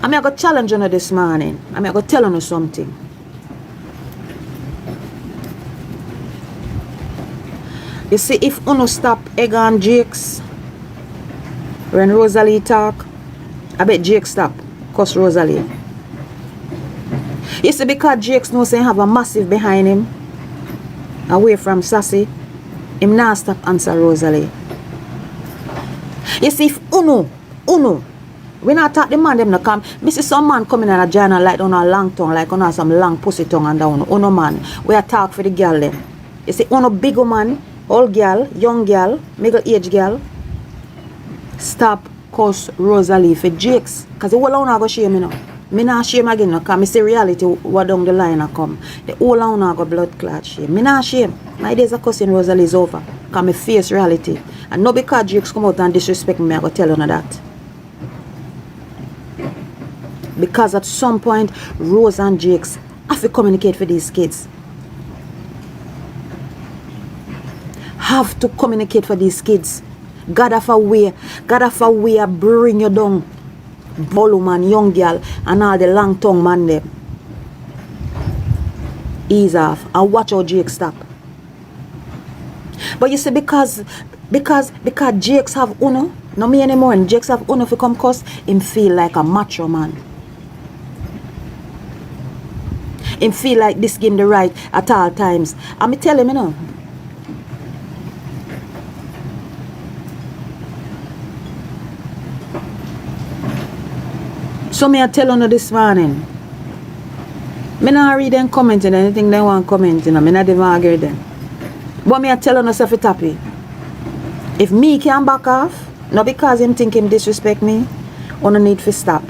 I'm going to challenge you this morning. I'm going to tell you something. You see, if you stop Egg and Jakes when Rosalie talk, I bet Jake stop cuss Rosalie. You see, because Jakes knows he have a massive behind him, away from Sassy, him not stop answer Rosalie. You see, if Uno, when I talk the man them no come, me see some man coming in a journal like on a long tongue, like on some long pussy tongue and down. Uno man, we a talk for the girl them. You see, Uno big man, old girl, young girl, middle age girl, stop cuss Rosalie for Jakes. Cause the whole I go shame, you know. Me not shame again, no, cause me see reality what down the line I come. The whole I go blood clot shame. Me not shame. My days of cussing Rosalie is over. Cause me face reality. And not because Jakes come out and disrespect me, I go tell you that. Because at some point, Rose and Jakes have to communicate for these kids. Have to communicate for these kids. God have a way bring you down. Bolo man, young girl, and all the long tongue man them. Ease off and watch how Jakes stop. But you see, because Jakes have Uno, no me anymore, and Jakes have Uno for come cuss, him feel like a macho man. Him feel like this game the right at all times. And me tell him, you know. So me I tell you this morning. Me not read them commenting anything they want commenting. Me not even argue them. But me I tell you self it happy. If me can back off, not because him think him disrespect me, I no need to stop.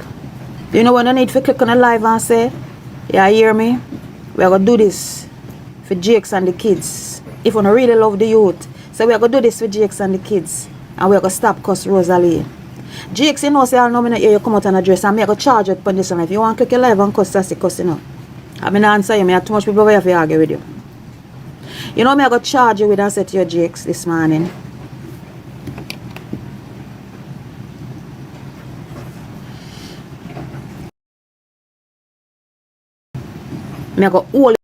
You know what I need to click on the live and say, yeah, hear me? We are going to do this for Jakes and the kids. If you really love the youth, so we are going to do this for Jakes and the kids. And we are going to stop cuss Rosalie. Jakes, you know, say, I'll know me not hear you come out and address. And I'm going to charge you upon this one. If you want to click your live and cuss, that's the cuss, you know. I'm going to answer you. I have too much people over here to argue with you. You know, I'm going to charge you with and say to your Jakes this morning. I go hold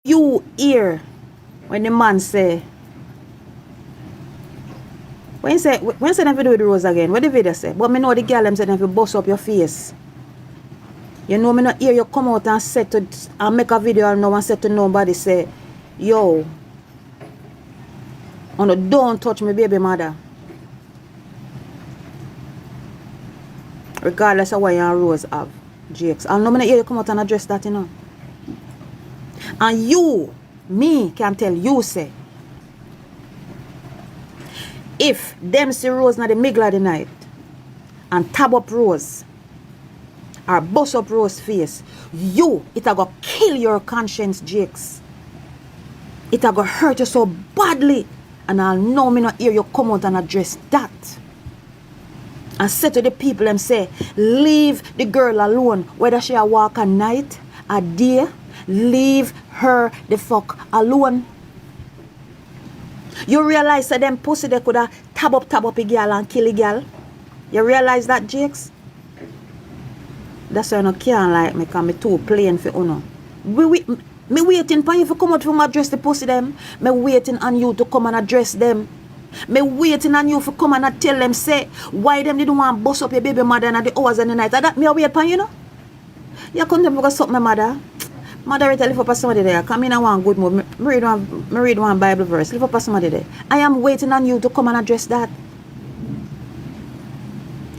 you hear when the man say when say them do with the rose again, what the video say? But me know the girl them say them fi bust up your face. You know me not hear you come out and say to and make a video and no one say to nobody say, yo, oh no, don't touch me baby mother. Regardless of what you and Rose have, Jakes. I'll not hear you come out and address that, you know. And you, me, can tell you, say, if them see Rose na the middle of the night and tab up Rose or bust up Rose face, you, it a go kill your conscience, Jakes. It a go hurt you so badly. And I'll know me not hear you come out and address that. And say to the people and say, leave the girl alone. Whether she a walk at night, a day, leave her the fuck alone. You realize that them pussy they could have tab up a girl and kill a girl? You realize that, Jakes? That's why you can't like me, because me too plain for you. Me waiting for you to come out from address the pussy them. Me waiting on you to come and address them. Me waiting on you to come and tell them, say, why them didn't want to bust up your baby mother in the hours and the night. That me wait for you, know? You couldn't go suck my mother. Mother, I lift up somebody there. Come in and one good mood. Me read one Bible verse. Lift up somebody there. I am waiting on you to come and address that.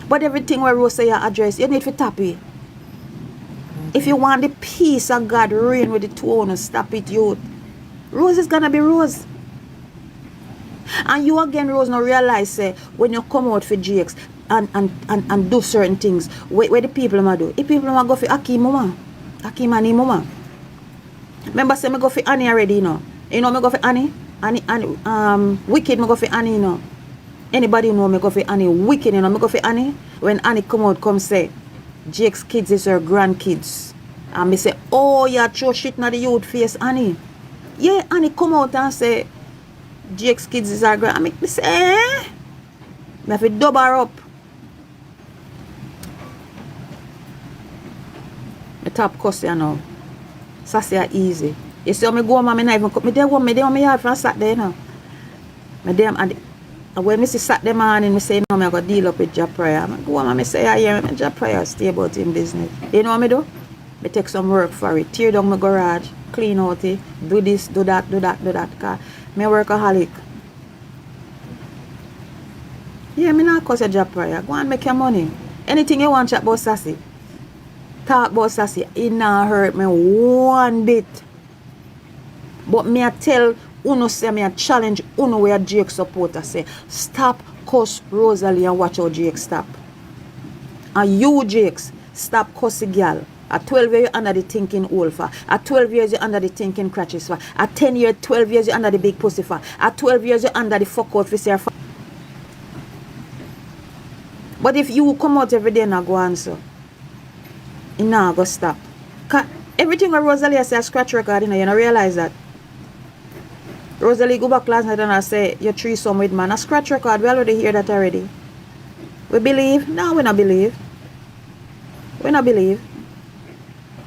But everything where Rose say you address, you need to tap it. If you want the peace of God reign with the throne, stop it, youth. Rose is gonna be Rose. And you again, Rose, now realize say when you come out for Jakes and do certain things, where the people might do. If people might go for Akim mama. Akim and him mama. Remember say me go for Annie already, you know. You know me go for Annie? Wicked me go for Annie, you know. Anybody know me go for Annie? Wicked, you know, me go for Annie. When Annie come out, come say, Jake's kids is her grandkids. And me say, oh, you throw shit na the youth face, Annie. Yeah, Annie come out and say, Jake's kids is our girl. I make me say, eh? Me have to double her up. Me top cuss you now. Sassy are easy. You see how me go home and me not even cook. Me there one, me there on me yard from Saturday, you know. Me there and when me see Saturday morning, me say, no, me I go deal up with job prayer. I go home and me say, yeah, me job prayer, stay about in business. You know what me do? Me take some work for it. Tear down my garage, clean out it, do this, do that, do that, do that. Cause me workaholic. Yeah, me not cause a job prayer. Go and make your money. Anything you want chat about Sassy. Talk about Sassy. It not hurt me one bit. But me I tell Uno say me I challenge Uno where Jake supporter say stop cuss Rosalie and watch how Jake stop. And you Jakes stop cussing girl. At 12 years you under the thinking old for. At 12 years you under the thinking crutches for. At 10 years, 12 years you under the big pussy for. At 12 years you under the fuck out for. But if you come out every day and go answer, you nah go stop. Cause everything what Rosalie say a scratch record, you don't realize that. Rosalie go back last night and I say you're threesome with man. A scratch record, we already hear that already. We believe? No, we not believe. We not believe.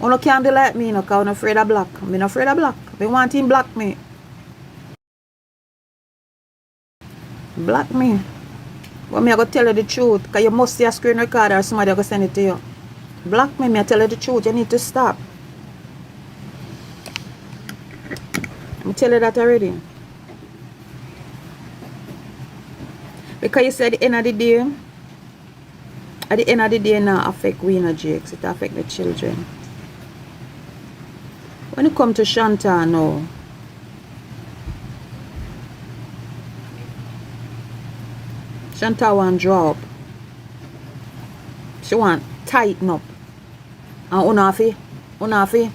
You no can't do like me, no, cause I'm afraid of black. I'm not afraid of black. They want him black me. Black me. But me I go tell you the truth. Because you must see a screen recorder or somebody go send it to you. Black me, I tell you the truth. You need to stop. I tell you that already. Because you said at the end of the day now affect we no Jakes. It affect the children. When it come to Shanta now, Shanta want drop. She want tighten up. And Unafi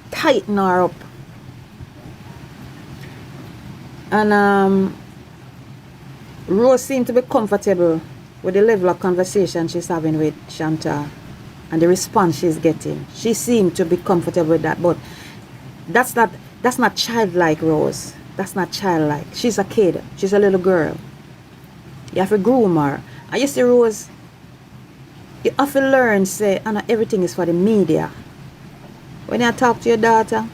tighten her up. And Rose seemed to be comfortable with the level of conversation she's having with Shanta and the response she's getting. She seemed to be comfortable with that, but that's not childlike, Rose. That's not childlike. She's a kid. She's a little girl. You have to groom her. And you see, Rose, you have to learn, say, and everything is for the media. When you talk to your daughter,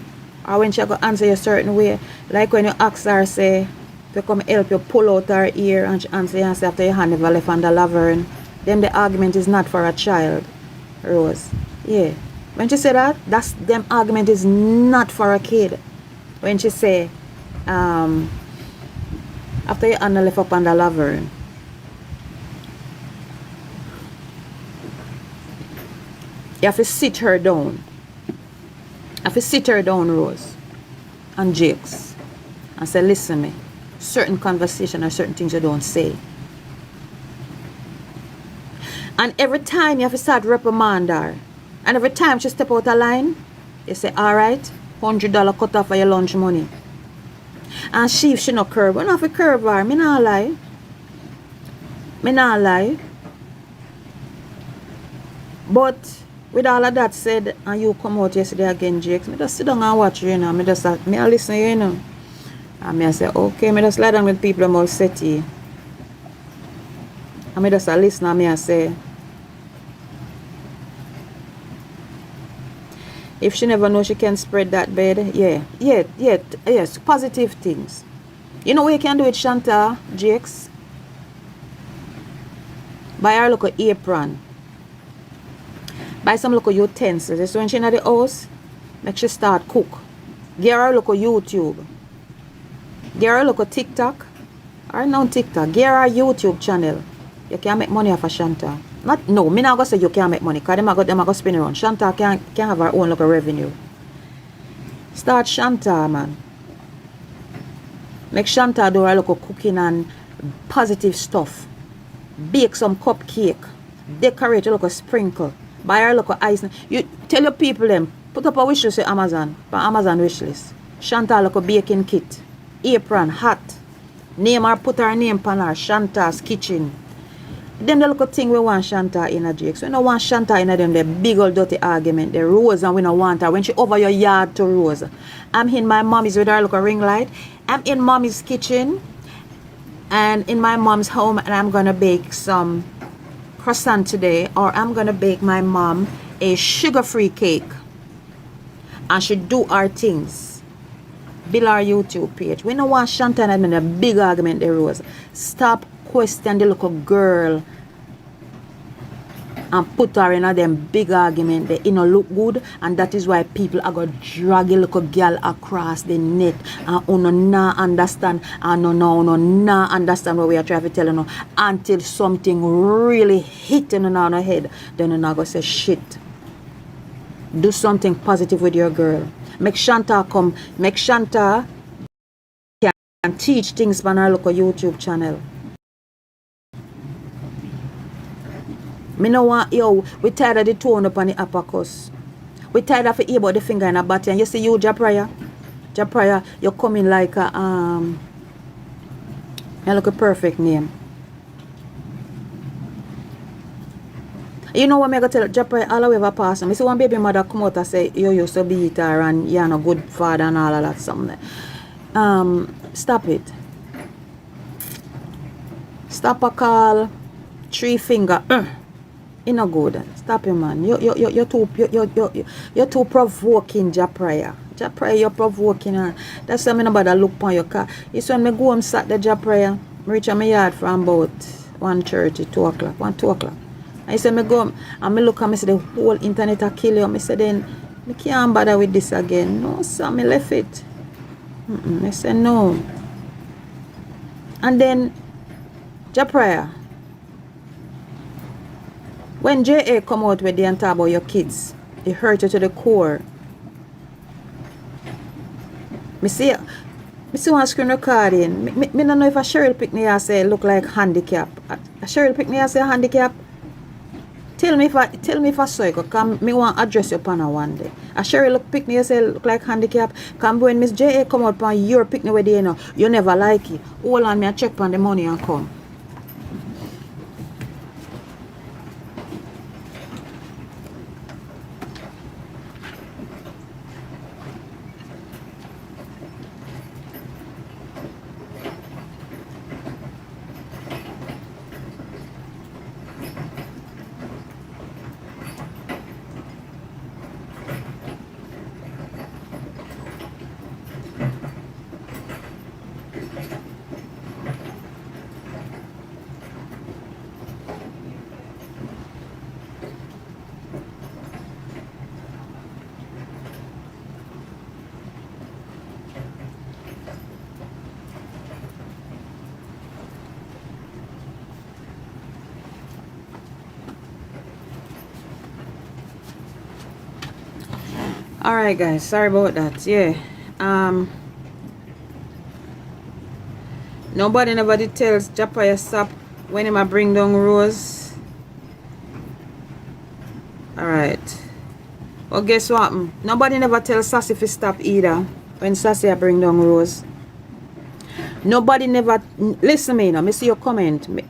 or when she go answer you a certain way, like when you ask her, say, to come help you pull out her ear, and she answer you and say, after your hand never left on the laverne, then the argument is not for a child, Rose. Yeah. When she say that, them argument is not for a kid. When she say, after your hand left up on the laverne, you have to sit her down. You have to sit her down, Rose and Jakes, and say, listen me, certain conversation or certain things you don't say. And every time you have to start reprimand her. And every time she step out of line, you say, alright, $100 cut off for your lunch money. And she, if she no curve, we don't have to curve her. Me not lie. Me not lie. But with all of that said, and you come out yesterday again, Jakes, me just sit down and watch you, you know. Me listen to you, you know. And me I say, okay, me just lie down with people about SETI. And me just listen and me I say, if she never know she can spread that bed, yes, positive things. You know what you can do with Shanta, Jakes? Buy her look apron. Buy some local utensils. So when she in the house, make she start cook. Get her local YouTube. Get her local TikTok. Or no TikTok. Get her YouTube channel. You can make money off of Shanta. No, me not gonna say you can't make money, because them are go spin around. Shanta can have her own local revenue. Start Shanta, man. Make Shanta do her local cooking and positive stuff. Bake some cupcake. Decorate your local sprinkle. Buy her local ice. You tell your people them, put up a wish list to Amazon. For Amazon wish list. Shanta local baking kit. Apron, hat. Name her, put her name on her. Shanta's kitchen. Them the little thing we want Shanta in a Jakes. We don't want Shanta in them the big old dirty argument. The Rose and we don't want her. When she over your yard to Rose. I'm in my mommy's with her little ring light. I'm in mommy's kitchen. And in my mom's home. And I'm going to bake some croissant today. Or I'm going to bake my mom a sugar-free cake. And she do our things. Build our YouTube page. We don't want Shanta and them in a big argument. The Rose. Stop question the little girl and put her in a them big argument. They look good, and that is why people are going to drag a little girl across the net and uno na understand and uno na understand what we are trying to tell you until something really hit in on her head. Then uno go say shit. Do something positive with your girl. Make Shanta come. Make Shanta can teach things on her local YouTube channel. Me no want, yo, we tired of the tone up on the uppercuts. We tired of the ear about the finger in a body. And you see you, Japraya, you're coming like a, you look a perfect name. You know what I'm going to tell Japraya, all the way ever pass. I see one baby mother come out and say, you used to beat her and you're not good father and all of that something. Stop it. Stop a call, 3 finger. You no good. Stop it, man. You're too provoking, Japraya. Japraya, you're provoking her. That's why I nobody look on your car. It's when I go home Saturday, Japraya. I reach my yard from about 1:30, 2 o'clock, 1, 2 o'clock. I say I go home and I look and I say the whole internet a kill you. I say then I can't bother with this again. No, sir, I left it. I say no. And then Japraya. When J.A. come out with the and talk about your kids, it hurt you to the core. Me see one screen recording. Me don't know if a Cheryl pick me and say look like handicap. A Cheryl pick me and say handicap. Tell me if I saw it, because me want to address you upon her one day. A Cheryl look pick me and say look like handicap. Come when Miss J.A. come out upon your pick me with you, you never like it. Hold on, me a check on the money and come. Alright guys, sorry about that. Yeah. Nobody tells Japraya stop when him a bring down Rose. Alright. Well guess what? Nobody never tells Sassy to stop either when Sassy a bring down Rose. Nobody never listen me now. Me see your comment. Me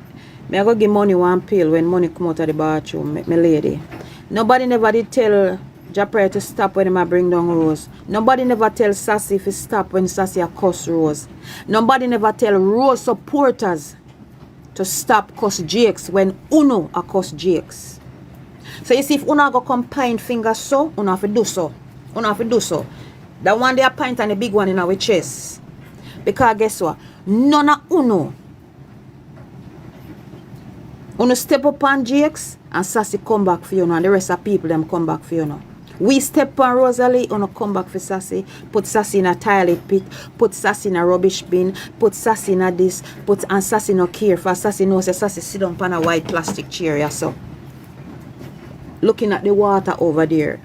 I go give money one pill when money come out of the bathroom, me lady. Nobody never did tell Japraya to stop when I bring down Rose. Nobody never tell Sassy to stop when Sassy a cuss Rose. Nobody never tell Rose supporters to stop cuss Jakes when Uno a cuss Jakes. So you see if Uno go come point finger so, Uno have to do so. Uno have to do so. The one they a pint and the big one in our chest. Because guess what? None of Uno step up on Jakes and Sassy come back for you and the rest of people them come back for you. We step on Rosalie, come back for Sassy, put Sassy in a toilet pit, put Sassy in a rubbish bin, put Sassy in a this, and Sassy no care for Sassy knows that Sassy sit down on a white plastic chair, yeah, so. Looking at the water over there.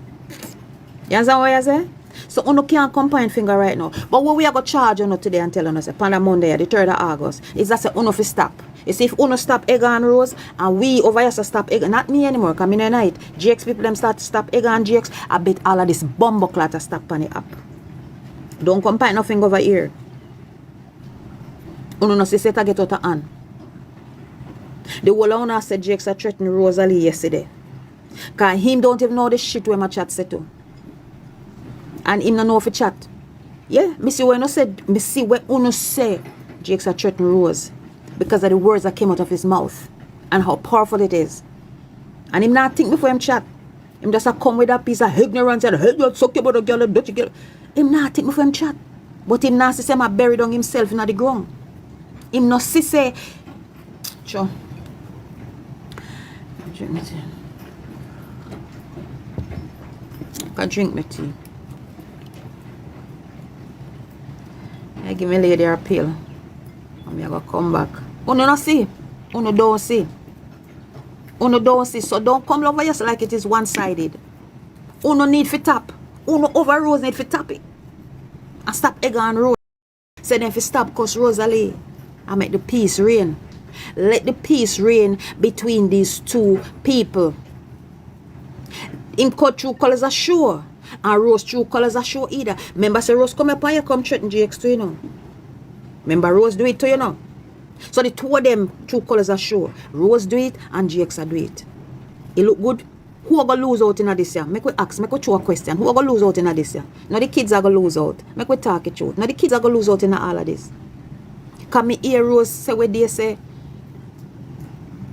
You understand what I say? So you can't combine finger right now. But what we are going to charge you today and tell us, on Monday, the 3rd of August, is that you have to stop. You see, if you stop Egg and Rose, and we over here stop Egg, not me anymore, because in the night, Jakes people them start to stop Egg and Jakes, I bet all of this bumbo clat stop on the app. Don't combine nothing over here. You no see set to get out of hand. The whole owner said Jakes are threatening Rosalie yesterday. Because him don't even know the shit where my chat said to. And him don't know if he chat. Yeah, me see what you said. Me see what you say Jakes are threatening Rose. Because of the words that came out of his mouth. And how powerful it is. And him not think before him chat. Him just a come with that piece of ignorance and hey, you suck about a girl and dirty girl. Him not think before him chat. But him not say him a buried on himself in the ground. Him not see say sure. Drink me tea. Can drink me tea. I give me lady her pill. And me I go come back. Uno not see. Uno don't see. Uno don't see. So don't come over yourself like it is one-sided. Uno need for tap. Uno over Rose need for tap it. And stop egg on Rose. Say then if you stop cause Rosalie. I make the peace reign. Let the peace reign between these two people. Him cut true colors are sure. And Rose true colors are sure either. Remember say Rose come up and you come threaten Jakes to you know. Remember Rose do it to you know. So the two of them true colors are sure. Rose do it and Jakes do it. It look good. Who are going to lose out in this year? Make we ask, make we throw a question. Who are going to lose out in this year? Now the kids are going to lose out. Make we talk it truth. Now the kids are going to lose out in all of this. Can me hear Rose say what they say?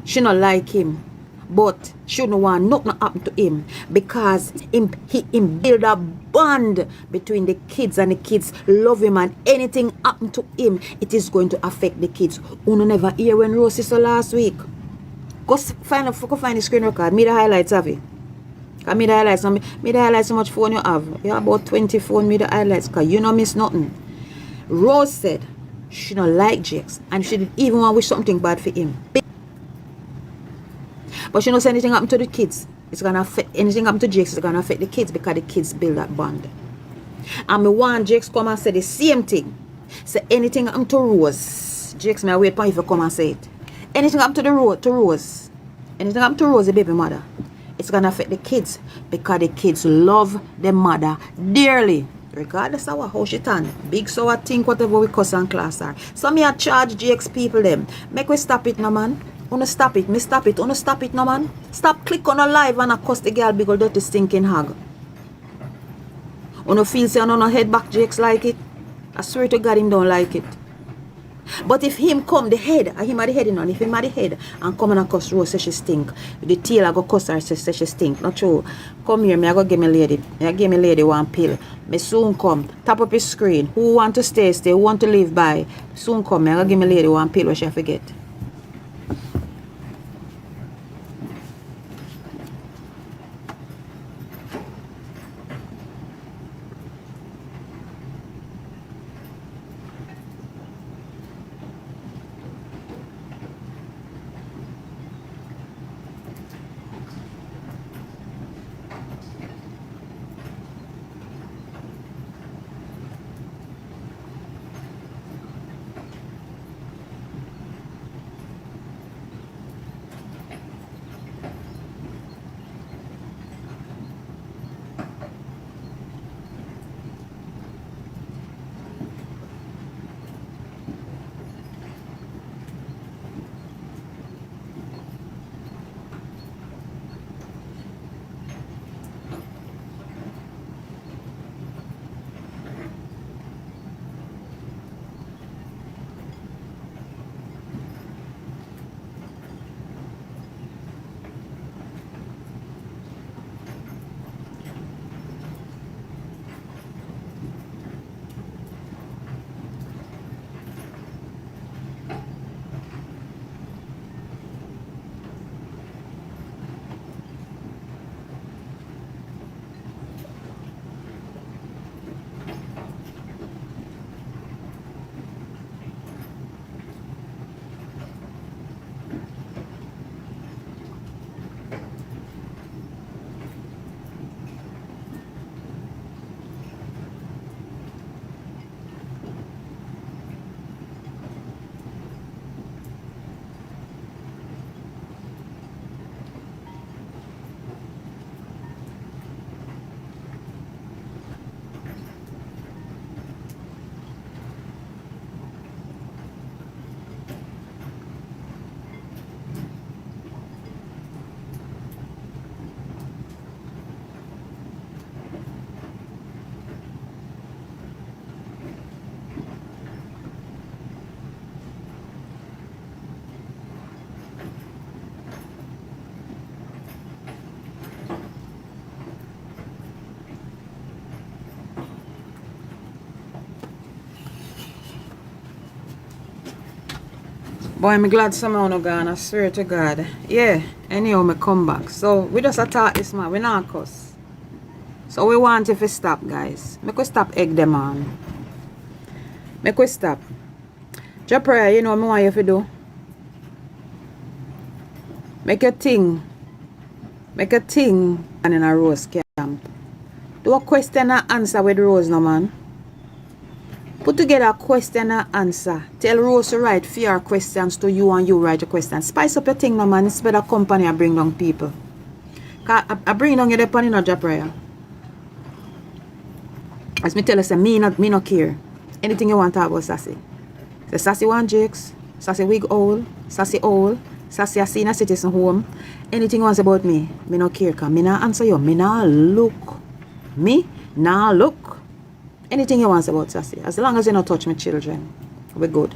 She not like him. But she don't want nothing happen to him. Because he build a bond between the kids and the kids love him. And anything happen to him, it is going to affect the kids. Uno never hear when Rose is so last week. Go find the screen record. Me the highlights have it. Cause me the highlights. Me the highlights how much phone you have. You have about 20 phone me the highlights. Cause you don't miss nothing. Rose said she don't like Jakes. And she didn't even want to wish something bad for him. But she don't say anything happen to the kids. It's gonna affect anything happen to Jakes, it's gonna affect the kids because the kids build that bond. And me want Jakes come and say the same thing. Say anything happen to Rose. Jakes may wait for you to come and say it. Anything happen to Rose. Anything happen to Rose, the baby mother. It's gonna affect the kids because the kids love their mother dearly. Regardless of how she turn. Big so I think whatever we cuss and class are. So me a charge Jakes people them. Make we stop it now man. Wanna stop it, me stop it, wanna stop it no man. Stop click on a live and a cuss the girl big old dirty stinking hog. Wanna feel say I no head back Jakes like it. I swear to God him don't like it. But if him come the head, and him at the head you know, if him at the head and come and a cuss Rose say she stink. The tail I go cuss her say she stink. Not true. Come here, me I go give me lady. I give me lady one pill. Me soon come. Tap up his screen. Who want to stay, Who want to live by. Soon come, me I go give me lady one pill where she forget. Boy, I'm glad somehow no gone, I swear to God. Yeah, anyhow, me come back. So, we just attack this man, we not cuss. So, we want if we stop, guys. Make we stop egg them on. Make we stop. Your prayer, you know me want you to do. Make a thing. Make a thing and in a rose camp. Do a question and answer with Rose, no man. Put together a question and answer. Tell Rose to write fear questions to you and you write a question. Spice up your thing, no man. It's better company I bring down people. Cause I bring down you depending on your prayer. As me tell you, say, me not care. Anything you want to talk about Sassy. Say Sassy want Jakes, Sassy wig old, Sassy old, Sassy a senior citizen home. Anything you want about me not care. Cause me not answer you. Me not look. Me not look. Anything you want about Sassy. As long as you don't touch my children, we're good.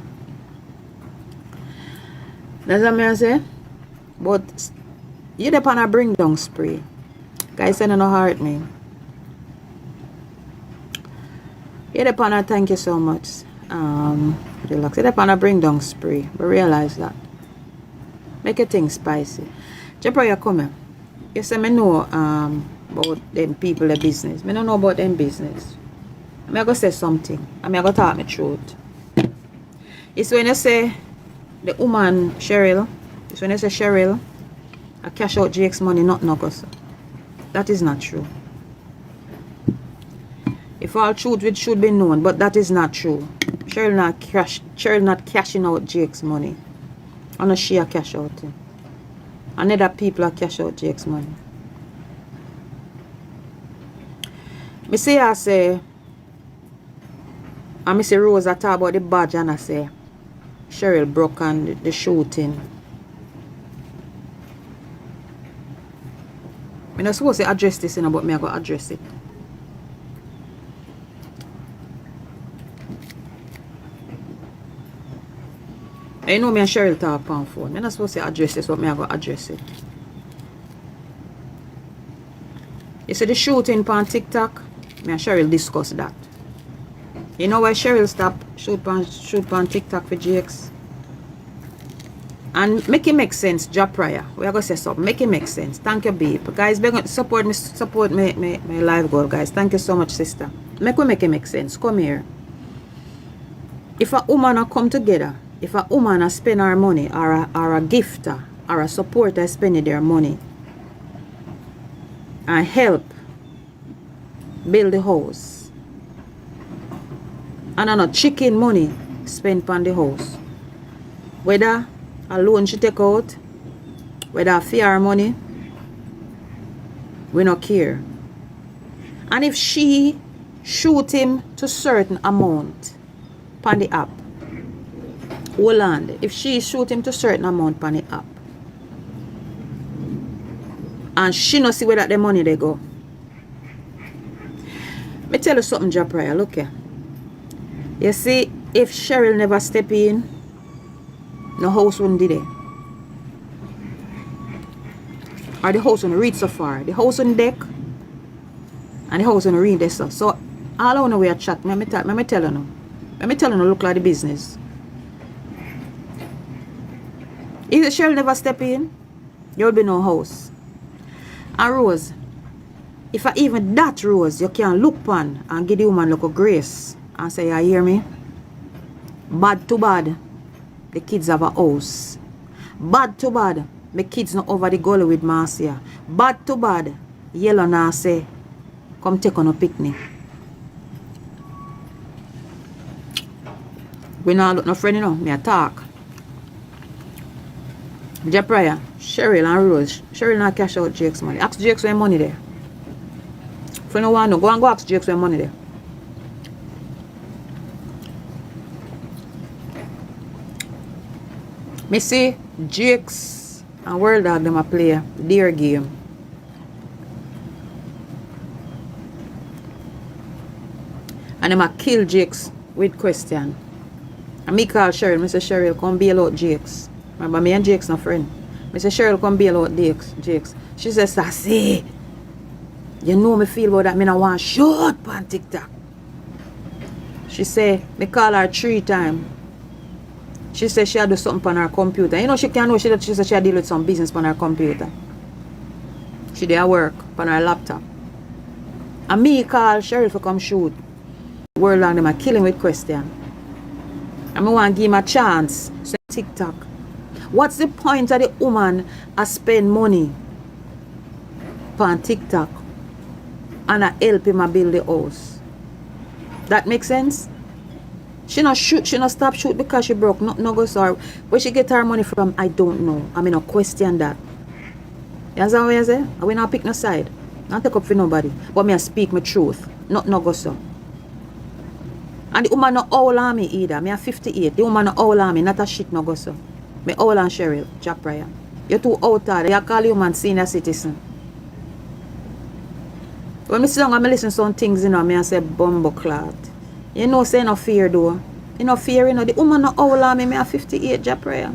That's what I say. But you depend on a bring down spray. Guys, I don't hurt me. You depend on thank you so much. Relax. You depend on bring down spray. But realize that. Make your thing spicy. Jepra, you come here. You say me know about them people, their business. Me don't know about them business. I'm going to say something. I'm going to talk my truth. It's when you say the woman Cheryl, it's when you say Cheryl, I cash out Jake's money, not Nuggets. That is not true. If all truth it should be known, but that is not true. Cheryl not cashing out Jake's money. And not she a cash out him. And other people are cash out Jake's money. Me say I say, and I say Rose I talk about the badge and I say Cheryl broke and the shooting. I'm not supposed to address this, but me I go address it. You know me and Cheryl talk on phone. I'm not supposed to address this, but me I go address it. You see the shooting on TikTok? Me and Cheryl discuss that. You know why Cheryl stop shoot on TikTok for Jakes? And make it make sense, job prior. We are going to say something. Make it make sense. Thank you, babe. Guys, support me live goal, guys. Thank you so much, sister. Make it make sense. Come here. If a woman come together, if a woman spend her money, or a gifter, or a supporter spending their money, and help build the house, and not chicken money spent on the house. Whether a loan she take out, whether a fear money, we not care. And if she shoot him to certain amount on the app, hold on. If she shoot him to certain amount on the app, and she not see where that the money they go. Me tell you something, Japriah. Look here. You see, if Cheryl never step in, no house wouldn't be there. Or the house wouldn't reach so far. The house wouldn't deck, and the house wouldn't reach this. So all I want to we are chat. Let me tell you now. Let me tell you now, look like the business. If Cheryl never step in, there will be no house. And Rose, if I even that Rose, you can look on and give the woman look of grace and say, you hear me? Bad to bad, the kids have a house. Bad to bad, my kids not over the gully with Marcia. Bad to bad, yellow now say, come take on a picnic. We not look no friend, you know, me a talk. Japriah, Cheryl and Rose. Cheryl not cash out Jake's money. Ask Jake's where money there. If you don't want to, go and go ask Jake's where money there. Me see Jake's and World Dog them a play their game. And them a kill Jake's with question. And me call Cheryl. Me say Cheryl come bail out Jake's. Remember me and Jake's no friend. Me say Cheryl come bail out Jake's. She says, Sassy, you know me feel about that. Me no want shoot on TikTok. She say, me call her 3 times. She said she had do something on her computer. You know, she can't know. She said she had deal with some business on her computer. She did her work on her laptop. And me call Cheryl for come shoot. World long them are killing with question. And I want to give him a chance. So TikTok. What's the point of the woman I spend money on TikTok and I help him build the house? That makes sense? She not stop shoot because she broke. No go sorry. Where she get her money from, I don't know. I mean, no question that. You understand what I say? I will not pick no side. Not take up for nobody. But me I speak my truth. Not no go so. And the woman not all on me either. Me a 58. The woman not all on me. Not a shit no go so. Me all on Cheryl. Jack Pryor. You're too out there. You call you man senior citizen. When me sit down and me listen to some things, you know, me I say bumbo clot. You know, say no fear though. You know fear, you know. The woman not all on me. Me a 58, Jack Pryor.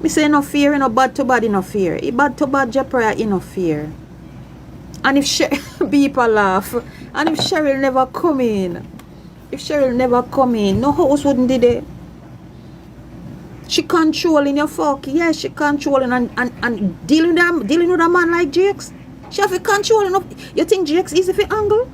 Me say no fear, you know, bad to bad, you know fear. He bad to bad, Jack Pryor, you know fear. And if people laugh, and if Cheryl never come in, no house wouldn't do that. She controlling your fuck. Yes, she controlling and dealing with a man like Jakes. She have to control enough. You think Jakes easy for angle?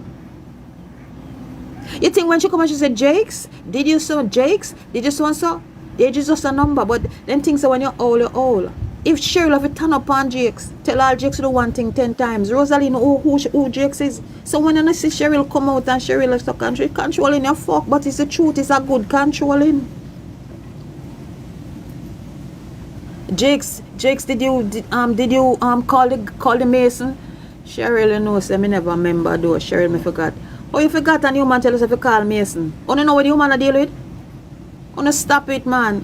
You think when she come and she said, Jakes, did you so Jakes? Did you so and so? They just a number, but then things are when you're old. If Cheryl have to turn up on Jakes, tell all Jakes to do one thing 10 times. Rosalie know who Jakes is. So when you see Cheryl come out and Cheryl is controlling your fuck, but it's the truth, it's a good controlling. Jakes, did you call the Mason? Cheryl, you know, say me never remember though. Cheryl, me forgot. Oh, you forgot and you man tell us if you call Mason. Oh, you know what the woman deal with? Oh, no, stop it, man.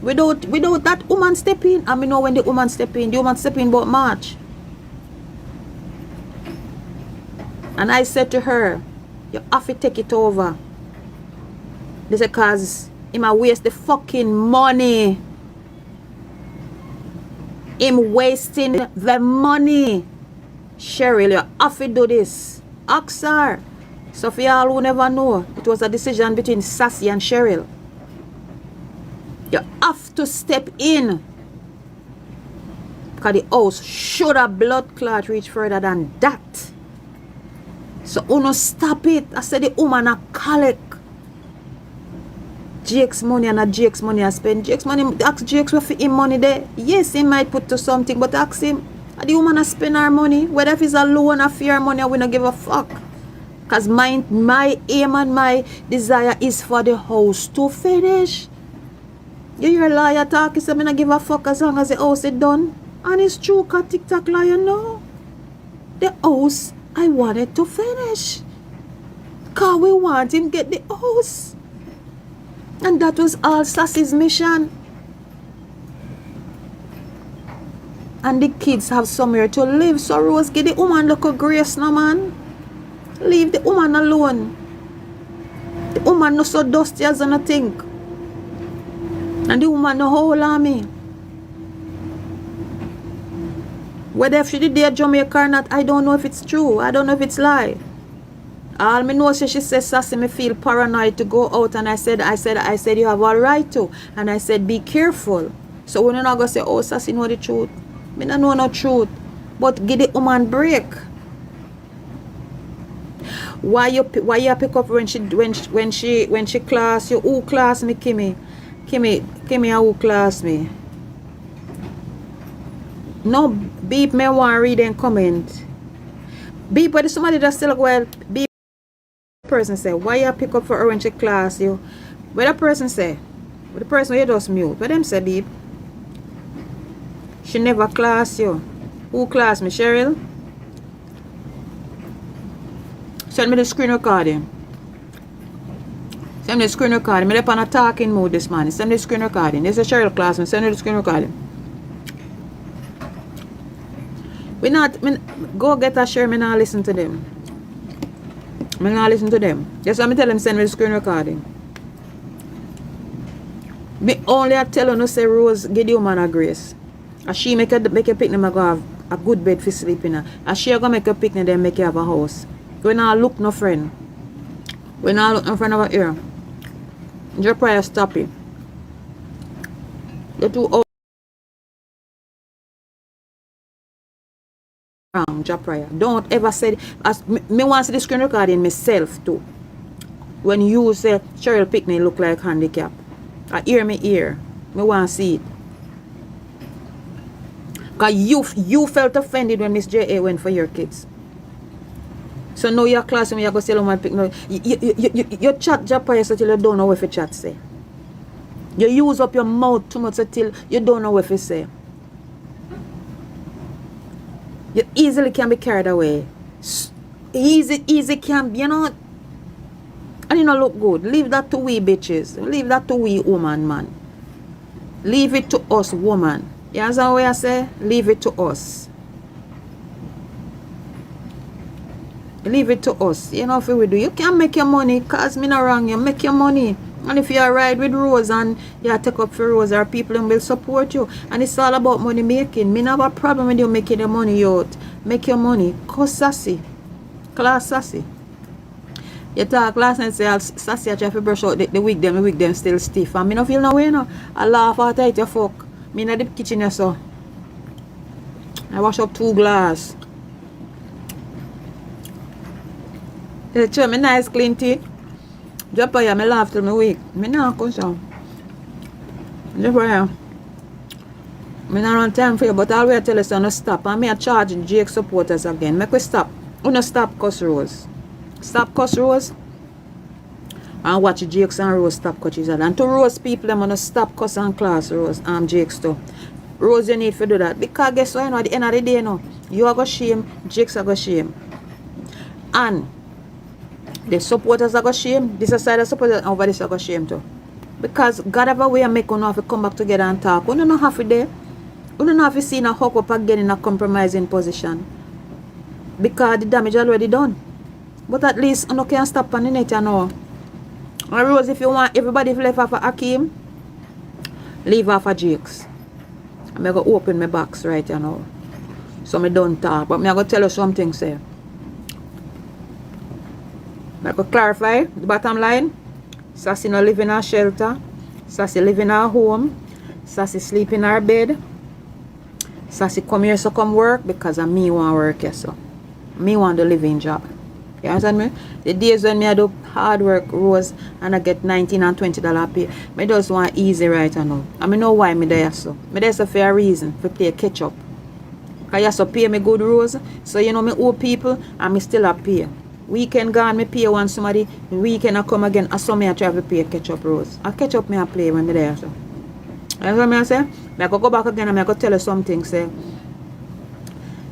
Without that woman step in, I mean know when the woman step in about March. And I said to her, you have to take it over. They said, cause he might waste the fucking money. Him wasting the money. Cheryl, you have to do this. Ask her. So for y'all who never know, it was a decision between Sassy and Cheryl. You have to step in. Because the house should have blood clot reach further than that. So uno stop it. I said the woman a colic. Jake's money and a Jake's money I spend. Jake's money, ask Jake's where for him money there. Yes, he might put to something, but ask him. The woman a spend her money. Whether if it's a loan or fear money, I will not give a fuck. Because my aim and my desire is for the house to finish. You hear a liar talk, he said, I don't give a fuck as long as the house is done. And it's true, because TikTok liar, no. The house, I want it to finish. Because we want him to get the house. And that was all Sassy's mission. And the kids have somewhere to live. So Rose, give the woman look of grace, no man. Leave the woman alone. The woman not so dusty as I think. And the woman no hold on me. Whether if she did there Jamaica or not, I don't know if it's true. I don't know if it's lie. All me know is she says, Sassy, me feel paranoid to go out. And I said, you have all right to. And I said, be careful. So when you're not going to say, oh, Sassy know the truth. Me don't know no truth. But give the woman break. Why you pick up when she class you? Who class me, Kimmy? Kimmy, who class me? No, beep me want read and comment. Beep, but somebody just still well. Beep. Person say, why you pick up for her when she class you? What the person say? What the person you just mute? What them say, beep? She never class you. Who class me, Cheryl? Send me the screen recording. Send me the screen recording. I'm on a talking mode this morning. Send me the screen recording. There's a Cheryl class. Send me the screen recording. Go get a share. Me not listen to them. Me not listen to them. Just let me tell them send me the screen recording. Me only tell you no say Rose give the woman a grace. And she make a picnic, I go have a good bed for sleeping. And she go make a picnic, then make you have a house. We not look no friend. We not look no friend over here. Just pray stop it. The two out wrong, Japriah. Don't ever say, as me want to see the screen recording myself too. When you say Cheryl Pickney look like handicap. I hear me ear. Me want to see it. Because you felt offended when Miss J.A. went for your kids. So now your classroom, you go say, you chat Japriah so till you don't know what you chat say. You use up your mouth too much until you don't know what you say. You easily can be carried away. Easy can be, you know. And you know look good. Leave that to we bitches. Leave that to we woman, man. Leave it to us, woman. You understand what I say? Leave it to us. Leave it to us. You know if we do. You can make your money, cause me not wrong. You make your money. And if you ride with Rose and you take up for Rose, our people will support you. And it's all about money making. Me not have a problem with you making the money out. Make your money. Cause Sassy. Class Sassy. You talk last night say Sassy I try to brush out the wig them still stiff. And me no feel no way no. I laugh at it you fuck. Me in the kitchen you so. I wash up 2 glass. You show me nice clean teeth. Japriah, me laugh till me weak. Me not come so. Japriah. Me not run time for you, but I always tell you so no stop. And me a charge Jake supporters again. Make we stop. You no stop cuss Rose. Stop cuss Rose. And watch Jakes and Rose stop cuss each other. And to Rose people, them gonna stop cuss and class Rose. Jakes too. Rose, you need to do that. Because guess what, you know, at the end of the day, you know, you are going to shame, Jakes are going to shame. And the supporters are going to shame. This side of supporters over this are going to shame too. Because God have a way of make you have to come back together and talk. You don't know half a day. You don't have to see a hook up again in a compromising position. Because the damage already done. But at least you can stop on the net, you know. And Rose, if you want everybody to leave off of Akeem, leave off of Jakes. I'm going to open my box right you know. So I don't talk. But I'm going to tell you something, say. I'm going to clarify the bottom line. Sassy no live in her shelter. Sassy live in her home. Sassy sleep in her bed. Sassy come here so come work because of me want work here so. Me want the living job. You understand me? The days when me I do hard work, Rose, and I get $19 and $20 pay, me just want easy right now. And me know why me there so. Me there so for a reason, for play catch up. Because you so pay me good, Rose. So you know me owe people and me still a pay. Weekend gone, me pay one somebody. Weekend I come again, I saw me I try to pay catch up, Rose. I catch up me I play when me there so. You know what I say? I go back again and I go tell you something, say.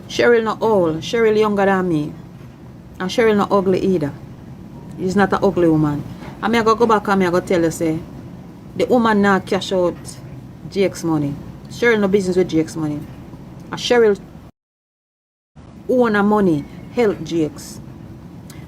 Cheryl not old. Cheryl younger than me. And Cheryl not ugly either. She's not an ugly woman. And I go back and I go tell you, say, the woman now cash out Jake's money. Cheryl no business with Jake's money. And Cheryl own her money, help Jake's.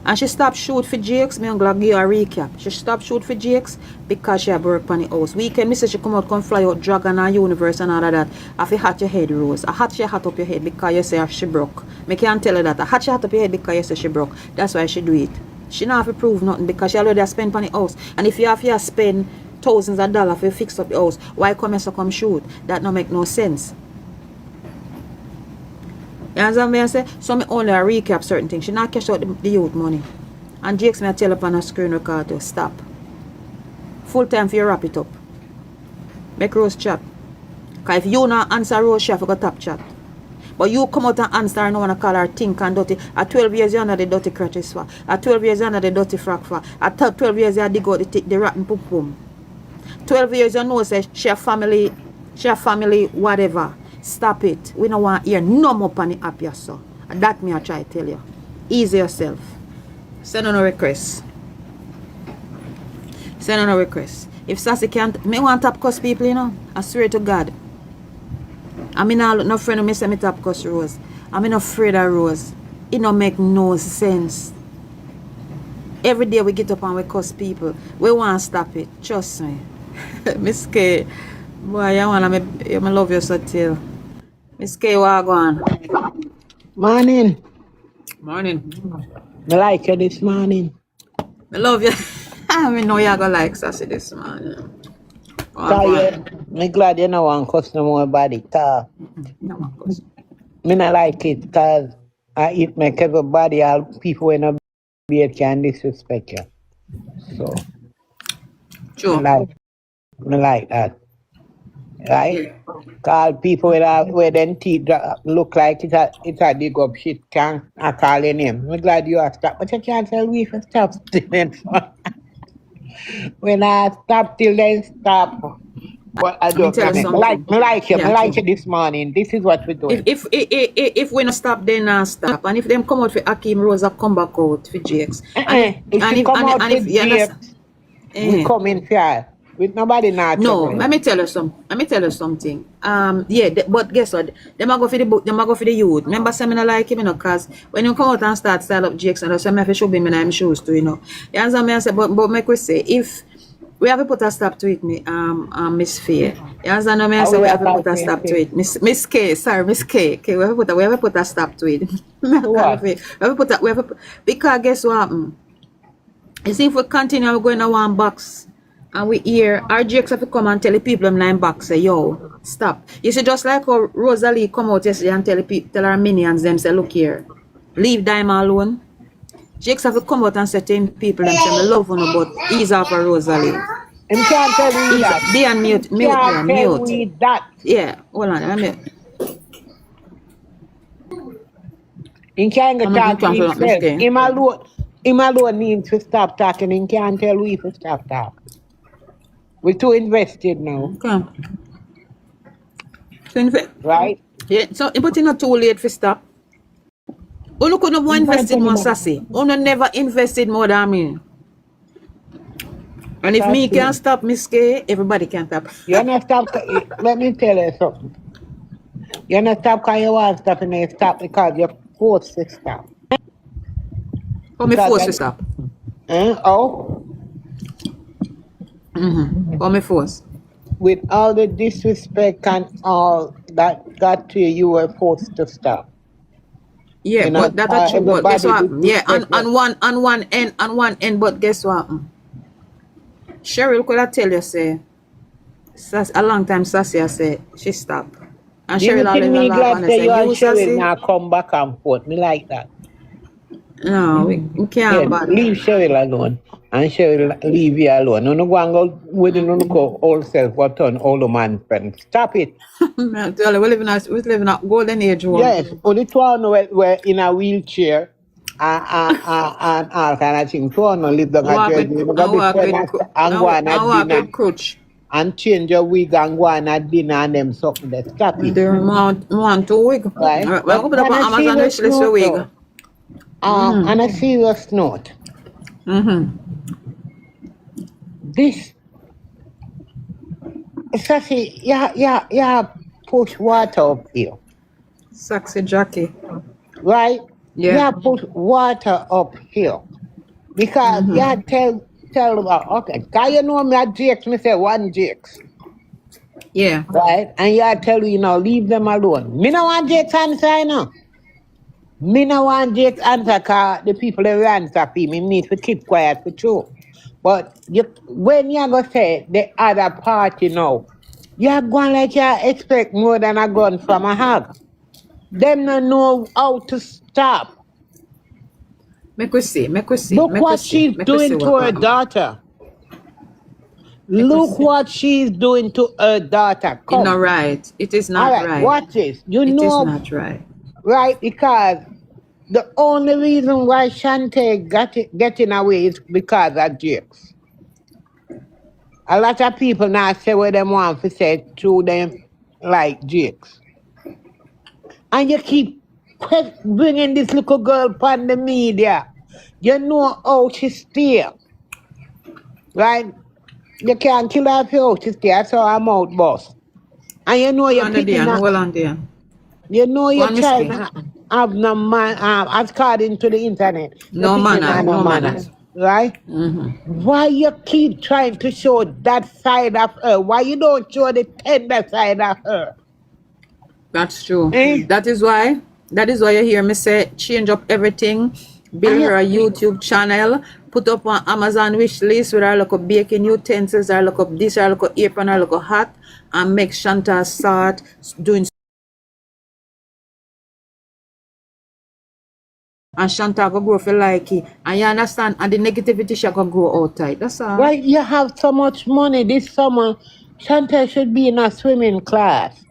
And she stopped shoot for Jakes. I'm going to give you a recap. She stopped shoot for Jakes because she had work on the house. Weekend, me say she come out, come fly out, Dragon and Universe and all of that. If you hat your head, Rose. I hat your hat up your head because you say she broke. I can't tell her that. I hat your hat up your head because you say she broke. That's why she do it. She not have to prove nothing because she already spent on the house. And if you have to spend thousands of dollars to fix up the house, why come here so come shoot? That don't make no sense. You understand me I say? So me only recap certain things. She not cash out the youth money. And Jakes me I tell up on a screen record to stop. Full time for you wrap it up. Make Rose chat. Because if you not answer Rose, she have to go top chat. But you come out and answer and no want to call her think and dirty. At 12 years you under the dirty crutches for. At 12 years you under the dirty frock for. At 12 years you dig out the rotten pum pum. 12 years you know say she a family whatever. Stop it. We don't want to hear no more on the app here, so. That me I try to tell you. Ease yourself. Send on a request. Send on a request. If Sassy can't, me want top cuss people, you know. I swear to God. I mean, I look no friend of me say me top cuss Rose. I mean, no afraid of Rose. It don't make no sense. Every day we get up and we cuss people. We want to stop it. Trust me. Miss K. Boy, I want to love you so till. Miss K, what go on? Morning. Morning. I like you this morning. I love you. I know you're going to like Sassy this morning. Tired. Me glad you know one customer body. Cause No, of course. me not like it. Cause it make everybody, all people in a beard can disrespect you. So me True. like, me like that. Right? Yeah. Call people where them teeth look like it's a dig up shit can I call your name. I'm glad you are stop. But you can't tell me if I stop stealing. When I stop till then stop. But I I mean, don't tell know. us Me something. like you. Yeah, Me like true. you this morning. This is what we're If doing. if if if we not stop, then not stop. And if them come out for Akeem Rosa, come back out for Jakes. If she come out And if with you understand, Jakes, we eh. come in fair. With nobody not No, trouble let you. me tell you some. Let me tell you something. Yeah, but guess what? Them a go for the book. Them a go for the youth. Remember, say me not like him, cause when you come out and start style up Jakes, and so me have to show me in shoes too, You understand me? I say, but make we say if we have to put a stop to it, Miss Faye. You understand me? I How say we we are have to put a talking stop to to it, Miss K. Sorry, Miss K. Okay, we have to put a stop to it. Me to call her what? Faye. We have to put, because guess what happen? You see, if we continue, we're going to one box and we hear our Jakes have to come and tell the people in line box, say, yo, stop. You see, just like how Rosalie come out yesterday and tell her minions, them say, look here, leave them alone. Jakes have to come out and say to him people, them say, I love you, but ease off of Rosalie. Him can't tell we Ease, that. be on Him mute can't here, tell mute. we that. Yeah, hold on, He can't go I'm making talk to transfer up Miss himself. K. Him alone needs to stop talking. He can't tell we to stop talk. We're too invested now, Okay. So, in fact, right? yeah, so, but it's not too late for stop. Uno could have more Him can't invested tell more, him that. Sassy. Uno never invested more than me. And if me Sassy, can't stop Miss K, everybody can stop. you not stop. Let me tell you something. You not stop because you want to stop and you stop because you're forced to stop. For me Because force to that, stop. oh, For me force. with all the disrespect and all that got to you, you were forced to stop. Yeah, You know, but that's true. But guess everybody what? Yeah, disrespect you. on one end, but guess what? Cheryl could have tell you say a long time Sassy I say she stop. And The only Cheryl thing always me laugh glad and I say say, you and you Cheryl Sassy? now come back and forth. Me like that. No, we Yeah, can't bad. leave Cheryl alone. And Cheryl leave you alone. You no go and go with you no go old self what turn old man friend. Stop it. I tell you, we live in a golden age one. Yes, only two on were in a wheelchair and all kind of things. Two on live down a jersey. You go be friend and go on I at walk dinner with crutch. and change your wig and go on at dinner and them something there. Stop it. There want to wig. Right? Alright, well, But go put up on on a Amazon serious wish list for note wig. though, on a serious note, this Sassy, yeah, push water up here, Saxy Jackie. right? Yeah. Yeah, push water up here because yeah, tell about okay. Cause you know me at Jakes, me say one Jakes, Yeah. right? And yeah, tell you now, leave them alone. Me no want Jakes answer, you know. Me no want Jakes answer cause the people that answer for me need to keep quiet for true. But when you go say the other party now, you're going like you expect more than a gun from a hog. Them no know how to stop. Make we see. Make we see. Look Make we what see. she's Make we see doing to what her happen. daughter. Make we Look see. what she's doing to her daughter. It's not Come. right. It is All not right, right. watch this. You It is know, not right. right? Because the only reason why Shantae getting away is because of Jakes. A lot of people now say what them want to say to them like Jakes. And you keep bringing this little girl upon the media. You know how she steal, right? You can't kill her for how she steal. That's how her mouth bust. And you know Hold you're on there. picking Hold up. on there. You know Go you're on, Miss trying K. to have no man, according to the internet. You're No picking manners. on no No manners, manners. right? Why you keep trying to show that side of her? Why you don't show the tender side of her? That's true. Eh? That is why you hear me say change up everything. build her a YouTube channel, put up on Amazon wish list with her look up baking utensils, her look up this, her look up apron, her look up hat, and make Shanta start doing. And Shanta go grow for like it. And you understand? And the negativity shall go grow outside. That's all. Right, you have so much money this summer. Chantel should be in a swimming class,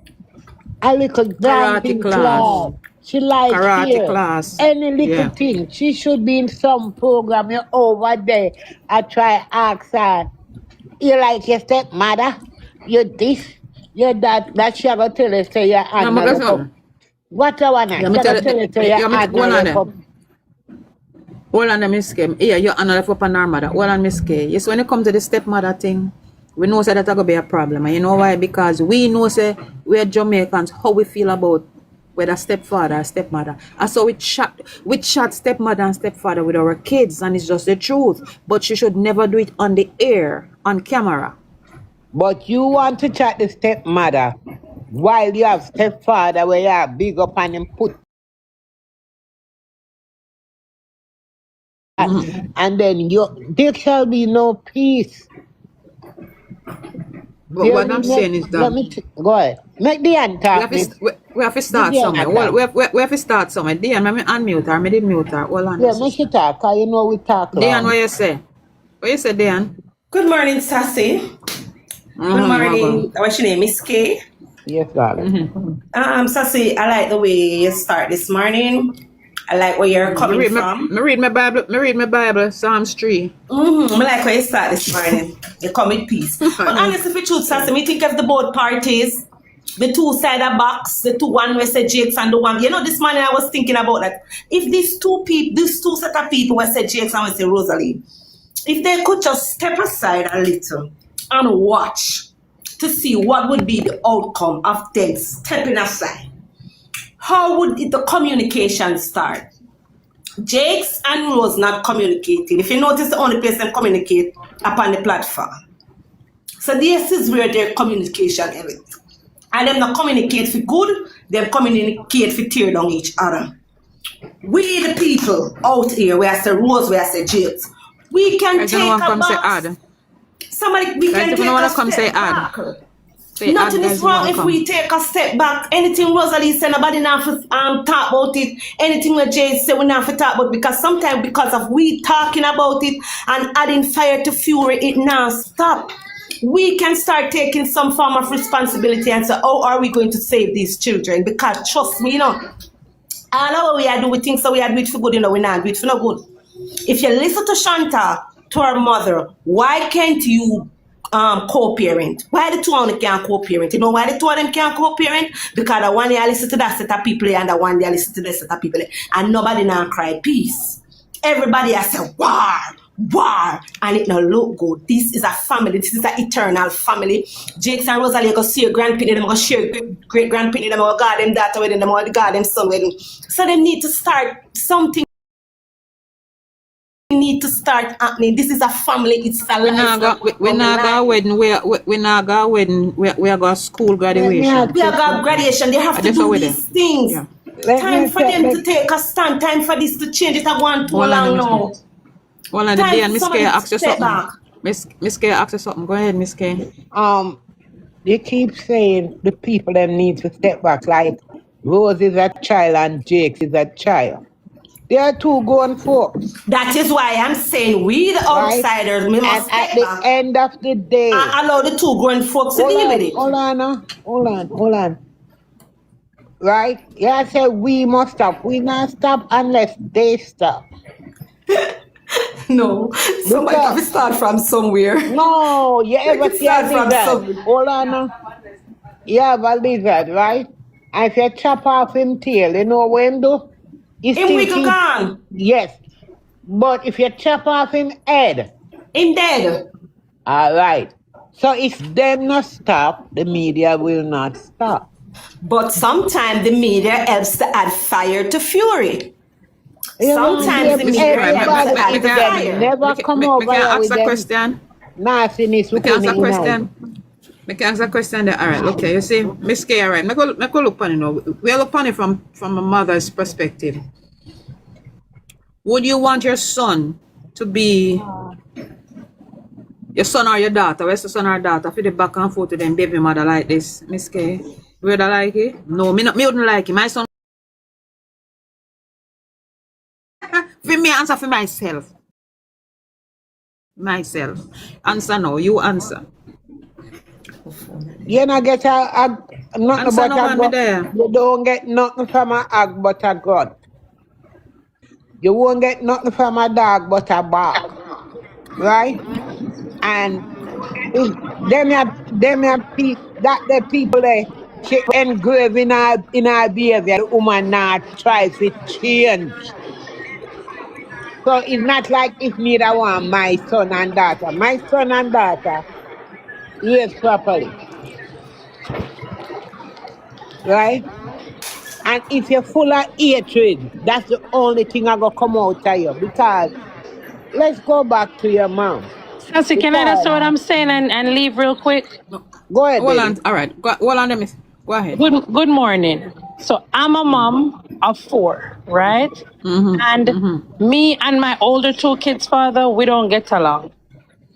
a little dancing class. She likes Karate here. class. Any little Yeah. thing. She should be in some program. You're over there. I try ask her, you like your stepmother? You this? You that? That she gonna tell her say your aunt No, no look up. What I wanna? Yeah, She me gonna tell tell her say your aunt no hold on look there. up. Hold on, Miss Kim. Yeah, your honor left up on our mother. Hold on, Miss K. Yes, when it comes to the stepmother thing, we know say that's gonna be a problem. And you know why? Because we know say we're Jamaicans, how we feel about whether stepfather or stepmother. And so we chat stepmother and stepfather with our kids, and it's just the truth. But you should never do it on the air, on camera. But you want to chat the stepmother while you have stepfather where you are big up and him put. And then there shall be no peace. But what I'm saying is that go ahead. Make the hand talk. we have to start somewhere. Well, we have to start somewhere. Diane, let me unmute her. I did mute her. Hold on. Yeah, make it talk, because you know we talk Diane, long. what you say? What you say, Diane? Good morning, Sassy. Good morning. What's your name? Miss K? Yes, darling. Sassy, I like the way you start this morning. I like where you're coming from. I read my Bible, Psalms 3. I like where you start this morning. You come with peace. But honestly, for truth, Sassy, me think of the both parties, the two-sided box, the two one where say Jakes and the one. You know, this morning I was thinking about that. If these two set of people were say Jakes and we say Rosalie, if they could just step aside a little and watch to see what would be the outcome of them stepping aside. How would the communication start? Jakes and Rose not communicating. If you notice, the only place they communicate upon the platform. So this is where their communication is. And them not communicate for good, them communicate for tear down each other. We the people out here, where I say Rose, where I say Jakes, we can take a box. Somebody, we can take a step back. Nothing is wrong if we take a step back. Anything Rosalie said, nobody not talk about it. Anything that Jay said, we not talk about, because sometimes because of we talking about it and adding fire to fury, it now stop. We can start taking some form of responsibility and say, how are we going to save these children? Because trust me, you know, all we are doing, we think so we are doing it for good, you know, we not do it for no good. If you listen to Shanta, to her mother, why can't you co-parent? Why the two of them can't co-parent? You know why the two of them can't co-parent? Because the one day I listen to that set of people and the one day I listen to that set of people and nobody now cry peace. Everybody has said war, and it don't look good. This is a family. This is an eternal family. Jakes and Rosalie go see your grandparents, them go share great grandparents, them go guard them daughter with them, go guard them son with them. So they need to start something. Need to start happening. This is a family. It's a life. We not got wedding. We not got wedding. We are got school graduation. We are got graduation. They have to do these things. Yeah. Time for them to take a stand. Time for this to change. It going too long now. Well, on the day, and Miss K ask you something. Miss K ask you something. Go ahead, Miss K. They keep saying the people that need to step back. Like Rose is a child and Jakes is a child. They are two grown folks. That is why I'm saying we the outsiders, we must step at the end of the day, allow the two grown folks to deal with it. Hold on. Right? Yeah, I said we must stop. We not stop unless they stop. No, somebody have to start from somewhere. No, you ever see a lizard? Hold on. You have a lizard, right? And if you chop off him tail, you know what him do? Him wiggle gone. Yes. But if you chop off him head, him dead. All right. So if them not stop, the media will not stop. But sometimes the media helps to add fire to fury. Sometimes the media helps to add fire. Never come over here with them. Question. Nastiness. We can ask a question. I can ask a question there. All right, okay. You see, Miss K, all right. I go look on it now. We look on it from a mother's perspective. Would you want your son to be your son or your daughter? Where's the son or daughter? For the back and forth to them baby mother like this, Miss K. Would I like it? No, me wouldn't like it. My son. For me, answer for myself. Myself. Answer now. You answer. You not get nothing Answer but no one me there. You don't get nothing from a hog but a gun. You won't get nothing from a dog but a bark. Right? And if that the people there she engrave in our behavior, the woman not tries to change. So it's not like if me that want my son and daughter. My son and daughter raised properly. Right? And if you're full of hatred, that's the only thing I gonna come out of you. Because let's go back to your mom. Sassy, can I just say what I'm saying and leave real quick? Go ahead, Hold baby. on. All right. Hold on, miss. Go ahead. Good morning. So I'm a mom of 4, right? And me and my older 2 kids' father, we don't get along.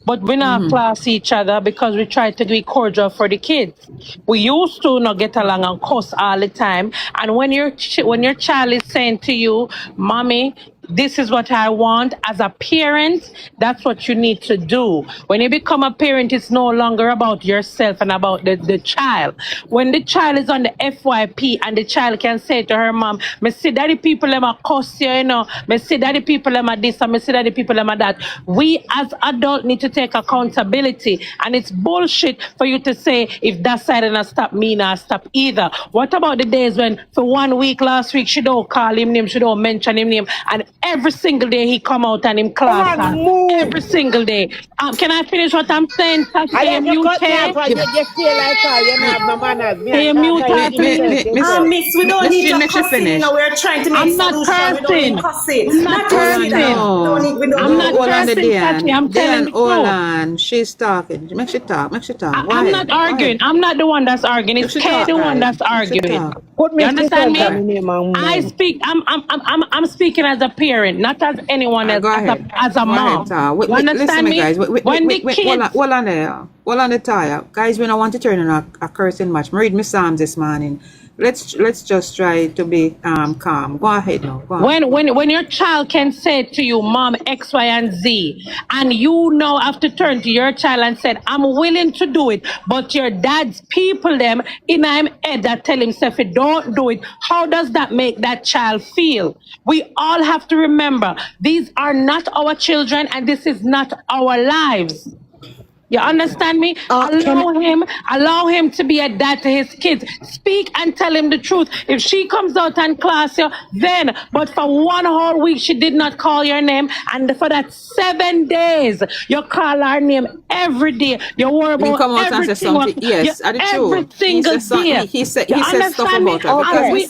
But we not class each other because we try to be cordial for the kids. We used to not get along and cuss all the time. And when your child is saying to you, "Mommy, this is what I want," as a parent, that's what you need to do. When you become a parent, it's no longer about yourself and about the child. When the child is on the FYP and the child can say to her mom, "Me see that the people them a cuss you, you know. Me see that the people them a this and me see that the people them a that." We as adults need to take accountability, and it's bullshit for you to say if that side not stop, me not stop either. What about the days when for 1 week last week she don't call him name, she don't mention him name, and every single day he come out and him class her. Every single day. Can I finish what I'm saying? I you cut me off, you just feel like you not have no manners. Miss, we don't need to cuss in, we're trying to make solutions. We don't need cussing. I'm not cursing. I'm not cursing, Sassy. I'm telling the hold truth. on. She's talking. Make she talk. I'm not arguing. I'm not the one that's arguing. It's Kay the one that's arguing. Put me You understand me? I speak. I'm speaking as a parent, not as anyone else. As a mom. You understand me? Guys. When the kids. Hold on there. Hold on the tire. Guys, we don't want to turn in a cursing match. I read my Psalms this morning. Let's just try to be calm. Go ahead now. Go on. When your child can say to you, "Mom, X, Y, and Z," and you now have to turn to your child and said, "I'm willing to do it," but your dad's people them in him head that tell himself, "Don't do it." How does that make that child feel? We all have to remember these are not our children and this is not our lives. You understand me? Allow him to be a dad to his kids. Speak and tell him the truth. If she comes out and class you, then, but for 1 whole week, she did not call your name. And for that 7 days, you call her name every day. You worry about come out and say something. Yes, I every single day. He said stuff about her. Okay. We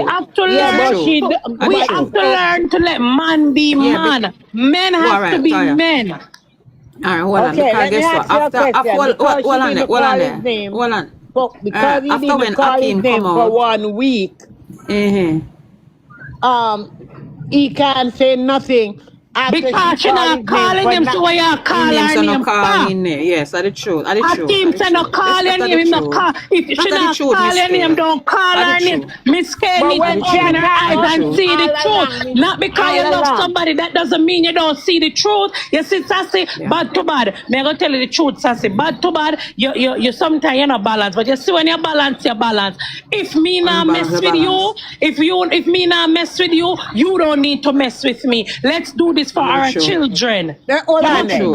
have to learn to let man be man. Men have to be men. All right, hold on. Because guess what? Hold on. Because he didn't call his name for 1 week, he can't say nothing. Because she not calling him, so why you call her name for? Yes, that's the truth. Akim say no call your name, him no call. If she not call your name, don't call her name. Miss K need to open her eyes and see the truth. Not because you love somebody, that doesn't mean you don't see the truth. You see, Sassy, bad to bad. Me gonna tell you the truth, Sassy. Bad to bad, you sometimes you're not balanced. But you see when you balance, you balance. If me not mess with you, if me not mess with you, you don't need to mess with me. Let's do this for our children. Balance. We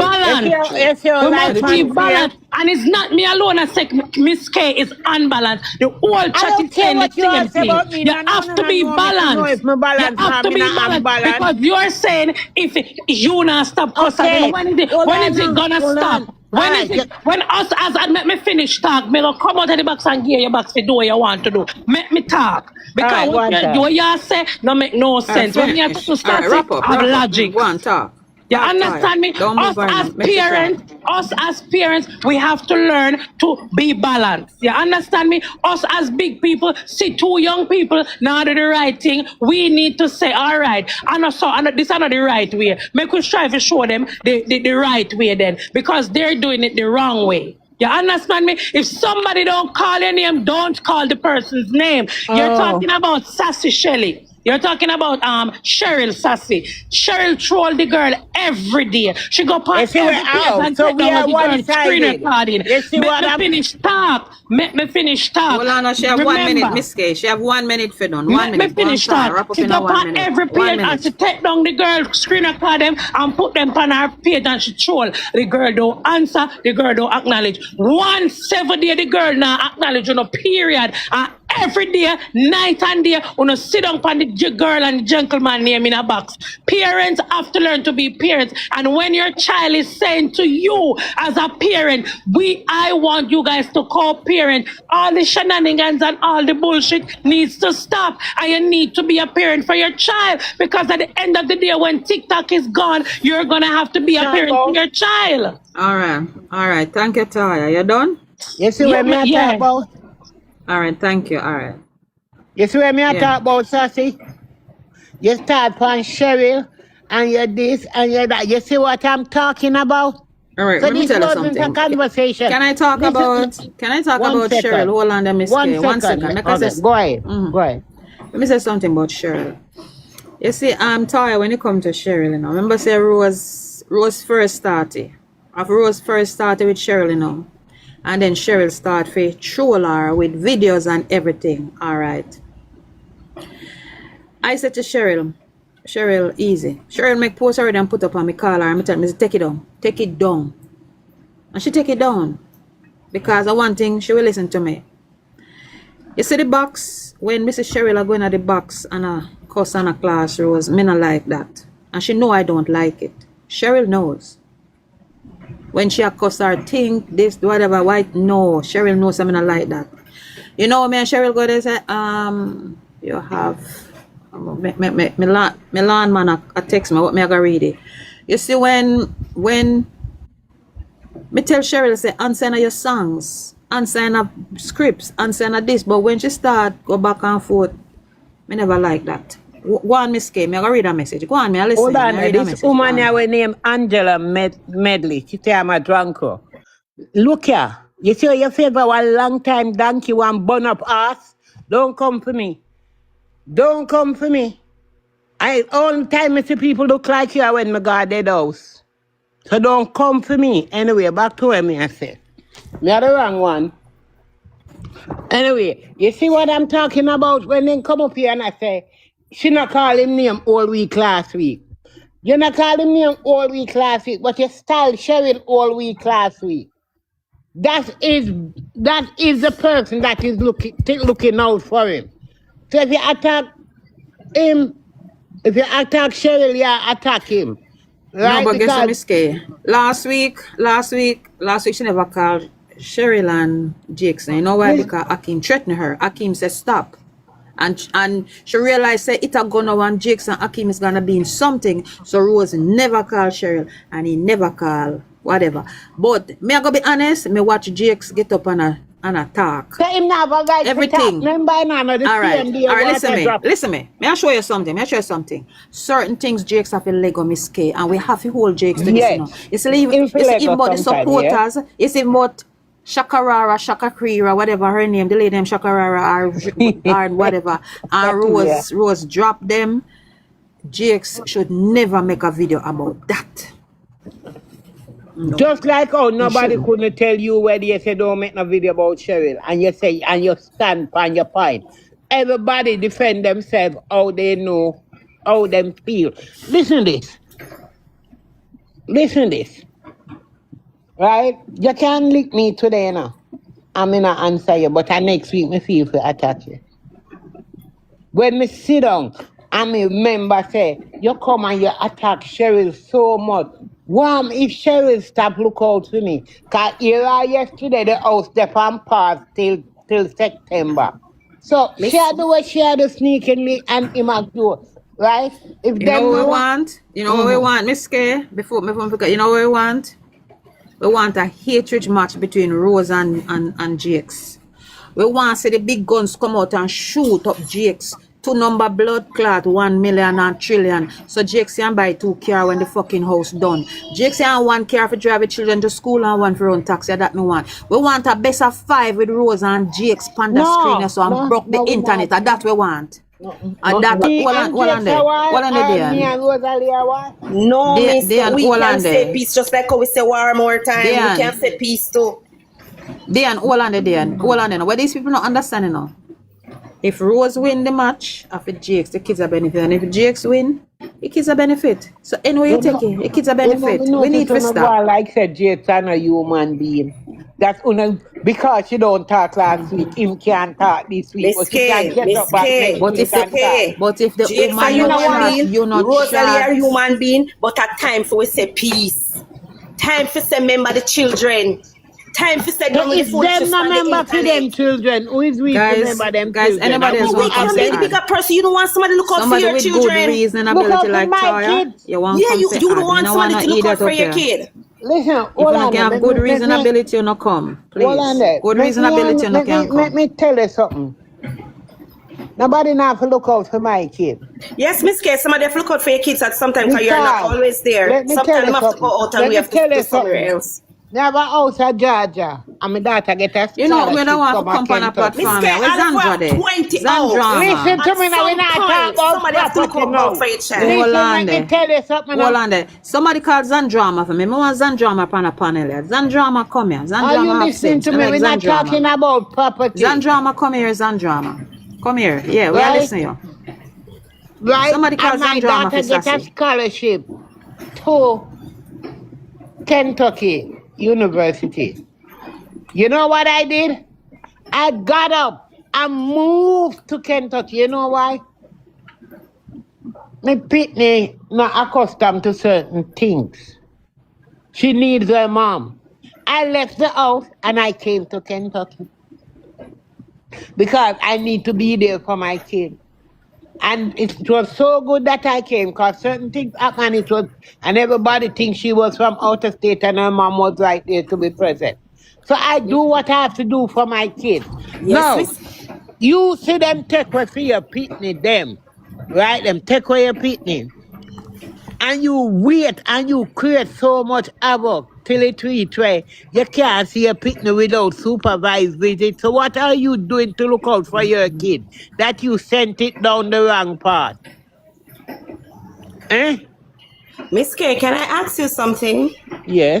must be balanced. And it's not me alone. I say Miss K is unbalanced. The whole chat is saying the same thing. You have to be balanced. You have to be balanced. Because you're saying if you not stop cussing, when is it gonna stop? When us as let me finish talk, me go come out of the box and give your box to do what you want to do. Make me talk. Because what you say no make no sense. When you have to start have logic. Go on, talk. You Talk, Toya. understand me? Don't move her now. Make Us as parents, we have to learn to be balanced. You understand me? Us as big people, see two young people now do the right thing. We need to say, all right, and this is not the right way. Make us try to show them the right way then, because they're doing it the wrong way. You understand me? If somebody don't call your name, don't call the person's name. You're talking about Sassy Shelly. You're talking about Cheryl Sassy. Cheryl troll the girl every day. She go past every place and so take we down are the girl screen one-sided. recording. You see what I'm... Make me finish talk. Hold on, she have 1 minute, Miss K. She have 1 minute for done. 1 minute. Let me finish talk. She go on every page and she take down the girl, screen record them and put them on her page and she troll. The girl don't answer, the girl don't acknowledge. 1 day the girl now acknowledge, period. And every day, night and day, sit down on the girl and the gentleman name in a box. Parents have to learn to be parents. And when your child is saying to you as a parent, I want you guys to co-parent. All the shenanigans and all the bullshit needs to stop. And you need to be a parent for your child. Because at the end of the day, when TikTok is gone, you're going to have to be a parent for your child. All right. Thank you, Toya. You done? You see what I talk about? All right, thank you. All right. You see what I talk about, Sassy? You start on Cheryl and you're this and you're that. You see what I'm talking about? All right, so let me tell you something. A conversation. Can I talk about Cheryl? Hold on, let me say 1 second. Okay, go ahead. Go ahead. Let me say something about Cheryl. You see, I'm tired when it comes to Cheryl, Remember say Rose first started. Rose first started with Cheryl, And then Cheryl start to troll her with videos and everything. All right. I said to Cheryl, easy. Cheryl make post already and put up on me, call her and tell me, take it down. Take it down. And she take it down. Because of one thing, she will listen to me. You see the box, when Mrs. Cheryl are going at the box and a cuss on a class Rose, me not like that. And she know I don't like it. Cheryl knows. When she cuss her think this, whatever, white, no. Cheryl knows something not like that. You know me and Cheryl go there say, you have me land man a text me, what me I go read it. You see when me tell Cheryl say answer your songs, answer scripts, answer this, but when she start go back and forth, me never like that. Go on, Miss K. Me I go read a message. Go on, me I listen. Hold on, this woman here named Angela Medley. She say I'm a drunker. Look here. You see your favorite one long time donkey one bun up ass. Don't come for me. Don't come for me. All the time I see people look like you when me go dead house. So don't come for me. Anyway, back to where me I say. Me are the wrong one. Anyway, you see what I'm talking about when they come up here and I say, she not call him name all week last week. You not call him name all week last week, but you style Cheryl all week last week. That is the person that is looking out for him. So if you attack him, if you attack Cheryl, you attack him. Right? No, but guess what, Miss K? Last week, she never called Cheryl and Jackson. You know why? Because Akeem threatened her. Akeem said stop. And she realized say it a gonna want Jackson Akeem is gonna be in something. So Rose never called Cheryl and he never called whatever. But me I go be honest, me watch Jakes get up on a talk. So him never right everything. All right, listen me. May I show you something? Certain things Jakes have to Lego Miss K and we have to hold Jakes to this now. It's even about the supporters, it's even about Shakarara, whatever her name, the lady named Shakarara or whatever, and Rose dropped them. Jakes should never make a video about that. No. Just like how nobody couldn't tell you whether you say don't make no video about Cheryl and you say and you stand on your point. Everybody defend themselves how they know, how them feel. Listen this. Right? You can't lick me today now. I'm gonna answer you, but next week me feel to attack you. When me sit down and me remember say, you come and you attack Cheryl so much. Warm if Cheryl stop look out for me. Cause here yesterday the house they on pause till September. So she had do what she had to sneakingly and him do. right? If You them know what we know, want? You know what we want, Miss K? Before forget, you know what we want? We want a hatred match between Rose and Jakes. We want to see the big guns come out and shoot up Jakes. 2 number blood clot, 1 million and trillion. So Jakes can buy 2 cars when the fucking house done. Jakes can 1 car for drive the children to school and 1 for run taxi. That me want. We want a best of 5 with Rose and Jakes on the screen so and broke the internet. And that we want. And that me all and on Jakes there. are All on and me there. and Rosalie are what? No, They mister, and we all can on say there. peace just like how we say war more time. They We and- can say peace too. They and all on there. All on there. What these people not understanding now? If Rose win the match, after Jakes, the kids are benefit. And if Jakes win, the kids are benefit. So anyway you take it, the kids are benefit. We need to stop. Like said, Jakes are a human being. That's because she don't talk last week, him can't talk this week. Miss But she can K, get Miss up back K, next But week if and talk. But if the Jakes woman a you human chat, being, you not Rosalie a chat. human being, but at times we say peace. Time for say remember the children. Time for say don't If them not remember for them children, who is we Guys, remember them guys, children? anybody And else who we want can to be say the add? bigger person. You don't want somebody to look out for Somebody your with children. good reason and Look ability out for like my Toya, kids. you want Yeah, come you say don't add. want You don't somebody want to to look eat out that for up your here. kid. Listen, If hold you on. can have good reason ability, you not come. Hold on Please. there. Good reason ability, you not can Let come. me tell you something. Nobody now have to look out for my kid. Yes, Miss K, somebody have to look out for your kids at sometimes because you're not Because, always there. let me tell Sometimes you you have to something. go out and Let we me have to tell do you somewhere something. else. Never out of Georgia. And my daughter get a You know, we don't want to from a come on a Kentucky. Miss platform. K, Yeah. Where's all of Zandra there? 20 Zandra. Listen to At me now, we some not talk point, about somebody have to look property out now. for your child. Hold Listen, on let me there. tell you something Hold now. on there. Somebody called Zandrama for me. I want Zandrama on a panel here. Zandrama come here. Are you Zandrama have listening sense. to I me? like We're not talking Zandrama. about property. Zandrama, come here, Zandrama. Come here. Yeah, we are Right? listening to you. Right? Somebody called And my Zandrama daughter for get a Sassy. scholarship to Kentucky University. You know what I did? I got up and moved to Kentucky. You know why? My Pitney not accustomed to certain things. She needs her mom. I left the house and I came to Kentucky because I need to be there for my kid. And it was so good that I came because certain things happened and everybody thinks she was from out of state and her mom was right there to be present. So I do what I have to do for my kid. Yes, Now, Miss. you see them take away for your pitney, them, right? Them take away your pitney. And you wait and you create so much havoc till it reach where you can't see a pitney without supervised visit. So what are you doing to look out for your kid? That you sent it down the wrong path. Eh? Miss K, can I ask you something? Yeah.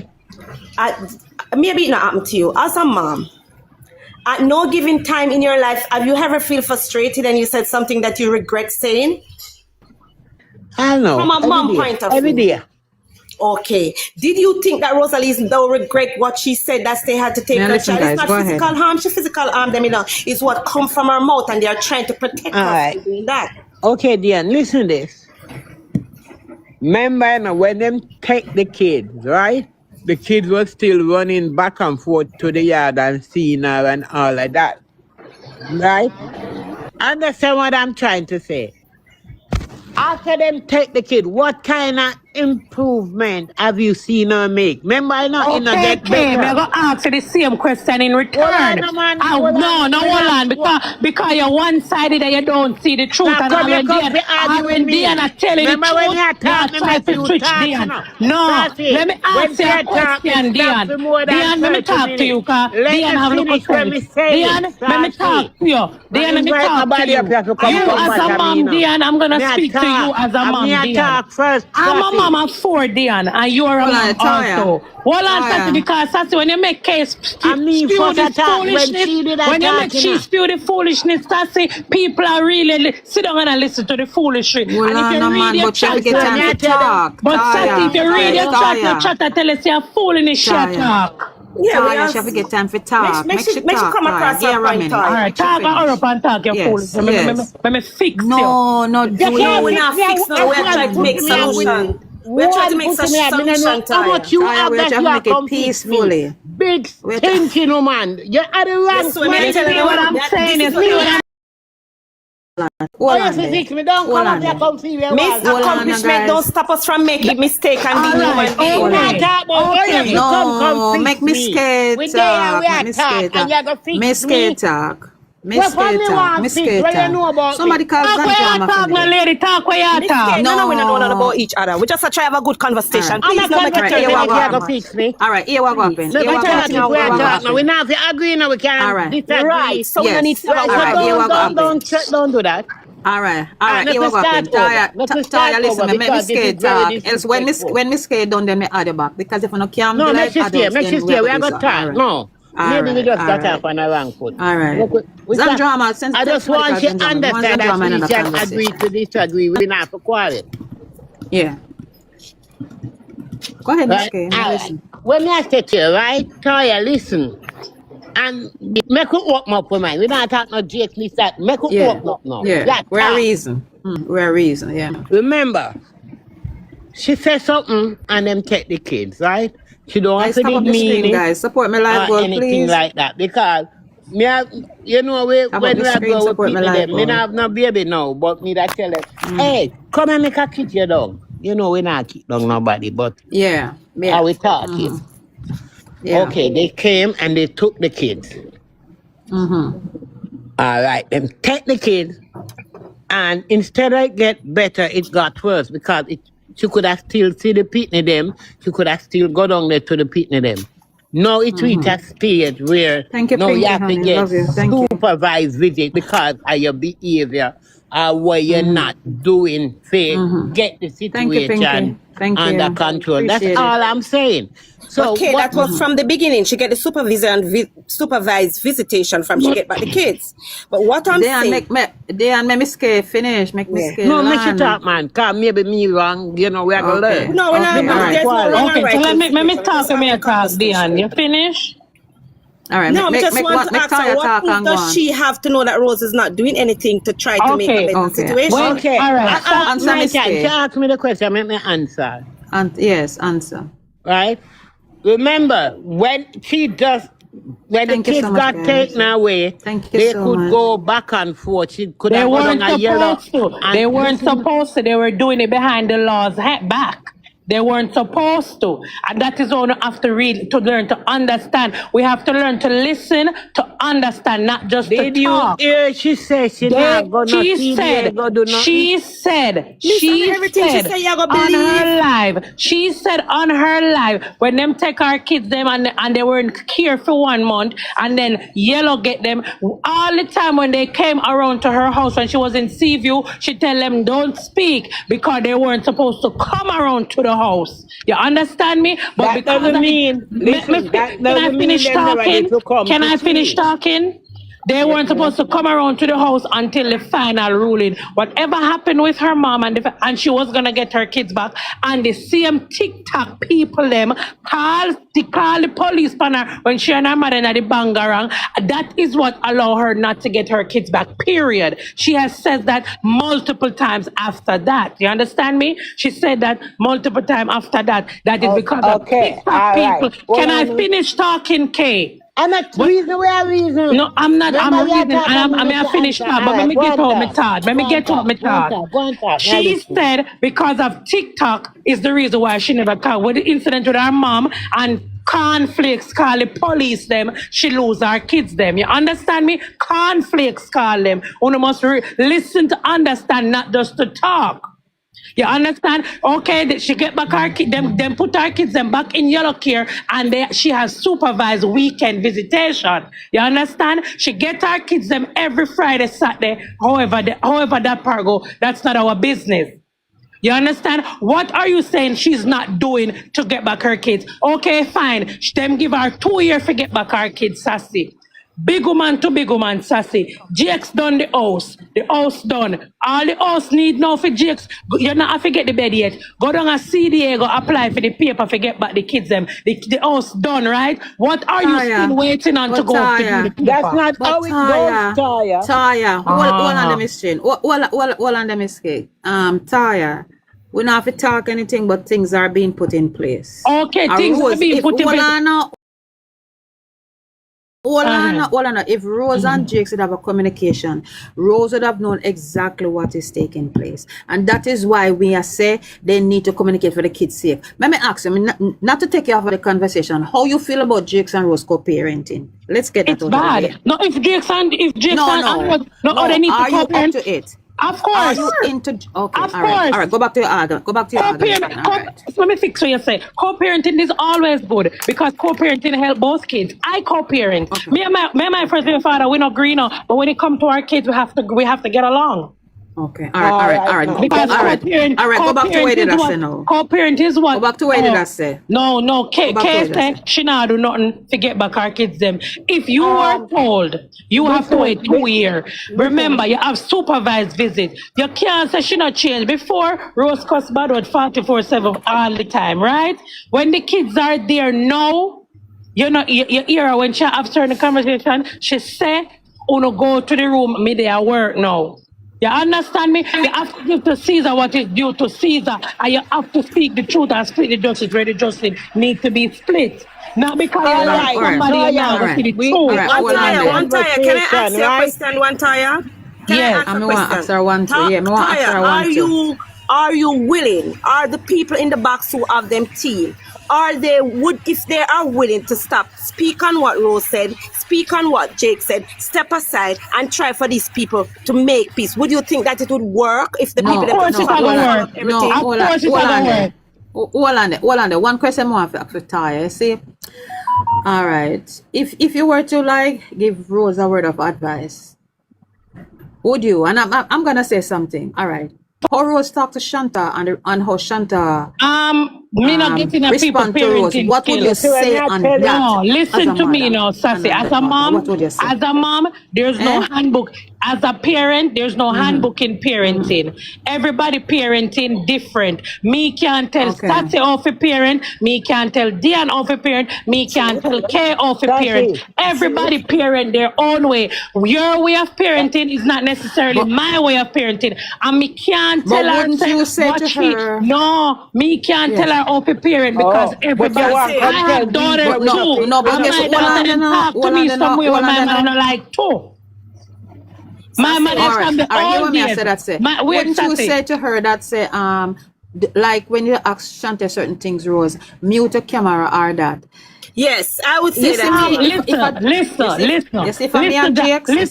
Maybe it not happened to you. As a mom, at no given time in your life, have you ever feel frustrated and you said something that you regret saying? I know. From a mom point of Every view. day. Okay. Did you think that Rosalie don't regret what she said that they had to take Yeah, her listen, child? guys, It's not go physical ahead. harm. She physical harm them, It's what come from her mouth and they are trying to protect All her right. from doing that. Okay, Diane, listen to this. Remember when them take the kids, right? The kids were still running back and forth to the yard and seeing her and all of that. Right? Understand what I'm trying to say? After them take the kid, what kind of improvement have you seen her make? Remember, I know it not Okay, get Kim, better. I'm going to ask you the same question in return. Hold on, man. Hold on. Hold on. Because you're one-sided and you don't see the truth. Now, And come here, come to argue with me. Diana tell you the Remember truth, when you talk, you me try make to you switch talk, you Diana. know. No, Sassy, let me when ask you a you talk, me question, stop Diana. for more than Diana, let me 30 talk to you, minutes. because Let Diana me have a little finish what me sense. saying, Diana, let me Sassy. talk to you. Now Diana, let me invite talk to nobody you. up here to come You as a comfort me mom, now. Diana, I'm going to Me a speak to you talk. as a mom, Me a Diana. talk first, I'm a Sassy. mom of 4, Diana, and you're a Hold on, mom Toya. also. Hold on, Toya. Sassy, because Sassy, when you make case I mean, spew first this attack when foolishness, she did when you make attack, you she know. spew the foolishness, Sassy, people are really sit down and listen to the foolishness. Hold And if on, you no, read man, your but you have to chat, get time to talk. but Sassy, if you read your chat, your Toya. chat, I tell us you're a fool in the shit Toya. talk. Yeah, we Toya, are. she have to get time for talk. Make she come across Give her her a point, minute. Toya. All right, Make she talk finish. her up and talk, you Yes, fool. yes. Let me fix you. No, no, do No, we're it. not fixing it. We're trying to make solution. We're trying to make such solution, How much Toya. you Toya, have we are that trying you to are make it come fix me? peacefully. Big We're stinking woman. You're at the wrong Yes, so let me place. tell you what I'm that saying this is, what see you what I'm Oh, Hold yes, on there. fix me. Don't Hold come on up here, there. come see where Miss Hold on, Accomplishment guys. don't stop us from making mistake and being All right, human beings. we not okay, talk about oh, yes, okay. you come No, fix make me me. scared We there and we talk. Make are me talk, scared and talk. you go Me fix scared me. talk. Me What for scared me talk. want Me fix? scared What you talk. know about Somebody me? call Talk where you Ganjama for talk, me my there. lady. Talk where you Miss talk. Kate, no, we not know No. about each other. We just try to have a good conversation. Alright. I'm Please a don't make it Alright, turn here conversation what if go you into go happen. fix me. Alright, here what go please. happen. Let Here me what go tell you happen. this Here way I what go talk now. We happen. not have to agree now, we can Alright. disagree. Right. So we don't need Yes. to have a Right, so Alright, war. here what go happen. don't do that. Alright, Alright, let here me what go start happen. over. Taya, Let me start Taya, over listen, me make me because this is scared very talk. Else disrespectful. when me scared done, then me add you back. Because if I no can be No, like adults, make she then we stay. are We gonna are do going to so. talk. Alright. No, maybe we Alright, just got off alright. on the wrong foot. Alright. Look, we can, Zandrama, I tell just somebody want call you to Zandrama. We want understand that Zandrama in we another can agree conversation. to disagree. We not have to quarrel. Yeah. Go ahead, Miss Right? K. All I right. listen. When I say to you, right, Toya, listen. And make it open up for mine. We not talk no Jake this that. Make it Yeah. open up now. Yeah. Yeah, We're a talk. reason. We're a reason. Yeah. Remember, she said something and them take the kids, right? She don't have Guys, to tap did up the mean screen, it guys. Support my live or goal, anything please. like that. Because me have, Tap up when the we are screen, going with support my people live them, me not goal. have no baby now, but me that tell them, hey, come and make a kick you down. You know we not kick down nobody, but Yeah. are Yeah. we talking? Yeah. Okay, they came and they took the kids. All right, them take the kids. And instead of get better, it got worse because she could have still see the pitney them. She could have still go down there to the pitney them. Now it reached a stage where Thank you, now you Pinky, have to honey. get Love you. Thank you. supervised visit because of your behavior or what you're not doing to get the Thank you, situation Pinky. Thank under you. control. That's Appreciate it. all I'm saying. So Okay, what that was from the beginning. She get the supervisor and supervised visitation from she get back the kids. But what I'm saying, They and make me scared finish. Make me yeah. scared no, make it land. talk, man. Cause maybe me wrong, you know, we are gonna Okay. learn. No, we're not, Okay. All right. there's no Quarrel. wrong and Okay, so right in the let me situation. We're talk just and me having a talk, Dion. conversation. You finish? All right. No, we just want to Make ask her, Taya what talk proof and go does on. she have to know that Rose is not doing anything to try to make a Okay. better Okay. situation? When, Okay. all right. So, Answer My Miss time. She K. asked me the question. Make me answer. And yes, answer. Right. Remember when the Thank you kids so much, got guys. taken away, Thank you they so could much. go back and forth. She could they have gone on weren't a yellow supposed to. and They weren't listen. supposed to. They were doing it behind the laws back. They weren't supposed to. And that is all you have to read to learn to understand. We have to learn to listen, to understand, not just Did to you talk. hear she said she not gonna see me go do nothing? She said everything she say, you gotta on believe. her live, she said on her live, when them take our kids them and they weren't here for 1 month, and then Yellow get them, all the time when they came around to her house when she was in Seaview, she tell them don't speak because they weren't supposed to come around to the house. You understand me? But That because doesn't mean, listen, that can I doesn't mean finish them never need talking? to come Can to I finish see. talking? They Yes, weren't ma'am. supposed to come around to the house until the final ruling. Whatever happened with her mom and she was gonna get her kids back. And the same TikTok people them call the police on her when she and her mother in the bangarang. That is what allowed her not to get her kids back. Period. She has said that multiple times after that. You understand me? She said that multiple times after that. That is because of Okay, TikTok all right. people. Hold Can I on. finish talking, Kay? I'm not What? reason where reason. No, I'm not. I'm Remember you reading. talk and I'm me I to finish answer. now, All but let right, me go get on out my talk. thought. Let Go me on get out my talk. Go on thought. talk. Go on talk. Now She listen. said because of TikTok is the reason why she never called. With the incident with her mom and conflicts call the police them, she lose her kids them. You understand me? Conflicts call them. One must listen to understand, not just to talk. You understand? Okay, she get back her kid, them put her kids them back in yellow care, and she has supervised weekend visitation. You understand? She get her kids them every Friday, Saturday. However that part go, that's not our business. You understand? What are you saying she's not doing to get back her kids? Okay, fine. Them give her 2 years to get back her kids, Sassy. Big woman to big woman, Sassy. Jake's done the house. The house done. All the house need now for Jake's. You not have to get the bed yet. Go down a CDA, go apply for the paper for get back the kids them. The house done, right? What are you still waiting on to But go to do the Taya. paper? That's not But how it goes, Taya. Taya, hold on the machine. Hold on the mistake. Taya, we not have to talk anything, but things are being put in place. Okay, A things are Rose, being if put in hold place. on now, Hold on. If Rose and Jakes would have a communication, Rose would have known exactly what is taking place. And that is why we are say they need to communicate for the kids' sake. Let me ask you, not to take you off of the conversation, how you feel about Jakes and Rose co-parenting? Let's get that It's out of the way. bad. No, if Jakes and they need Are to you up co-parent. to it? Of Are course. you into okay? Of All right, course. all right. Go back to your argument. Go back to your argument. All right. Let me fix what you say. Co-parenting is always good because co-parenting help both kids. I co-parent. Okay. Me and my first and father, we not green, but when it comes to our kids, we have to get along. Okay. All right. Because All right. Go back to where did I say now? Co-parent is what? Go back to where did I say? No. Go back to Kay where did I said she not do nothing to get back our kids them. If you were told you have to wait 2 years, remember you have supervised visit. You can't say she not change. Before, Rose cuss bad word 24/7 all the time, right? When the kids are there now, you hear her when she have certain conversation, she say, "Uno go to the room, me there work now." You understand me? You have to give to Caesar what is due to Caesar, and you have to speak the truth and split the justice where the justice need to be split. Not because you like somebody and now to see the truth. All right. One tire. Can I ask you a question, one tire? Yes. I want to ask her one too. Yeah, I want to ask her one too. Are you willing? Are the people in the box who have them team? Are they if they are willing to stop, speak on what Rose said, speak on what Jake said, step aside and try for these people to make peace? Would you think that it would work if the people Of course it will work. Of course it will work. Hold on there. One question more for Taya. See, all right. If you were to like give Rose a word of advice, would you? And I'm gonna say something. All right. How Rose talk to Shanta and how Shanta me not getting a people respond to Rose. parenting What would you skills. say on that? No, listen as a to me mother? now, Sassy. And As a mom, what would you say? there's no handbook. As a parent, there's no handbook in parenting. Everybody parenting different. Me can't tell Sassy how to parent. Me can't tell Dian how to parent. Me can't tell Kay how to parent. Everybody parent their own way. Your way of parenting is not necessarily my way of parenting. And me can't tell her wouldn't you say to her? No, me can't tell her how to parent because everybody. I have daughter too. No, but and guess my what? daughter talk to me some way when my mother not like too. My mother from the old days. Wouldn't you say to her that say like when you ask Shante certain things, Rose, mute your camera or that? Yes, I would say that. Listen. You see for me and Jakes, you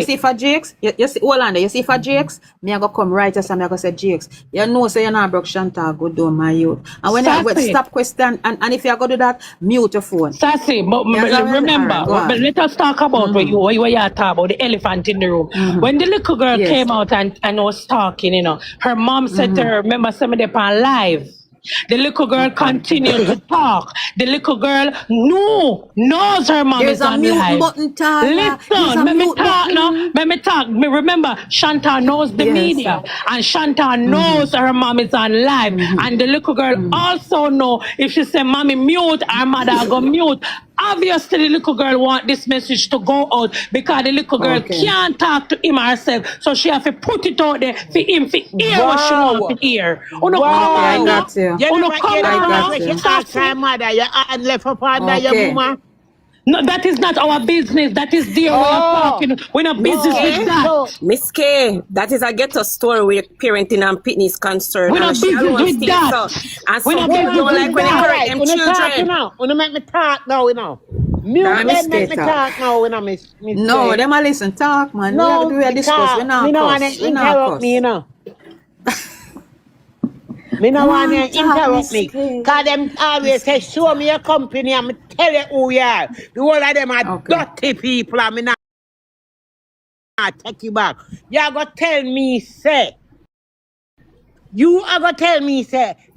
see for Jakes, you see, hold on there, you see for Jakes, me I go come right as I'm going to say Jakes. You know say you're not broke Shanta, go do my youth. And when you stop question, and if you go do that, mute your phone. Sassy, but remember, but let us talk about what you talk about, the elephant in the room. When the little girl came out and was talking, her mom said to her, remember somebody on live. The little girl continued to talk. The little girl knows her mom is on live. Button, listen, let me talk now. Let me talk. Remember, Shanta knows the media, and Shanta knows her mom is on live. And the little girl also know if she say, "Mommy, mute," her mother go mute. Obviously, the little girl want this message to go out because the little girl can't talk to him herself. So she have to put it out there for him to hear what she want to hear. I got you. No, that is not our business. That is their way of talking. We're not business with that. Miss K, that is a ghetto story where parenting and pitney is concerned. We're not business with that. And some people don't like when they correct them children. When make me talk now, Mute them, make me talk now, Miss No, them a listen, talk, man. No, we have to discuss. We not want to interrupt me, Me no want to interrupt me. Because them always say, show me your company and me tell you who you are. The whole of them are dirty people and me not take you back. You are going to tell me, say,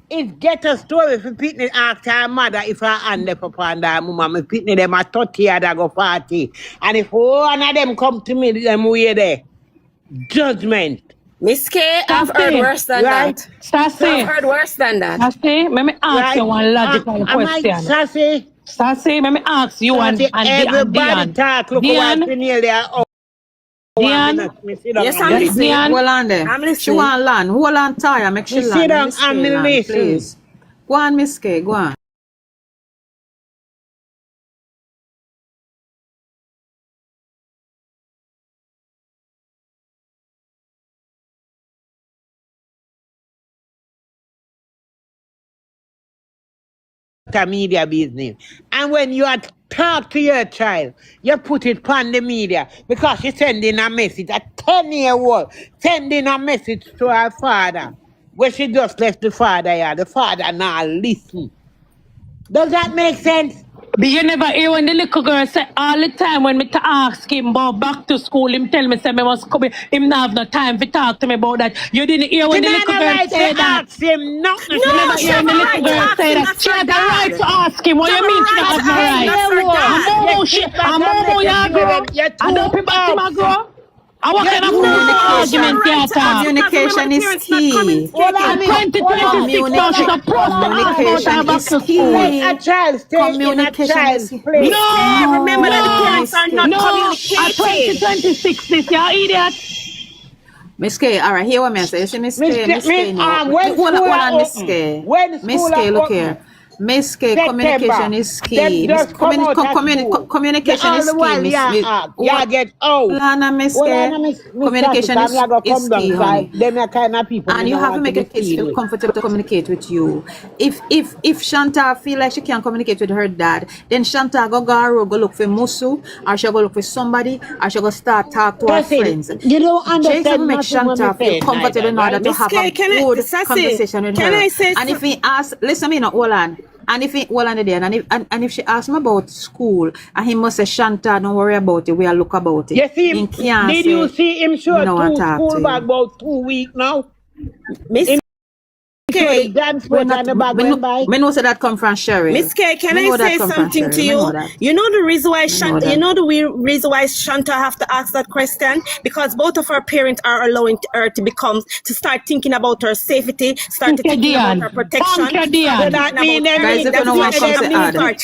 it get a story for Pitney ask her mother if her hand up upon that mama. Me Pitney them a 30 and I go 40. And if one of them come to me, them way there. Judgment. Miss K, I've heard worse than that. Sassy. I've heard worse than that. Sassy, let me ask you one logical question. Sassy, let me ask you and everybody talk. Look Dian. what there. Dian. Yes, I'm listening. Hold on there. I'm listening. She want land. Hold on, Taya. Make she land. Sit down and listen. Please. Go on, Miss K. Go on. a media business. And when you talk to your child, you put it on the media because she's sending a message, a 10-year-old sending a message to her father. Where she just left the father here. The father now listen. Does that make sense? But you never hear when the little girl say all the time when me to ask him about back to school, him tell me say me must come. Him not have no time to talk to me about that. You didn't hear when the little girl say that. Ask him nothing. You never hear when the little girl say that. She had the right to ask him. What you mean she have no right? I'm Momo, you grow. I don't people see my grow. I what kind of argument you talk? Communication is key. 2026 now she's a Communication is key. A child stay in a child's place. No, remember that the parents are not communicating. 2026 this, you idiot. Miss K, all right, here what me say. You see Miss K, Miss K, no. When Hold on, Miss school K. when Miss school K, are look open, here. Miss K, September, communication is key. them just come out at school. Communication All is the while, key. yeah, get out. Lana, Miss Well, K, Lana, Miss communication Sassy, I'm gonna is come down, key, 'cause honey. them are kind of people. And you have to make your kids feel comfortable to communicate with you. If Shanta feel like she can't communicate with her dad, then Shanta go look for Musu, or she go look for somebody, or she go start talk to her friends. You don't understand. Jason make Shanta feel comfortable in order to have a good conversation with her. And if he asks, listen me, no, hold on. And if he hold on there, and if she asks me about school, and he must say, Shanta, don't worry about it, we'll look about it. You see, did you see him show two school bag about 2 weeks now? Miss K, dance on the bag went by. Me know say that come from Sherry. Miss K, can I say something to you? You know the reason why Shanta, reason why Shanta have to ask that question? Because both of her parents are allowing her to start thinking about her safety, start thinking about her protection. So that means guys, if you know what comes to add, her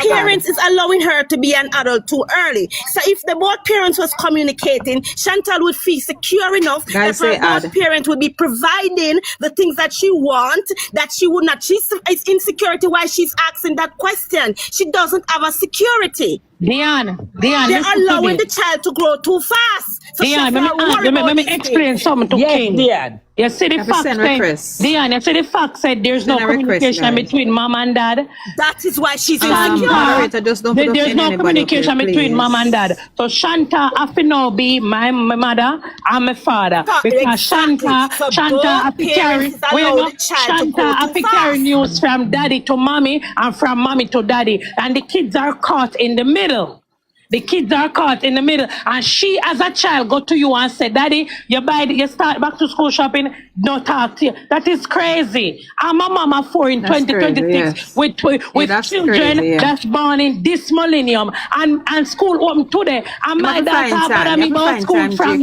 parents is allowing her to be an adult too early. So if the both parents was communicating, Chantal would feel secure enough that her both parents would be providing the things that she wants, that she would not. She's insecurity why she's asking that question. She doesn't have a security. Diane, they're allowing the child to grow too fast. So Diane, let me explain something to King. Diane. You see the fact said, Diane, you see the fact said there's no communication between mom and dad. That is why she's insecure. There's no communication between mom and dad. So Shanta have to now be my mother and my father. Because Shanta have to carry news from daddy to mommy and from mommy to daddy. And the kids are caught in the middle. The kids are caught in the middle, and she, as a child, go to you and say, "Daddy, you start back to school shopping. No talk to you." That is crazy. I'm a mama 4 in 2026 with children that's born in this millennium, and school open today. And my daughter bother me about school from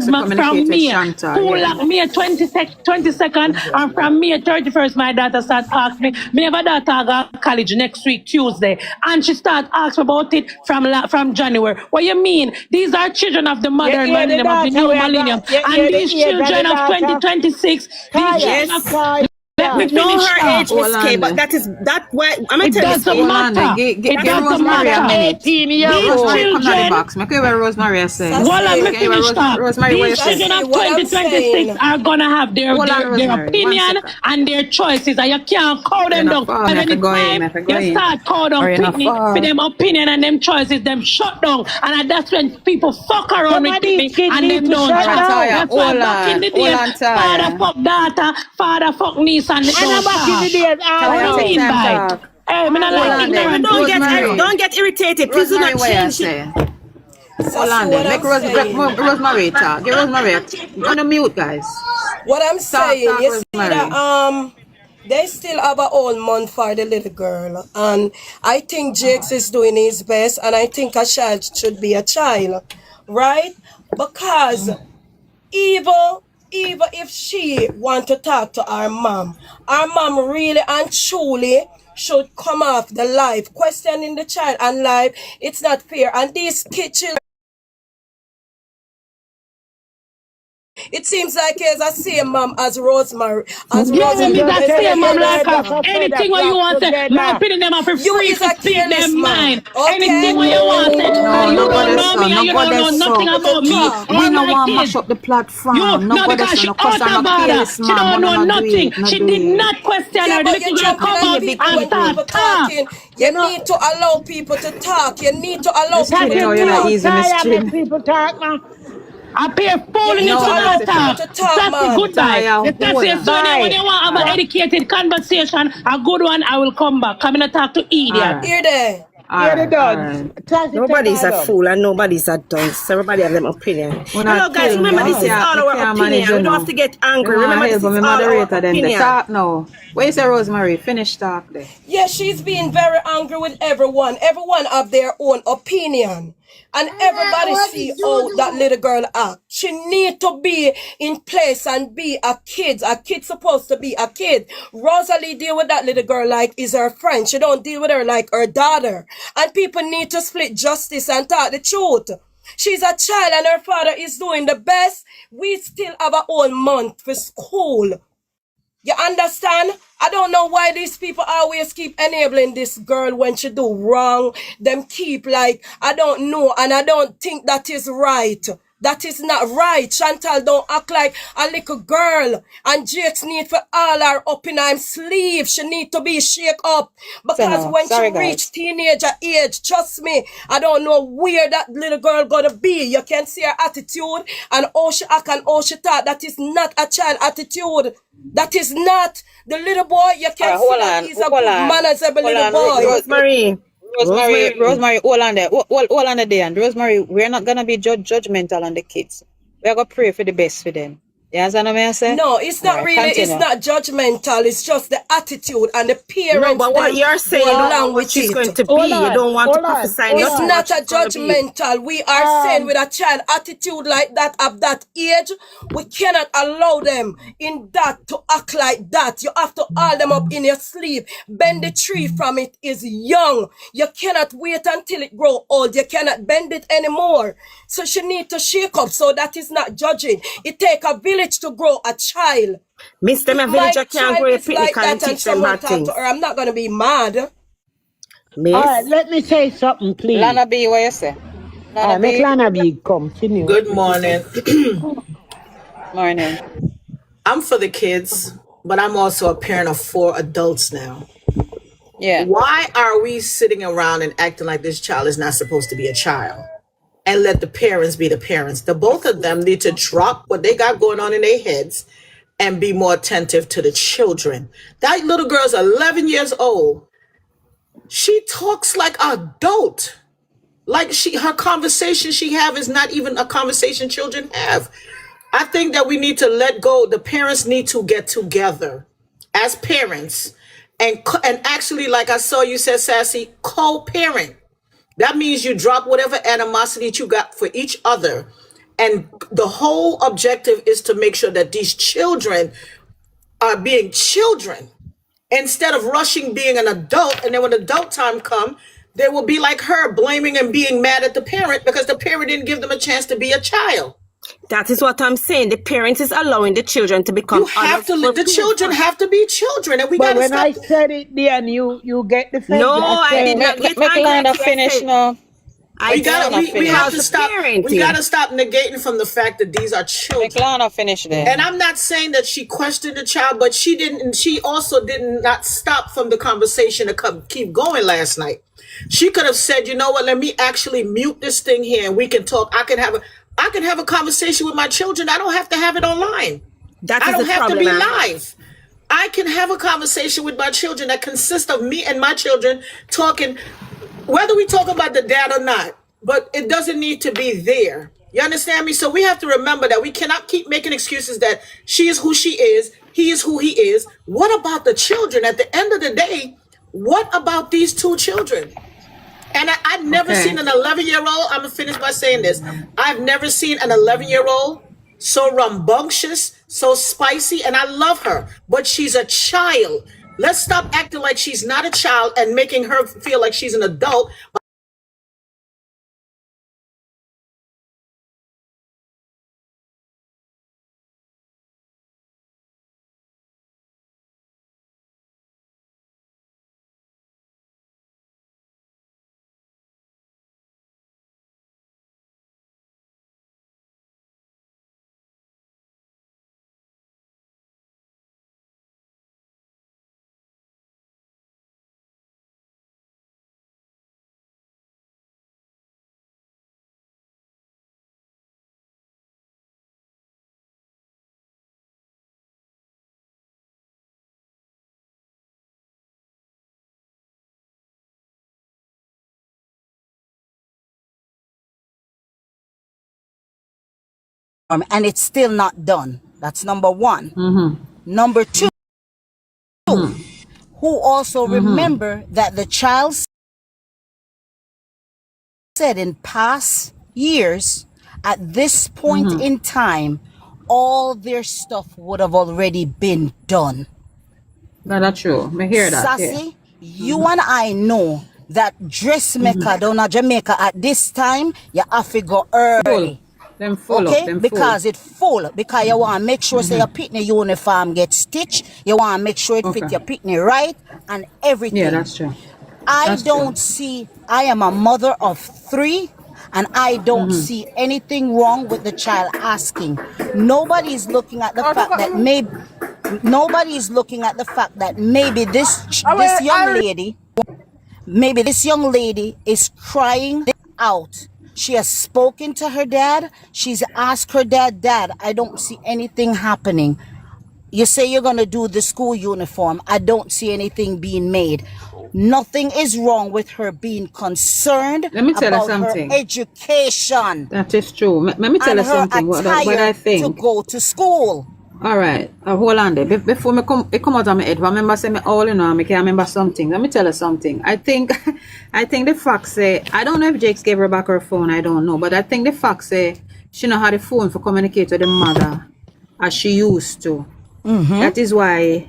May. School like May 22nd, and from May 31st, my daughter start asking me. Me have a daughter go to college next week Tuesday, and she start asking about it from January. What you mean? These are children of the modern millennium, of the new millennium. And these children of 2026, these children of... Let me know finish her age, Miss K, but that why I'm gonna tell you. It doesn't matter. It doesn't matter. 18 years old. These children. Rosemary say. Well, let me finish that. These children of 2026 are gonna have their opinion and their choices, and you can't call them down. And anytime you start call down Pitney for them opinion and them choices, them shut down, and that's when people fuck around with me and them don't trust. That's why back in the day, father fuck daughter, father fuck niece. And back in the day, what do you mean by? Hey, don't get irritated. Please do not change it. Hold on there. Make Rosemary talk. Get Rosemary. On the mute, guys. What I'm saying, you see that they still have a whole month for the little girl, and I think Jakes is doing his best, and I think a child should be a child, right? Because even if she want to talk to our mom really and truly should come off the life, questioning the child and life. It's not fair. And these kids, It seems like he's the same mom as Rosemary. As Yeah, Me me Rosalie. just that Is say a same mom like careless together, mom. together, anything what you flock want to say. My together. opinion them are for You free is to a speak careless them mom. mind. Okay? Anything what you want to say. No, Cause you no go don't there, know so. me and No you go don't there, know nothing so. To about me talk. or We no my want mash kids. up the You platform. No no go there, because so. she No cause out I'm of a order. careless She man. don't know No do nothing. it. No She do did it. not question Yeah, her. The but little you're girl jumping come on up Yeah, big people and when people. start people talk. talking. You You know, need to allow people to talk. You need to allow Miss people Chin, you to know Sassy, you're me not talk. out easy, Miss tired, make Chin. people talk, man. I pay a You fool in need you to to No, allow no Miss people talk. to talk, Sassy, man. goodbye. Tire The Sassy hole. is so when Bye. you want to have an Alright. educated conversation, a good one, I will come back. Come in and talk to idiot. Alright. Here there. Hear the Alright. dance. Alright. Sassy, take Nobody's her a down. fool and nobody's a dunce. Everybody have them opinion. When I Hello guys, kill me, remember me this is Bye. can't, all me our can't manage, opinion. you We don't have know. to get Me angry. want Remember help this is me all our moderator them. They opinion. talk now. Where is the Rosemary? Finish talk there. Yeah, she's being very angry with everyone. Everyone have their own opinion. And everybody see how that little girl act. She need to be in place and be a kid. A kid supposed to be a kid. Rosalie deal with that little girl like is her friend. She don't deal with her like her daughter. And people need to split justice and talk the truth. She's a child and her father is doing the best. We still have a whole month for school. You understand? I don't know why these people always keep enabling this girl when she do wrong. Them keep like, I don't know, and I don't think that is right. That is not right. Chantal don't act like a little girl. And Jake's need for all her up in her sleeve. She need to be shake up. So Because no. when she Sorry reach guys. teenager age, trust me, I don't know where that little girl gonna be. You can see her attitude and how she act and how she talk. That is not a child attitude. That is not the little boy. You can see that he's a good manageable little boy. Rosemary. Rosemary. Rosemary, hold on there. Hold on there. And Rosemary, we're not gonna be judgmental on the kids. We're gonna pray for the best for them. You understand what I say? No, it's not Alright, really, it's continue. not judgmental. It's just the attitude and the No, parents but what them you're saying, you go don't know along what with she's it. going to Hold be. You on, don't want to hold on, prophesy hold It's nothing on. what not a she's going to be. judgmental. We are saying with a child attitude like that at that age, we cannot allow them in that to act like that. You have to hold them up in your sleeve. Bend the tree from it is young. You cannot wait until it grow old. You cannot bend it anymore. So she need to shake up. So that is not judging. It take a village to grow a child. Miss them a If my villager can't child grow a is picnic like and that and teach them someone bad talk to things. her, I'm not gonna be mad. All right, Miss? let me say something, please. Lana B, what you say? All Lana right, make B, Lana B continue. Good morning. morning. I'm for the kids, but I'm also a parent of 4 adults now. Yeah. Why are we sitting around and acting like this child is not supposed to be a child? And let the parents be the parents. The both of them need to drop what they got going on in their heads and be more attentive to the children. That little girl's 11 years old. She talks like an adult. Like her conversation she have is not even a conversation children have. I think that we need to let go. The parents need to get together as parents and actually, like I saw you said, Sassy, co-parent. That means you drop whatever animosity that you got for each other. And the whole objective is to make sure that these children are being children instead of rushing being an adult. And then when adult time come, they will be like her, blaming and being mad at the parent because the parent didn't give them a chance to be a child. That is what I'm saying. The parents is allowing the children to You become have adults to, for the children people. have to be children, and we got But to when stop. I said it then you get No, defensive. I I did said, not get Make angry at Lana you. I finish said, now. I We Make got said to Lana it we have finish. to involves the stop. We got parenting. to stop negating from the fact that these are Make children. Lana finish there. And I'm not saying that she questioned the child, but she didn't. She also did not stop from the conversation to keep going last night. She could have said, "You know what? Let me actually mute this thing here, and we can talk. I can have a conversation with my children. I don't have to have it online. That I is the don't have to problem be I have. live. I can have a conversation with my children that consists of me and my children talking, whether we talk about the dad or not, but it doesn't need to be there. You understand me? So we have to remember that we cannot keep making excuses that she is who she is, he is who he is. What about the children? At the end of the day, what about these 2 children? And I've never Okay. seen an 11-year-old. I'm going to finish by saying this. I've never seen an 11-year-old so rambunctious, so spicy, and I love her, but she's a child. Let's stop acting like she's not a child and making her feel like she's an adult and it's still not done. That's number one. Number two, who also remember that the child said in past years, at this point in time, all their stuff would have already been done. That's true. I hear that. Sassy, you and I know that dressmaker down in Jamaica at this time, you have to go early. Them full Okay, up, them because full. it full. Because you want to make sure say your picnic uniform gets stitched. You want to make sure it fit your picnic right and everything. Yeah, that's true. I don't see. I am a mother of 3, and I don't see anything wrong with the child asking. Nobody is looking at the fact that maybe. Nobody is looking at the fact that maybe this young lady is crying out. She has spoken to her dad. She's asked her dad, I don't see anything happening. You say you're going to do the school uniform. I don't see anything being made. Nothing is wrong with her being concerned about her education. That is true. Let me tell you something. What I think. To go to school. All right, hold on there. Before me come out of my head, remember say me all I can't remember something. Let me tell you something. I think the fact say, I don't know if Jakes gave her back her phone, I don't know, but I think the fact say she know how the phone for communicate with the mother as she used to. That is why,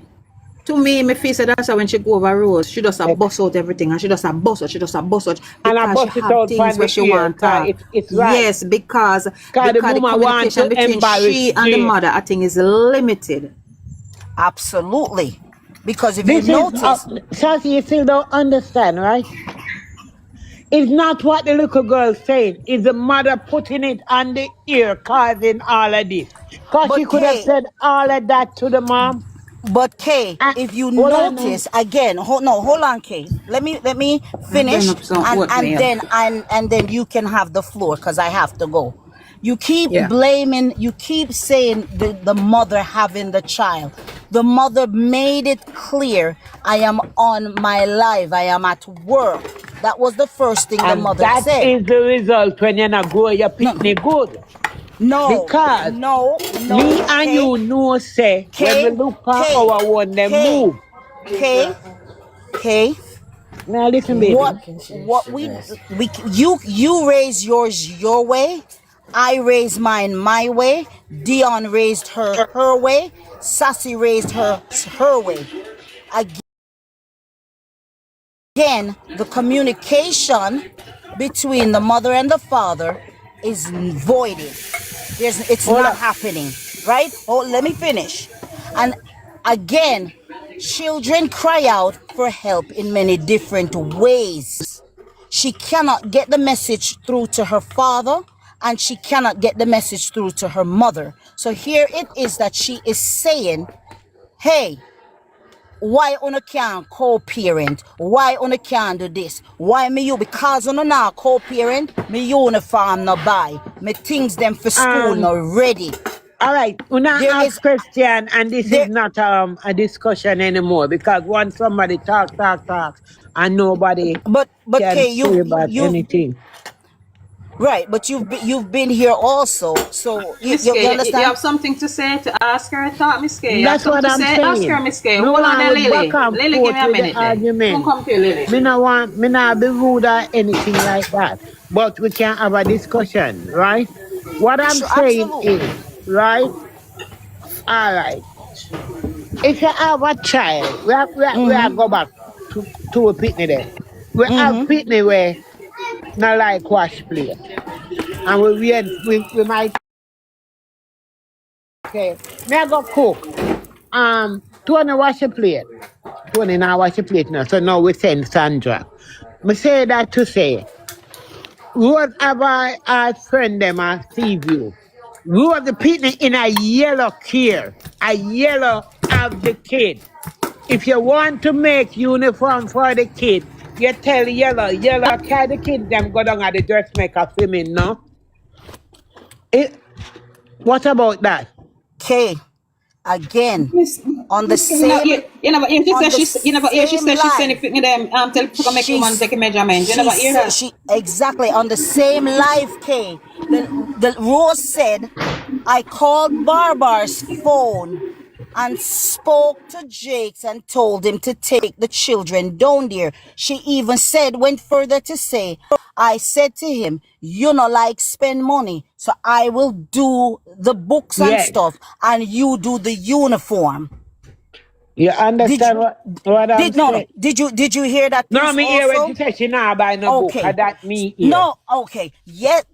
to me feel say that's why when she go over Rose, she does a bust out everything, and she does a bust out, because and I bust she it out things where she want to. It's right. Yes, because the communication between she and the mother, I think, is limited. Absolutely. Because if you notice, Sassy, you still don't understand, right? It's not what the little girl's saying. It's the mother putting it on the ear, causing all of this. Because she could have said all of that to the mom. But Kay, if you notice again, hold on, Kay. Let me finish, and then you can have the floor because I have to go. You keep blaming, you keep saying the mother having the child. The mother made it clear, I am on my live, I am at work. That was the first thing the mother said. That is the result when you're not growing your picnic good. No, because me and you know say when we look for our one, them move. Now listen, baby. You raise yours your way. I raised mine my way. Dion raised her way. Sassy raised her way. Again, the communication between the mother and the father is voided. It's not happening, right? Oh, let me finish. And again, children cry out for help in many different ways. She cannot get the message through to her father, and she cannot get the message through to her mother. So here it is that she is saying, hey, why una can't co-parent? Why una can't do this? Why me you? Because una not co-parent, me uniform no buy. Me things them for school no ready. All right, una ask question, and this is not a discussion anymore, because once somebody talk, and nobody but can Kay, say about anything. Right, but you've been here also, so you understand? You have something to say to ask her? Talk, Miss Kay. That's what I'm saying. Ask her, Miss Kay. No, hold on there, Lily. Lily, give me a minute. Argument. Come to you, Lily. Me not be rude or anything like that, but we can have a discussion, right? What I'm saying is, right? All right. If you have a child, we have go back to a picnic there. We have picnic where not like wash plate, and we might me I go cook. Tony wash a plate. Tony now wash a plate now. So now we send Sandra. Me say that to say, whatever our friend them are see you. We have the picnic in a yellow care, a yellow of the kid. If you want to make uniform for the kid, you tell yellow carry the kid them go down at the dressmaker filming, no? What about that? Okay, again, on the same. You never hear she said she send it picnic them tell to make woman take a measurement. You never hear that? Exactly on the same live, Kay. The Rose said, I called Barbar's phone and spoke to Jakes and told him to take the children down there. She even went further to say, I said to him, you know, like spend money, so I will do the books and Yes. stuff, and you do the uniform. You understand what I'm saying? Did you hear that piece No, me hear also? when you say she not buy no book. Okay. That me hear. No, okay.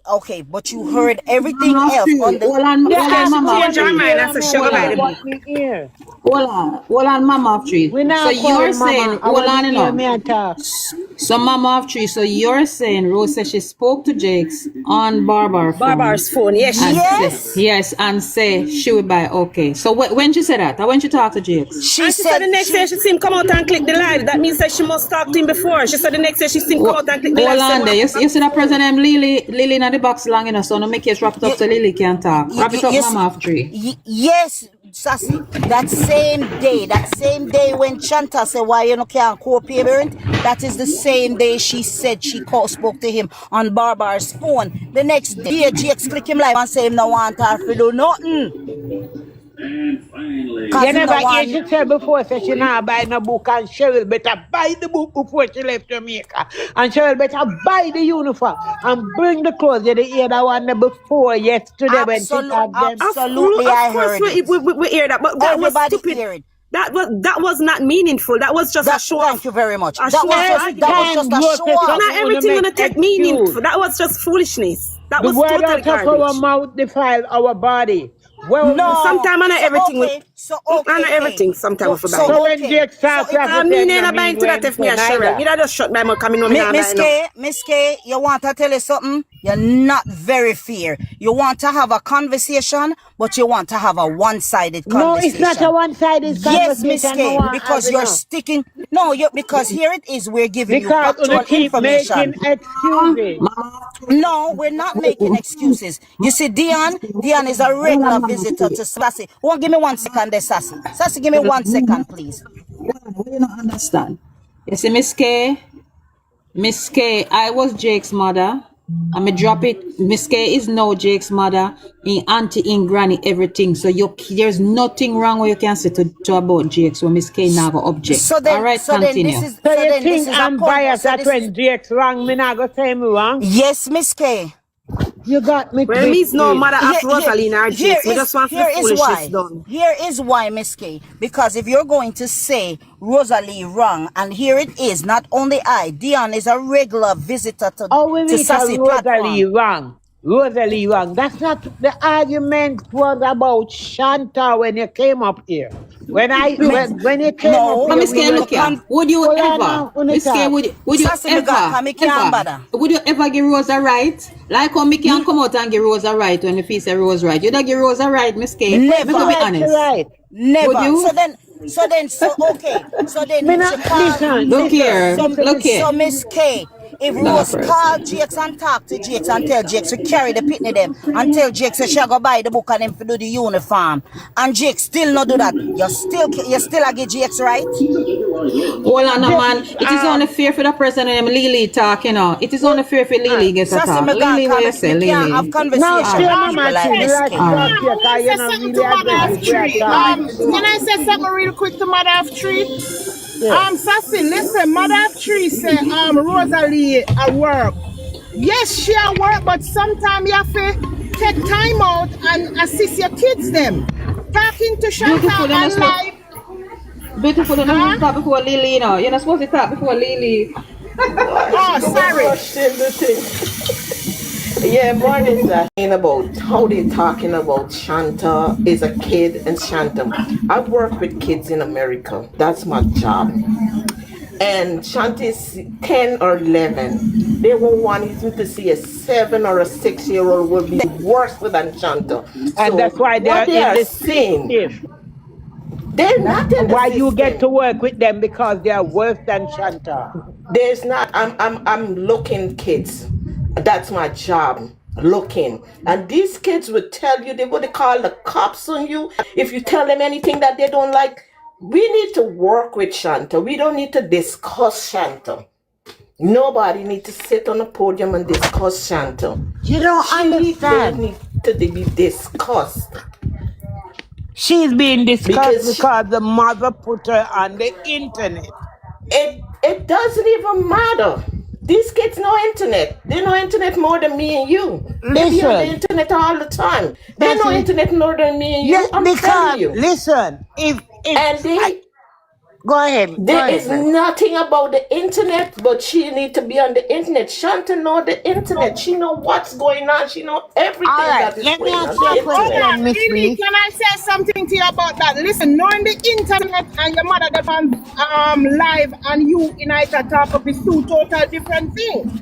Okay, but you heard everything Mama of else tree. on the... Hold on, You hold on, ask Mama of change her tree. mind and say she go buy the book. what me hear. Hold on, Mama of tree. We So now you're call saying, mama. I hold want on, to you hear know. me and talk. So Mama of tree. So you're saying Rose said she spoke to Jakes on Barbar's phone, yes, she and Yes. say, yes, and say she would buy. Okay. So when she said that, when she talked to Jakes. She And she said the next day she see him come out and click the live. That means that she must talk to him before. She said the next day she see him come out and click the live. Hold on there. You see that president Lily in the box long enough, so no make it wrap it up so Lily can talk. Wrap it up, Mama of tree. Yes, Sassy. That same day when Chanta said, why you no can't co-parent, that is the same day she said she spoke to him on Barbar's phone. The next day, Jakes click him live and say him no want her to do nothing. You never hear she said before, say she not buy no book, and Cheryl better buy the book before she left Jamaica. And Cheryl better buy the uniform and bring the clothes. You hear that one before yesterday when she had them. Absolutely, I heard it. We hear that, but that Everybody was stupid. hear it. That was not meaningful. That was just a show off. Thank you very much. A That show was off. just a show off. Not everything gonna take meaning. That was just foolishness. That was totally garbage. The word out of our mouth defile our body. Well, No. sometimes not everything. Okay. Not everything. Sometimes for buying. So when Jake starts I mean, ain't buying to that if me a Cheryl. Me just shut my mouth coming on. Miss K, you want to tell you something? You're not very fair. You want to have a conversation, but you want to have a one-sided conversation. No, it's not a one-sided conversation. Yes, Miss K, because you're sticking. No, because here it is. We're giving you factual information. Making excuses. No, we're not making excuses. You see, Dion is a regular visitor to Sassy. Give me 1 second there, Sassy. Sassy, give me 1 second, please. What do you not understand? You see, Miss K, I was Jake's mother. I'm going to drop it. Miss K is now Jake's mother, in auntie, in granny, everything. So there's nothing wrong what you can say to about Jake. So Miss K never object. So then, all right, continue. So you think I'm biased that when Jake's wrong, me not gonna say me wrong? Yes, Miss K. You got me. Well, me's no mother of Rosaline or Jakes. We just want the foolishness done. Here is why, Miss K. Because if you're going to say Rosalie wrong, and here it is, not only Dion is a regular visitor to Sassy platform. Rosalie wrong. That's not the argument was about Shanta when you came up here. When you came up here, Miss K, look here. Would you ever, Miss K, would you ever give Rose a right? Like how me can come out and give Rose a right when the piece say Rose right. You'd give Rose a right, Miss K. Never. Be honest. Right. Never. Would you? So then, okay. So then, look here. So Miss K, if Rose call Jakes and talk to Jakes and tell Jakes to carry the pitney them and tell Jakes to go buy the book and him to do the uniform, and Jakes still not do that, you still a give Jakes right? Hold on, man. It is only fair for the person and Lily talk, you know. It is only fair for Lily get to talk. Lily, what you say, Lily? Have conversation. Can I say something real quick to Mother of Tree? Sassy, listen, Mother of Tree say Rosalie at work. Yes, she at work, but sometimes you have to take time out and assist your kids them. Talking to Shanta and live. Beautiful, you're not supposed to talk before Lily, you know. You're not supposed to talk before Lily. Oh, sorry. Yeah, morning about how they talking about Shanta is a kid and Shanta. I work with kids in America. That's my job. And Shanta is 10 or 11. They won't want you to see a 7 or a 6-year-old will be worse than Shanta. And that's why they are saying. They're not in the why system. you get to work with them because they are worse than Shanta. There's not. I'm looking kids. That's my job. Looking. And these kids would tell you, they're going to call the cops on you if you tell them anything that they don't like. We need to work with Shanta. We don't need to discuss Shanta. Nobody need to sit on a podium and discuss Shanta. You don't She understand. need to be discussed. She's being discussed Because because the mother put her on the internet. it doesn't even matter. These kids know internet. They know internet more than me and you. They be on the Listen. internet all the time. They know Sassy. internet more than me and you. Yes, I'm because telling you. listen, if And go ahead. there is nothing about the internet, but she need to be on the internet. Shanta know the internet. She know what's going on. She know everything All right, that is let me going ask on you the a Hold internet. on, Miss Lily, B. can I say something to you about that? Listen, knowing the internet and your mother that on live and you in it talk up is two total different things.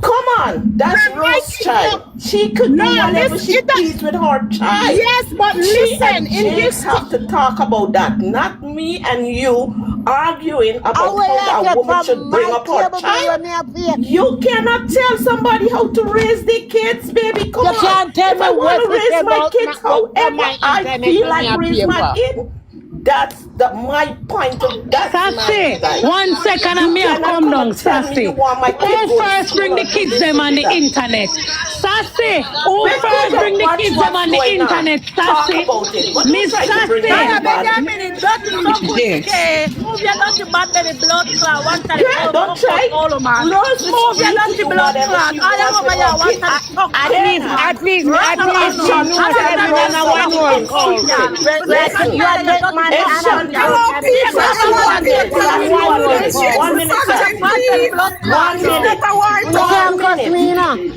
Come on, that's And I Rose think so. child. She could do No, whatever listen, she please with her child. yes, but She listen, and in Jakes this have to talk about that, not me and you arguing I about will how like that it woman should from bring my up her table bill when child. me up here. You cannot tell somebody how to raise their kids, baby. Come You on. can't tell If I me want what to to say raise my about kids from however my I internet feel when me like a raise my paper. kid, that's my point of that's my Sassy, style. 1 second and You me have cannot come come down, and tell me Sassy. you want my kid Who go to first bring school the or do kids this them or on do the that. internet? Sassy, who But go first bring there, the watch kids them what's on the going on. internet, Talk Sassy? about it. But don't Miss try to bring Sassy. Nana, beg anybody. a minute. Dirty suckle Jakes. scare. Move your dirty bad belly blood clot. One time Yeah, come don't out try. all man. Rose is Move your free to dirty do blood whatever clot. she I am wants with over here. her One kid. time suck At pussy least, Cannot. man. at least, Run at up If least on me us. know Shanta I say don't tell me me know run there's a you one suck something roll in pussy call. man. secret, When Like Sasha you listen. tell a you take dirty man If suck and a pussy Shanta, feel Hello, man. and Yes, people. I Sassy don't Hello, know one you day people. tell call me Sassy, you one one roll dirty minute, call. 1 pussy. minute, Such a Sassy, bad belly please. blood clot. 1 No. minute, Get a word You out. 1 can't cuss minute, me now. You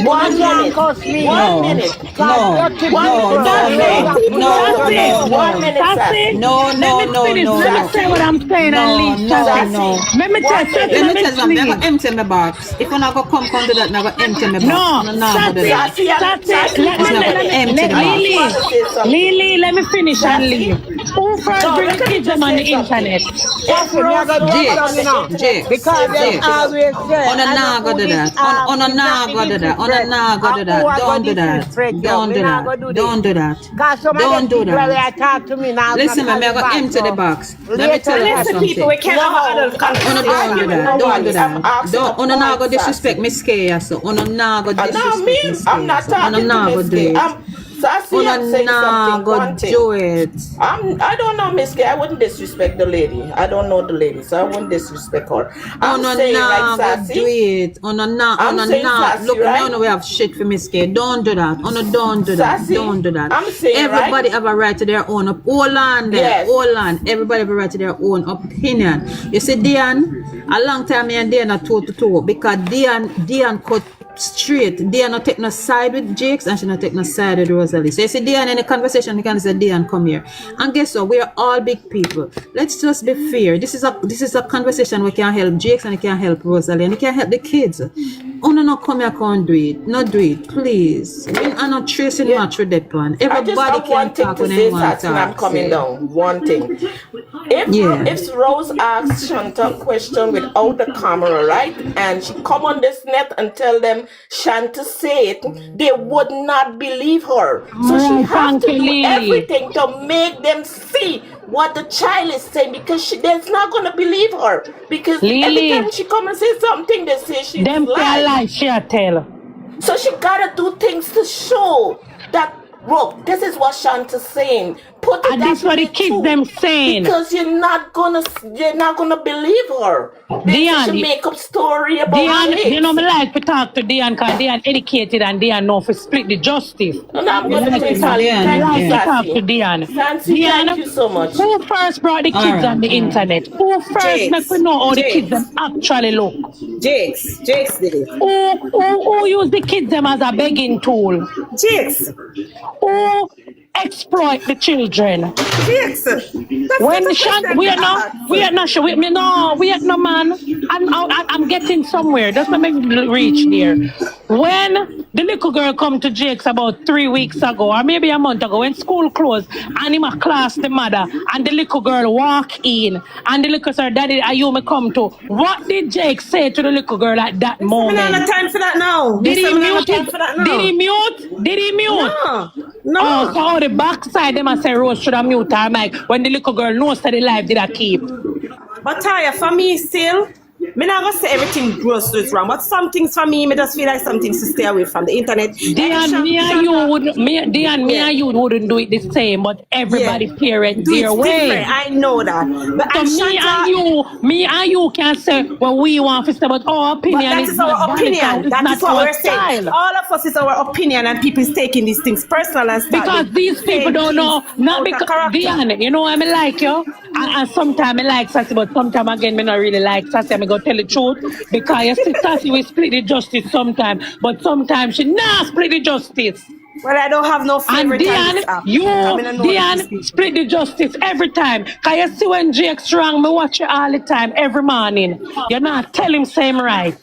1 can't minute, cuss me. 1 No, minute, Cause no, dirty 1 no, minute, people no, will raise Sassy. no, and put no, out no, your Sassy, no, mouth. 1 no. minute, Sassy, Sassy. No, let no, me no, finish. no, Let me no. say what Sassy, I'm saying and No, leave, no, Sassy. no. Sassy, Let me tell 1 Sassy, Let minute. let me me tell you something. I'm leave. gonna empty my box. If I'm not gonna come to that, I'm gonna empty my box. No, I'm not gonna do Sassy, that. Sassy, and Sassy, Sassy, It's not gonna let me, empty the Sassy box. want Lily, to say something. Lily, let me finish and Sassy, leave. Who first no, bring the let me kids them just on the say something. internet? If Sassy, me I Rose go don't drop come down, on you the know. internet to Jakes, Because say them something, Jakes. always say, On a I know nah go who do this that. On a is not nah the go do that. On a disrespect. nah go do Who that. I go Don't do that. disrespect you? Don't Me do not that. go do this. Don't do that. Cause some of the Don't do kids where that. they talk to me now, not Listen, man, I'm calling gonna back. empty the So box. Let me later, tell you Listen, Sassy. people, something. we can't have an no, adult I'm not Una don't do conversation. arguing with that. Don't do nobody. I'm that. asking a Don't una nah point, go disrespect Sassy. me scare so. Una nah go Now me, disrespect me I'm scare not so. Una talking to nah go Miss do K. it. Sassy, Una I'm saying nah something. go One thing. do it. I don't know Miss K. I wouldn't disrespect the lady. I don't know the lady, so I wouldn't disrespect her. I'm Una saying, right, nah go do Sassy? it. I'm Una saying nah. Sassy, Look, me right? on we have shit for Miss K. Don't do that. Una don't do that. Sassy, Don't do that. I'm saying, right? Everybody have a right to their own hold on there. Yes. Hold on. Everybody have a right to their own opinion. You see, Diane, a long time me and Diane are toe to toe because Diane cut straight. Diane not take no side with Jakes and she not take no side with Rosalie. So you see Diane in the conversation, you can say Diane come here. And guess what? We are all big people. Let's just be fair. This is a conversation we can help Jakes and it can help Rosalie and it can help the kids. Una not come here and do it. Not do it, please. I'm not tracing much with that one. I just Everybody have can one thing talk to when say, anyone Sassy, and I'm talk. coming See? down. One thing. Yeah. If Rose asks Shanta a question without the camera, right, and she come on this net and tell them Shanta say it, they would not believe her. So she Right, have thank to you, do Lily. everything to make them see what the child is saying because they're not gonna believe her. Because every Lily, time she come and say something, they say she's them say a lying. lie, she a tell. So she gotta do things to show that, look, this is what Shanta's saying. Put it And that this what the way kids too, them saying. because you're not gonna believe her. They say she Diane, make up story about Diane, you know Jakes, me like to talk to Diane because Diane educated and Diane know to split the justice. and I'm Me gonna like to take talk, Sally. me Thank you, like Yeah. to talk to Sassy. Diane. Sassy, thank Diane, you so much. who first brought the kids on the internet? Who first make we Jakes, know how the kids them Jakes, actually look? Jakes did it. Who use the kids them as a begging tool? Jakes, Who exploit the children? Jakes. That's not When a Shan, question to ask. we are not sure. We, no, we are no man. I'm getting somewhere. Just let me reach there. When the little girl come to Jake's about 3 weeks ago, or maybe a month ago, when school closed, and him a class the mother, and the little girl walk in, and the little sir, Daddy, are you me come to? What did Jake say to the little girl at that I don't have moment? time for that now. Did he I don't have mute time it? for that Did he now. mute? Did he mute? No, Oh, so no. on the backside, them a say Rose should have mute her mic when the little girl knows that the life did I keep. But Taya, for me still, Me not gonna say everything gross is wrong, but some things for me just feel like some things to stay away from the internet. Diane, me and you wouldn't, me and you wouldn't do it the same, but everybody parent do their it way. different. I know that. But So me and you can say what we want to say, but our opinion that is our opinion. That is what we're saying. All of us is our opinion, and people is taking these things personal and start because these people don't know, not because Diane, you know I like you, and sometimes I like Sassy, but sometimes again me not really like Sassy. I'm gonna tell the truth because you see Sassy we split the justice sometimes, but sometimes she not split the justice. Well, I don't have no favorite. And Diane split the justice every time. Cause you see when Jake's strong, me watch you all the time, every morning. You're not tell him same right.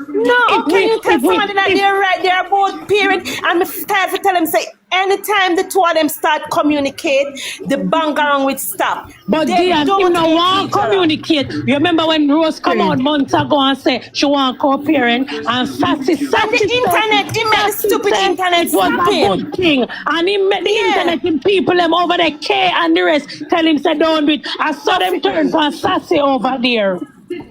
No, can you tell somebody that they're right? They're both parents. I'm tired to tell them say anytime the two of them start communicate, the bang around with stop. But Diane, you know want communicate. You remember when Rose come out months ago and say she want co-parent and Sassy and the internet, he made the stupid internet it was a good thing. And he made the internet and people them over there, K and the rest, tell him say don't do it. I saw them turn for Sassy over there.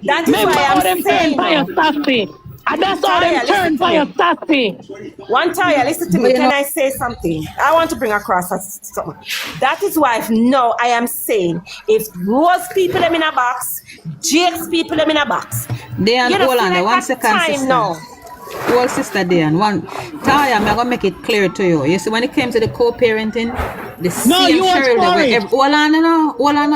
That is why I'm saying. Sassy. And that's all them turn for your Sassy. One time, listen to me. Can I say something? I want to bring across something. That is why no, I am saying if Rose people them in a box, Jake's people them in a box. Diane, hold on, 1 second, sister. No. Well, sister Diane, Taya, I'm gonna make it clear to you. You see, when it came to the co-parenting, the same Cheryl,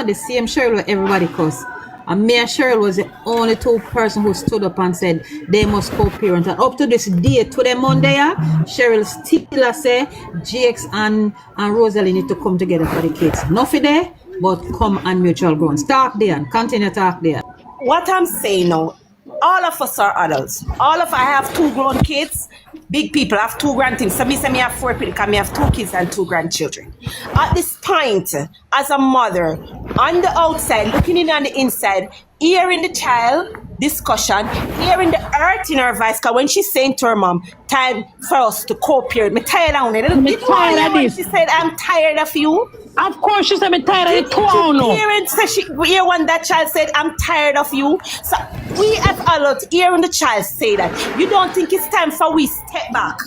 the same Cheryl where everybody cuss. And me and Cheryl was the only two person who stood up and said they must co-parent. And up to this day, to the Monday, Cheryl still say Jakes and Rosalie need to come together for the kids. Nothing there, but come on mutual grounds. Talk there and continue talk there. What I'm saying now, all of us are adults. I have 2 grown kids. Big people have 2 grandkids. So me say me have 4 people because me have 2 kids and 2 grandchildren. At this point, as a mother, on the outside, looking in on the inside, hearing the child discussion, hearing the hurt in her voice, because when she's saying to her mom, time for us to co-parent, me tired of it. She said, I'm tired of you. Of course, she said, I'm tired of you. Parents say she hear when that child said, I'm tired of you. So we as adults hearing the child say that, you don't think it's time for we step back?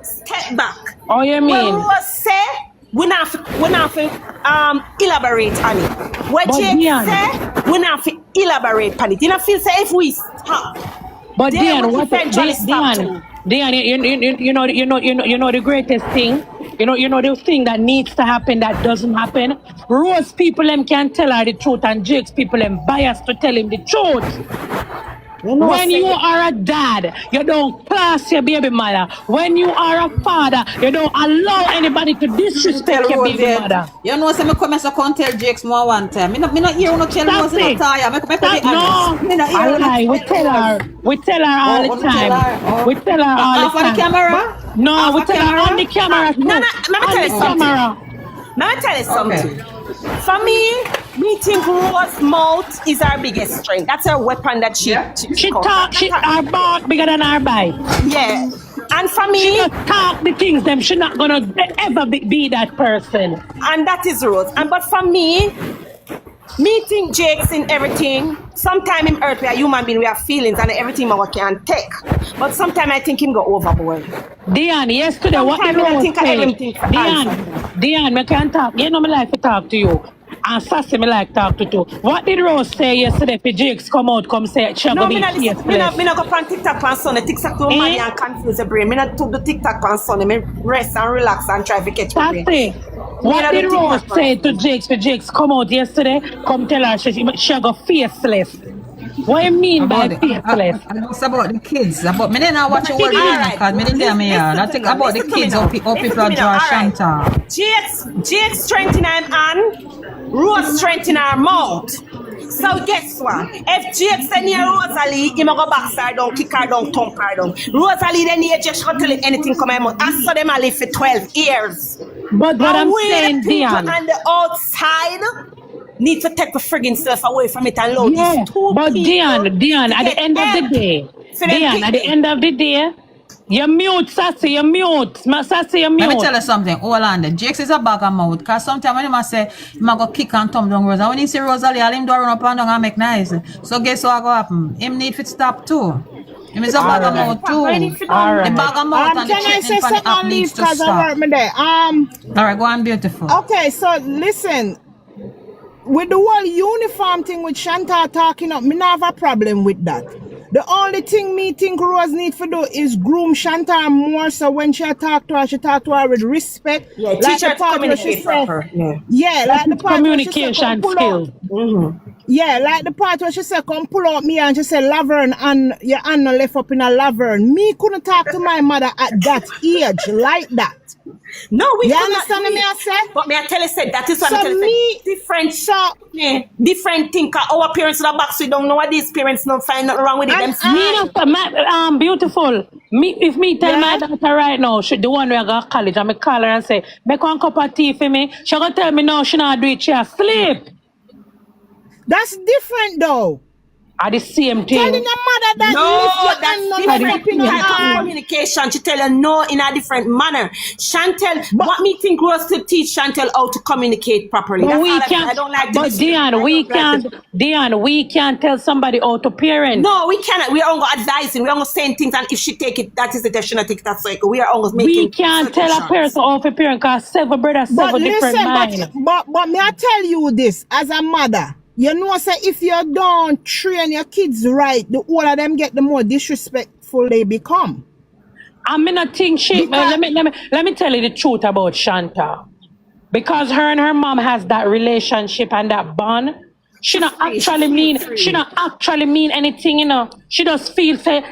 Step back. Oh, you mean? When Rose say, we not elaborate on it. What Jake say, we not elaborate on it. You know, feel say if we stop. But Diane, you know the greatest thing. You know the thing that needs to happen that doesn't happen. Rose people them can tell her the truth, and Jake's people them biased to tell him the truth. When you are a dad, you don't class your baby mother. When you are a father, you don't allow anybody to disrespect your baby mother. You know, so me come as a come tell Jakes more one time. Me not hear no tell Rose no tire. We tell her all the time. We tell her all the time. On the camera? No, we tell her on the camera. No, let me tell you something. For me think Rose's mouth is our biggest strength. That's her weapon that she talk. Her mouth bigger than her bite. Yeah. And for me, she not talk the things them. She not gonna ever be that person. And that is Rose. But for me think Jake's in everything. Sometimes him hurt. We are human being. We have feelings and everything we can take. But sometimes I think him go overboard. Diane, yesterday what did Rose say? Diane, me can talk. You know me like to talk to you. And Sassy me like talk to too. What did Rose say yesterday for Jakes come say she go be me not go on TikTok on Sunday. TikTok too money and confuse the brain. Me not do the TikTok on Sunday. Me rest and relax and try to catch my brain. What did Rose say to Jakes for Jakes come out yesterday? Come tell her she go faceless. What do you mean by faceless? It's about the kids. About me not watching what because me didn't hear me. I think about the kids how people draw Shanta. Jake's strength in her hand. Rose strength in her mouth. So guess what? If Jake send near Rosalie, he go back her down, kick her down, thump her down. Rosalie then he just can't tell him anything come out. I saw them live for 12 years. But what I'm saying, Diane, on the outside need to take the friggin' stuff away from it and load these two but people. Diane, at the end of the day, You mute, Sassy, you mute. Sassy, you mute. Let me tell you something. Hold on there. Jakes is a bag of mouth. Because sometimes when he say, he go kick and thumb down Rosa. When he see Rosalie, all him do run up and down and make nice. So guess what go happen? Him need to stop too. Him is a bag of mouth too. All right. The bag of mouth and the Can I say threatening from the app something needs to because I stop. work me there? Alright, go on, beautiful. Okay, so listen. With the whole uniform thing with Chantal talking up, me not have a problem with that. The only thing me think Rose need to do is groom Chantal more, so when she talk to her with respect. Yeah, like teach her the to part where she communicate say, proper. Yeah. yeah, like the part where she say, come Communication pull out. skill. Yeah, like the part where she said, come pull out me and she said, Laverne, and your Anna left up in a Laverne. Me couldn't talk to my mother at that age like that. No, we You could understand not me, I say? But me I tell you, said that is what So I tell you, me- different, So, different thing. 'Cause our parents in the box, we don't know what these parents don't find nothing wrong with it. And Them Me not beautiful. Me if me tell my daughter right now, she the one where I go to college, and me call her and say, make one cup of tea for me. She gonna tell me no, she not do it, she asleep. that's different though. Are the same Telling thing. your mother that No, lift your that's hand, not different up in her type of arm. communication. She tell you no in a different manner. Chantel, what me think was to teach Chantel how to communicate properly. But That's we all can't. I don't like the But disrespect. Dion, we can't tell somebody how to parent. No, we cannot. We are only advising. We are only saying things, and if she take it, that is it. If she not take it, that's like we are almost making. We can't tell a person how to parent because several brothers, But several different listen, minds. but may I tell you this as a mother? You know, say if you don't train your kids right, the older them get, the more disrespectful they become. I'm in a thing shape. Let me tell you the truth about Shanta. Because her and her mom has that relationship and that bond. She not actually mean anything, you know. She just feel say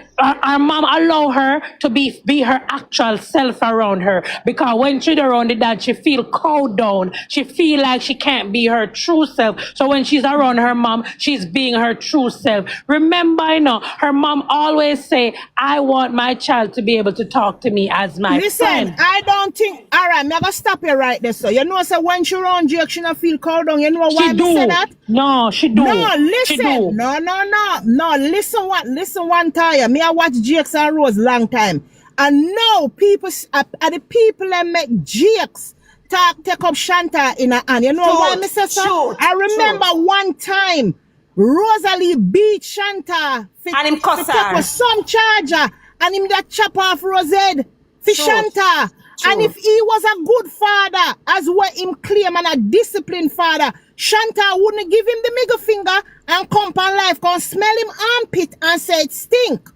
her mom allow her to be her actual self around her. Because when she's around the dad, she feel cowed down. She feel like she can't be her true self. So when she's around her mom, she's being her true self. Remember, you know, her mom always say, I want my child to be able to talk to me as my friend. Listen, I don't think, all right, I'm going to stop you right there, so. You know, so when she around Jake, she not feel cowed down. You know why I say that? No, she do. No, listen. She do. No, listen one time. Me I watch Jakes and Rose long time. And now people are the people that make Jakes take up Shanta in her hand. You know why me say so? I remember one time Rosalie beat Shanta and him cuss her. For some charger and him that chop off Rose head for Shanta. And if he was a good father, as what him claim, and a disciplined father, Shanta wouldn't give him the middle finger and come on life, come smell him armpit and say it stink.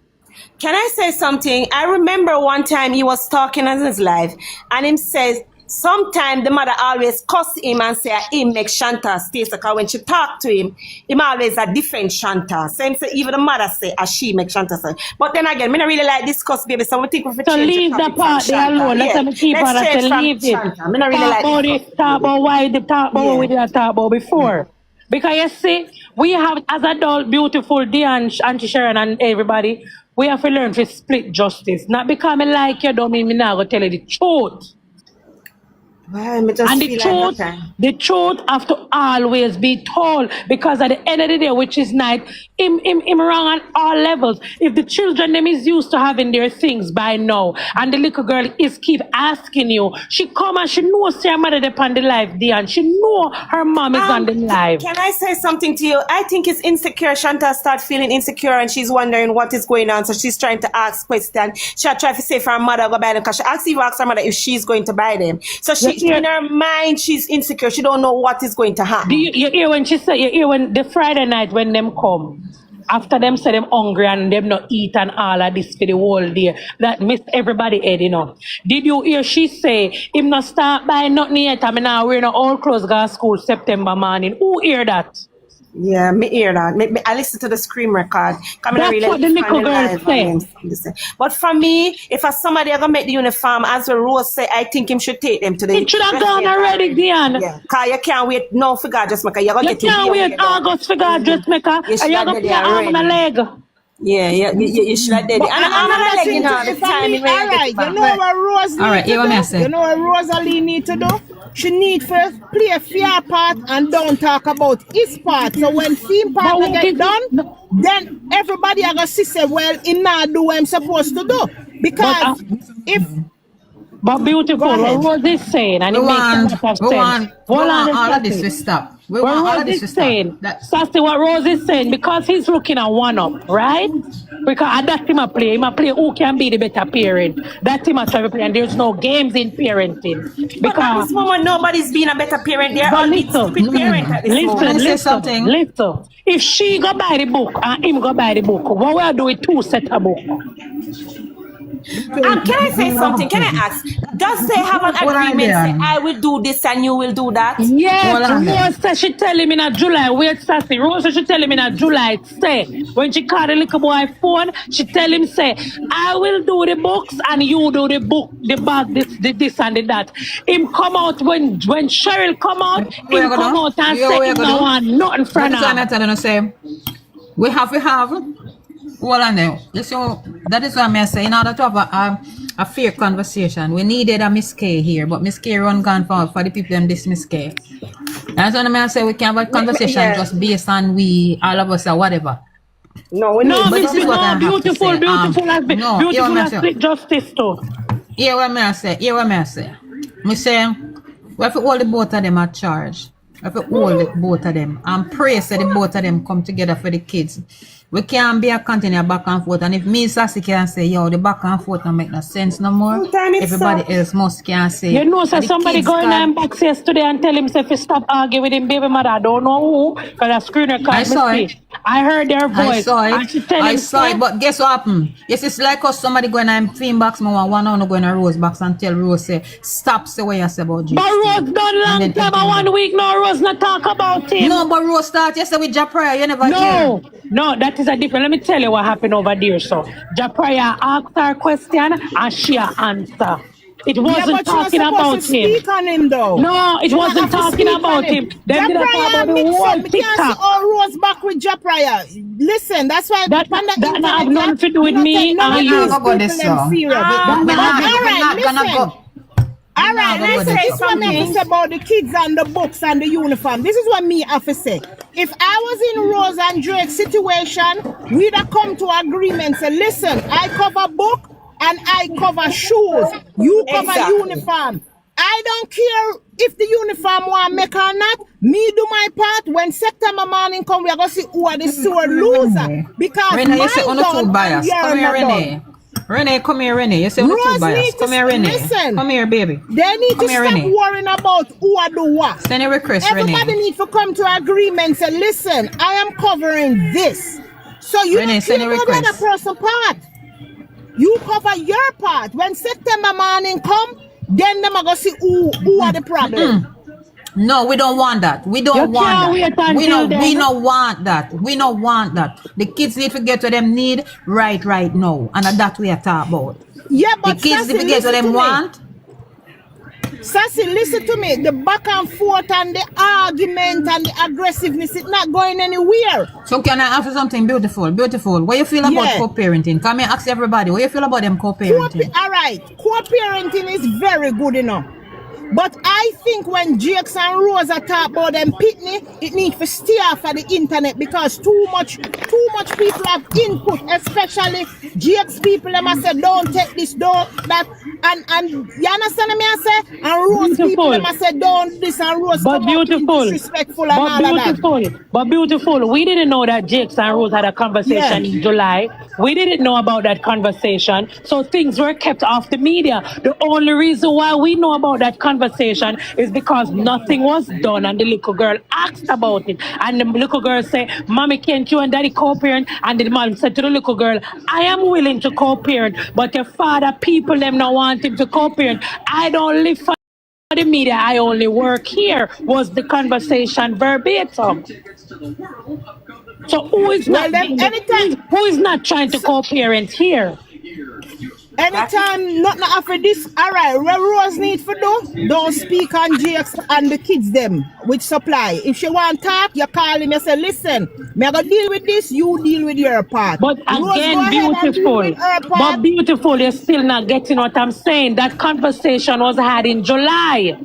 Can I say something? I remember one time he was talking on his live, and him says, sometimes the mother always cuss him and say, him make Shanta stay. So when she talk to him always a different Shanta. So him say, even the mother say, she make Shanta say. But then again, me not really like discuss, baby, so we think we should change leave the part there alone. Let them keep on to leave it. Me not really like talk about why they talk about what we did talk about before. Because you see, we have, as adult, beautiful Dion, Auntie Sharon and everybody, we have to learn to split justice. Not because I like you, don't mean me now go tell you the truth. Well, me just And feel the truth have to always be told, because at the end of the day, which is night, him wrong on all levels. If the children them is used to having their things by now, and the little girl is keep asking you, she come and she knows her mother upon the live there, and she know her mom is on the live. Can I say something to you? I think it's insecure. Shanta start feeling insecure and she's wondering what is going on. So she's trying to ask questions. She try to say for her mother go buy them, because she asked her mother if she's going to buy them. So she in her mind she's insecure. She don't know what is going to happen. Do you hear when she say, you hear when the Friday night when them come, after them say them hungry and them not eat and all of this for the whole day, that miss everybody head, you know. Did you hear she say, him not start buying nothing yet, I mean now we're in all clothes go to school September morning. Who hear that? Yeah, me hear that. I listen to the Scream record. That's really what the little girl say. But for me, if somebody are gonna make the uniform, as the Rose say, I think him should take them to the. It should have gone already, Dion. Yeah, cause you can't wait. No, for God, just make you're gonna you can't wait August for God, just make and you're gonna put your arm and a leg. Yeah, you should have did it. And I'm leg, you know, the time you know what Rose need to do? You know what Rosalie need to do? She need first play a fair part and don't talk about his part. So when theme part get done, then everybody are gonna say, well, he not do what I'm supposed to do. Because if But beautiful, go ahead. what Rose is saying, and it makes a lot of sense. We Hold on want a all of this second. to stop. We What want all Rose of this to is stop. saying, That, Sassy, what Rose is saying, because he's looking at one up, right? Because that's him a play. Him a play who can be the better parent. That's him a try to play, and there's no games in parenting. But at Because, this moment, nobody's being a better parent. They're but all being listen, stupid parent at this Can I moment. say something? listen. If she go buy the book and him go buy the book, what will I do with two set of book? Can I say something? Can I ask? Does they have an What are agreement? they Say, on? I will do this and you will do that? Yes, Hold on there. Rose said she tell him in a July. Wait, Sassy. Rose said she tell him in a July. Say, when she called the little boy phone, she tell him, say, I will do the books and you do the book, the bag, this and the that. Him come out when Cheryl come out, What him you come gonna out do? and You know say what you him gonna no do? want nothing from That is what her. I'm telling you, say, we have to have, hold on there. You see, that is what I'm saying. In order to have a fair conversation, we needed a Miss K here, but Miss K run gone for the people them this Miss K. That's what I'm saying. We can have a conversation just based on we, all of us or whatever. No, we No, need But Miss, this is what I no, have to beautiful, say. beautiful has been, No, beautiful hear has what I split justice too. Hear what I say. Hear what I say. Me say, we have to hold the both of them at charge. We have to hold the both of them and pray so the both of them come together for the kids. We can't be a continue back and forth. And if me Sassy can say, yo, the back and forth don't make no sense no more, Sometimes it's everybody else must can say. You know, so and the somebody kids go in can- and box yesterday and tell him, say, if you stop arguing with him, baby mother, I don't know who, because a screener I called saw me. it. I heard their I voice. saw it. And she tell I him, saw it. But guess what happened? Yes, it's like us somebody going in theme box, one on go in a Rose box and tell Rose say, stop say what you say about Jesus. but Rose done long time, and 1 week, no, Rose not talk about him. No, but Rose start yesterday with Ja prayer. You never hear. No, that is a different. Let me tell you what happened over there. So, Japraya asked her question and she answer. It Yeah, wasn't but you're not talking supposed about to speak him. on him though. No, it You not wasn't have to talking speak on about him. him. Them did talk about the mix whole up. We can't see TikTok. all Rose back with Japraya. Listen, that's why That on the not have internet, nothing to do we with not me take none and of We're these not you. gonna go people this them so. serious. We're But not alright, gonna listen. go. Alright, We're not listen, gonna this is what me have to say about the kids and the books and the uniform. This is what me have to say. If I was in Rose and Drake's situation, we'd have come to agreement. Say, listen, I cover book and I cover shoes. You cover Exactly. uniform. I don't care if the uniform want make or not. Me do my part. When September morning come, we are going to see who are the sore loser. Because Renee, you say mine on the two done and bias. you're Come here, not Renee. done. Renee, come here, Renee. You say on the two Rose bias. need to Come here, Renee. listen. Come here, baby. They need Come to here, stop Renee. worrying about who are do what. Send a request, Everybody Renee. need to come to agreement. Say, listen, I am covering this. So you Renee, don't send care a about the other request. person's part. You cover your part. When September morning come, then them are gonna see who are the problem. No, we don't want that. We don't You want can't wait that. We until don't. We then. don't want that. We don't want that. The kids need to get what them need right now, and that we are talking about. Yeah, The but kids Sassy, need to get what listen them to me. want. Sassy, listen to me. The back and forth and the argument and the aggressiveness is not going anywhere. So can I ask you something beautiful? Beautiful. What you feel about Yeah. co-parenting? Come here, ask everybody. What you feel about them co-parenting? All right, co-parenting is very good enough. But I think when Jakes and Rosa talk about them pitney, it needs to stay off of the internet because too much people have input, especially Jakes people. Them I say don't take this, don't that, and you understand me? I say and Rose people. Them I say don't this and Rose But come out beautiful. disrespectful and all of that. But beautiful. We didn't know that Jakes and Rose had a conversation in July. We didn't know about that conversation. So things were kept off the media. The only reason why we know about that conversation is because nothing was done and the little girl asked about it. And the little girl said, Mommy, can't you and Daddy co-parent? And the mom said to the little girl, I am willing to co-parent, but your father, people, them not want him to co-parent. I don't live for the media, I only work here, was the conversation verbatim. So who is not who is not trying to co-parent here? Anytime nothing after this, all right, what Rose need for do, don't speak on Jakes and the kids them with supply. If she want talk, you call him, you say, listen, me I go deal with this, you deal with your part. But Rose, again, go ahead and deal beautiful. with her But part. beautiful, you're still not getting what I'm saying. That conversation was had in July.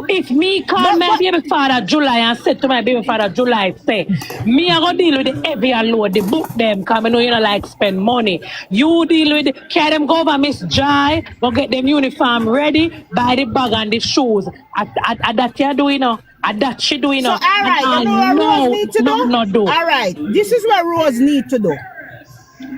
If me call my baby father July and said to my baby father July, say, me I go deal with the heavy and load, the book them, cause I know you don't like spend money. You deal with carry them go over Miss Jai, go get them uniform ready, buy the bag and the shoes. At that you do, you know. At that she do, you So know. all right, you know what Rose need to do? Not do. All right, this is what Rose need to do.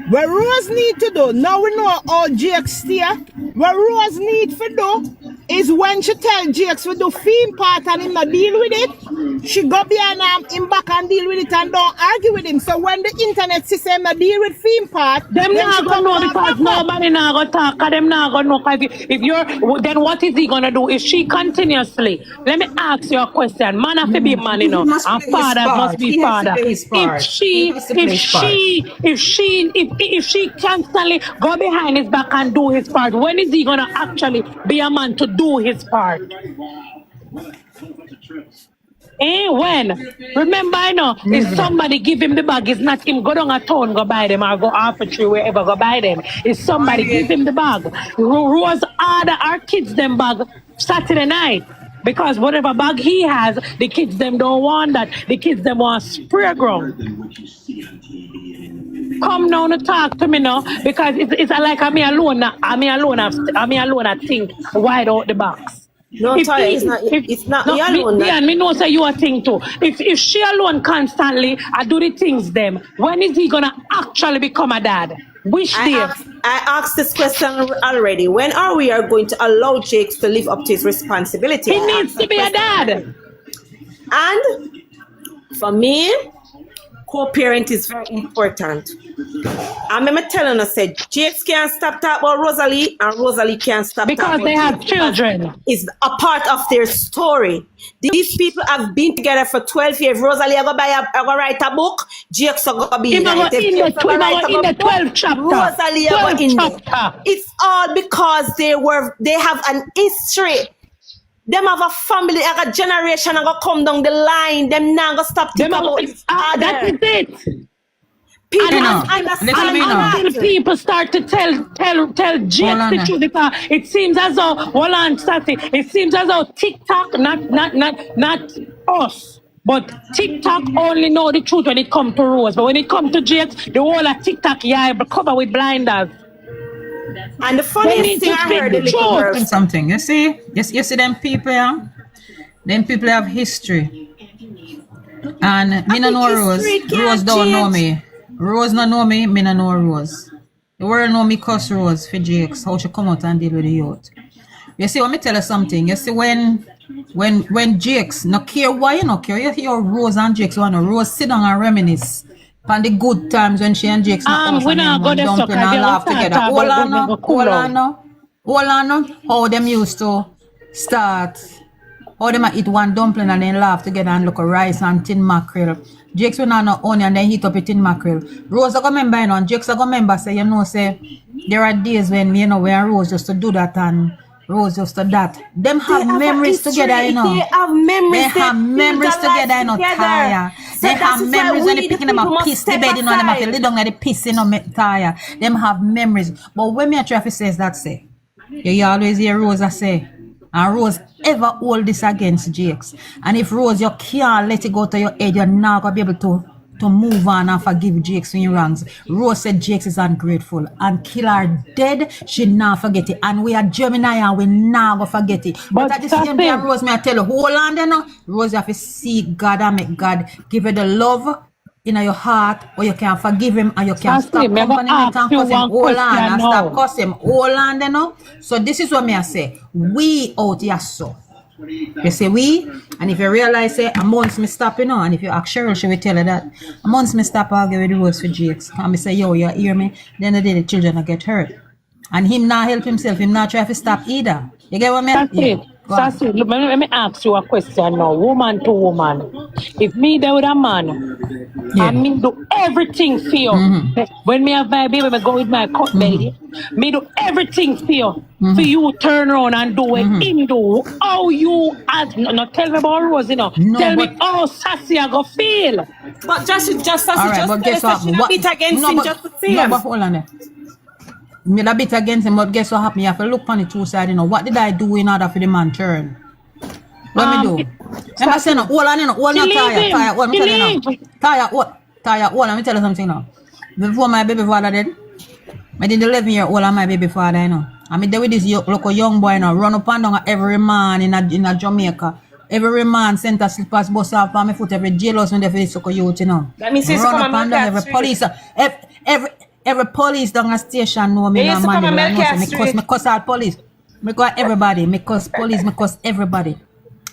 What Rose need to do, now we know how Jake steer. What Rose need to do is when she tell Jake to do theme part and him not deal with it, she go behind him back and deal with it and don't argue with him. So when the internet system not deal with theme part, them then not she gonna know come because back up. nobody not gonna talk. Cause them not gonna know. Cause if you're, then what is he gonna do? If she continuously, let me ask you a question. Man have to be man, you know, must and play his father must part. be He has to father. play his part. He has to play his part. If she constantly go behind his back and do his part, when is he gonna actually be a man to do his part? When? Remember, I know, if somebody give him the bag, it's not him go down a town, go buy them, or go off a tree, wherever, go buy them. If somebody give him the bag, Rose order our kids them bag Saturday night. Because whatever bag he has, the kids them don't want that. The kids them want spray ground. Come now to talk to me now, because it's like I'm alone. I think wide out the box. No, Toya, it's not me alone. Yeah, me know say you a thing too. If she alone constantly I do the things them, when is he gonna actually become a dad? Which day? I asked this question already. When are we going to allow Jake to live up to his responsibility? He needs to be a dad. And for me, co-parent is very important. I remember telling her, said, Jake can't stop talking about Rosalie, and Rosalie can't stop because talking they about have children. It's a part of their story. These people have been together for 12 years. Rosalie I go write a book. Jake's going to be in it. In the 12th chapter. Rosalie go in there. It's all because they have an history. Them have a family, like a generation, and go come down the line. Them now go stop thinking about each other. That is it. Until people start to tell Jake the truth, because it seems as though, hold on, Sassy, it seems as though TikTok, not us, but TikTok only know the truth when it comes to Rose. But when it comes to Jake, the whole of TikTok, yeah, cover with blinders. And the funniest thing I heard, the little girl, something. You see them people, yeah? Them people have history. And me no know Rose. Rose don't know me. Rose no know me, me no know Rose. The world know me cuss Rose for Jakes, how she come out and deal with the youth. You see, let me tell you something. You see, when Jakes, no care why you no care, you hear Rose and Jakes want to Rose sit down and reminisce on the good times when she and Jakes we not go there, so laugh together. Hold on no. How them used to start. How them eat one dumpling and then laugh together and look at rice and tin mackerel. Jakes will not know onion and then heat up a tin mackerel. Rose I go remember, you know, and Jakes I go remember say, you know, say there are days when, you know, when Rose just to do that and Rose just to that. Them have memories together, you know. They have memories together, you know, Taya. They have memories when they picking them up piss the bed, you know, them have to lay down at the piss, you know, Taya. Them have memories. But when me a try to say that say, you always hear Rose I say, and Rose ever hold this against Jakes. And if Rose, you can't let it go to your head, you're not going to be able to move on and forgive Jakes when he wrongs. Rose said Jakes is ungrateful and kill her dead, she not forget it. And we are Gemini and we not going to forget it. But at the same time, Rose, I tell you, hold on there now. Rose, you have to seek God and make God give you the love in your heart, or you can forgive him and you can stop company and cuss him. Hold on and stop cuss him. Hold on there now. So this is what me I say. We out here so. You say we, and if you realize say a month me stop, you know, and if you ask Cheryl, she will tell you that a month me stop, I'll give you the rose for Jakes. And me say, yo, you hear me? Then the day the children will get hurt. And him not help himself, him not try to stop either. You get what I mean? Sassy, let me ask you a question now, woman to woman. If me there with a man, and me do everything for you. When me have my baby, me go with my cut belly. Me do everything for you. For you turn around and do what him do. How you as no tell me about Rose, you know. Tell me how Sassy I go feel. But just Sassy, right, just but guess what? She beat against him just to see him. But hold on there. Me a bit against him, but guess what happened? You have to look on the two sides, you know. What did I do in order for the man turn? What me do? Remember say no, hold on, you know, hold no tire, hold me tell you now. Tire, hold, let me tell you something now. Before my baby father dead, I did 11-year-old and my baby father, you know. I mean, there with this local young boy, you know, run up and down every man in a Jamaica. Every man sent a slippers bus off on my foot, every jailhouse when they face local youth, you know. That means run up and down every police, every police down a station know me, no man, me cuss all police. Me cuss everybody, me cuss police, me cuss everybody.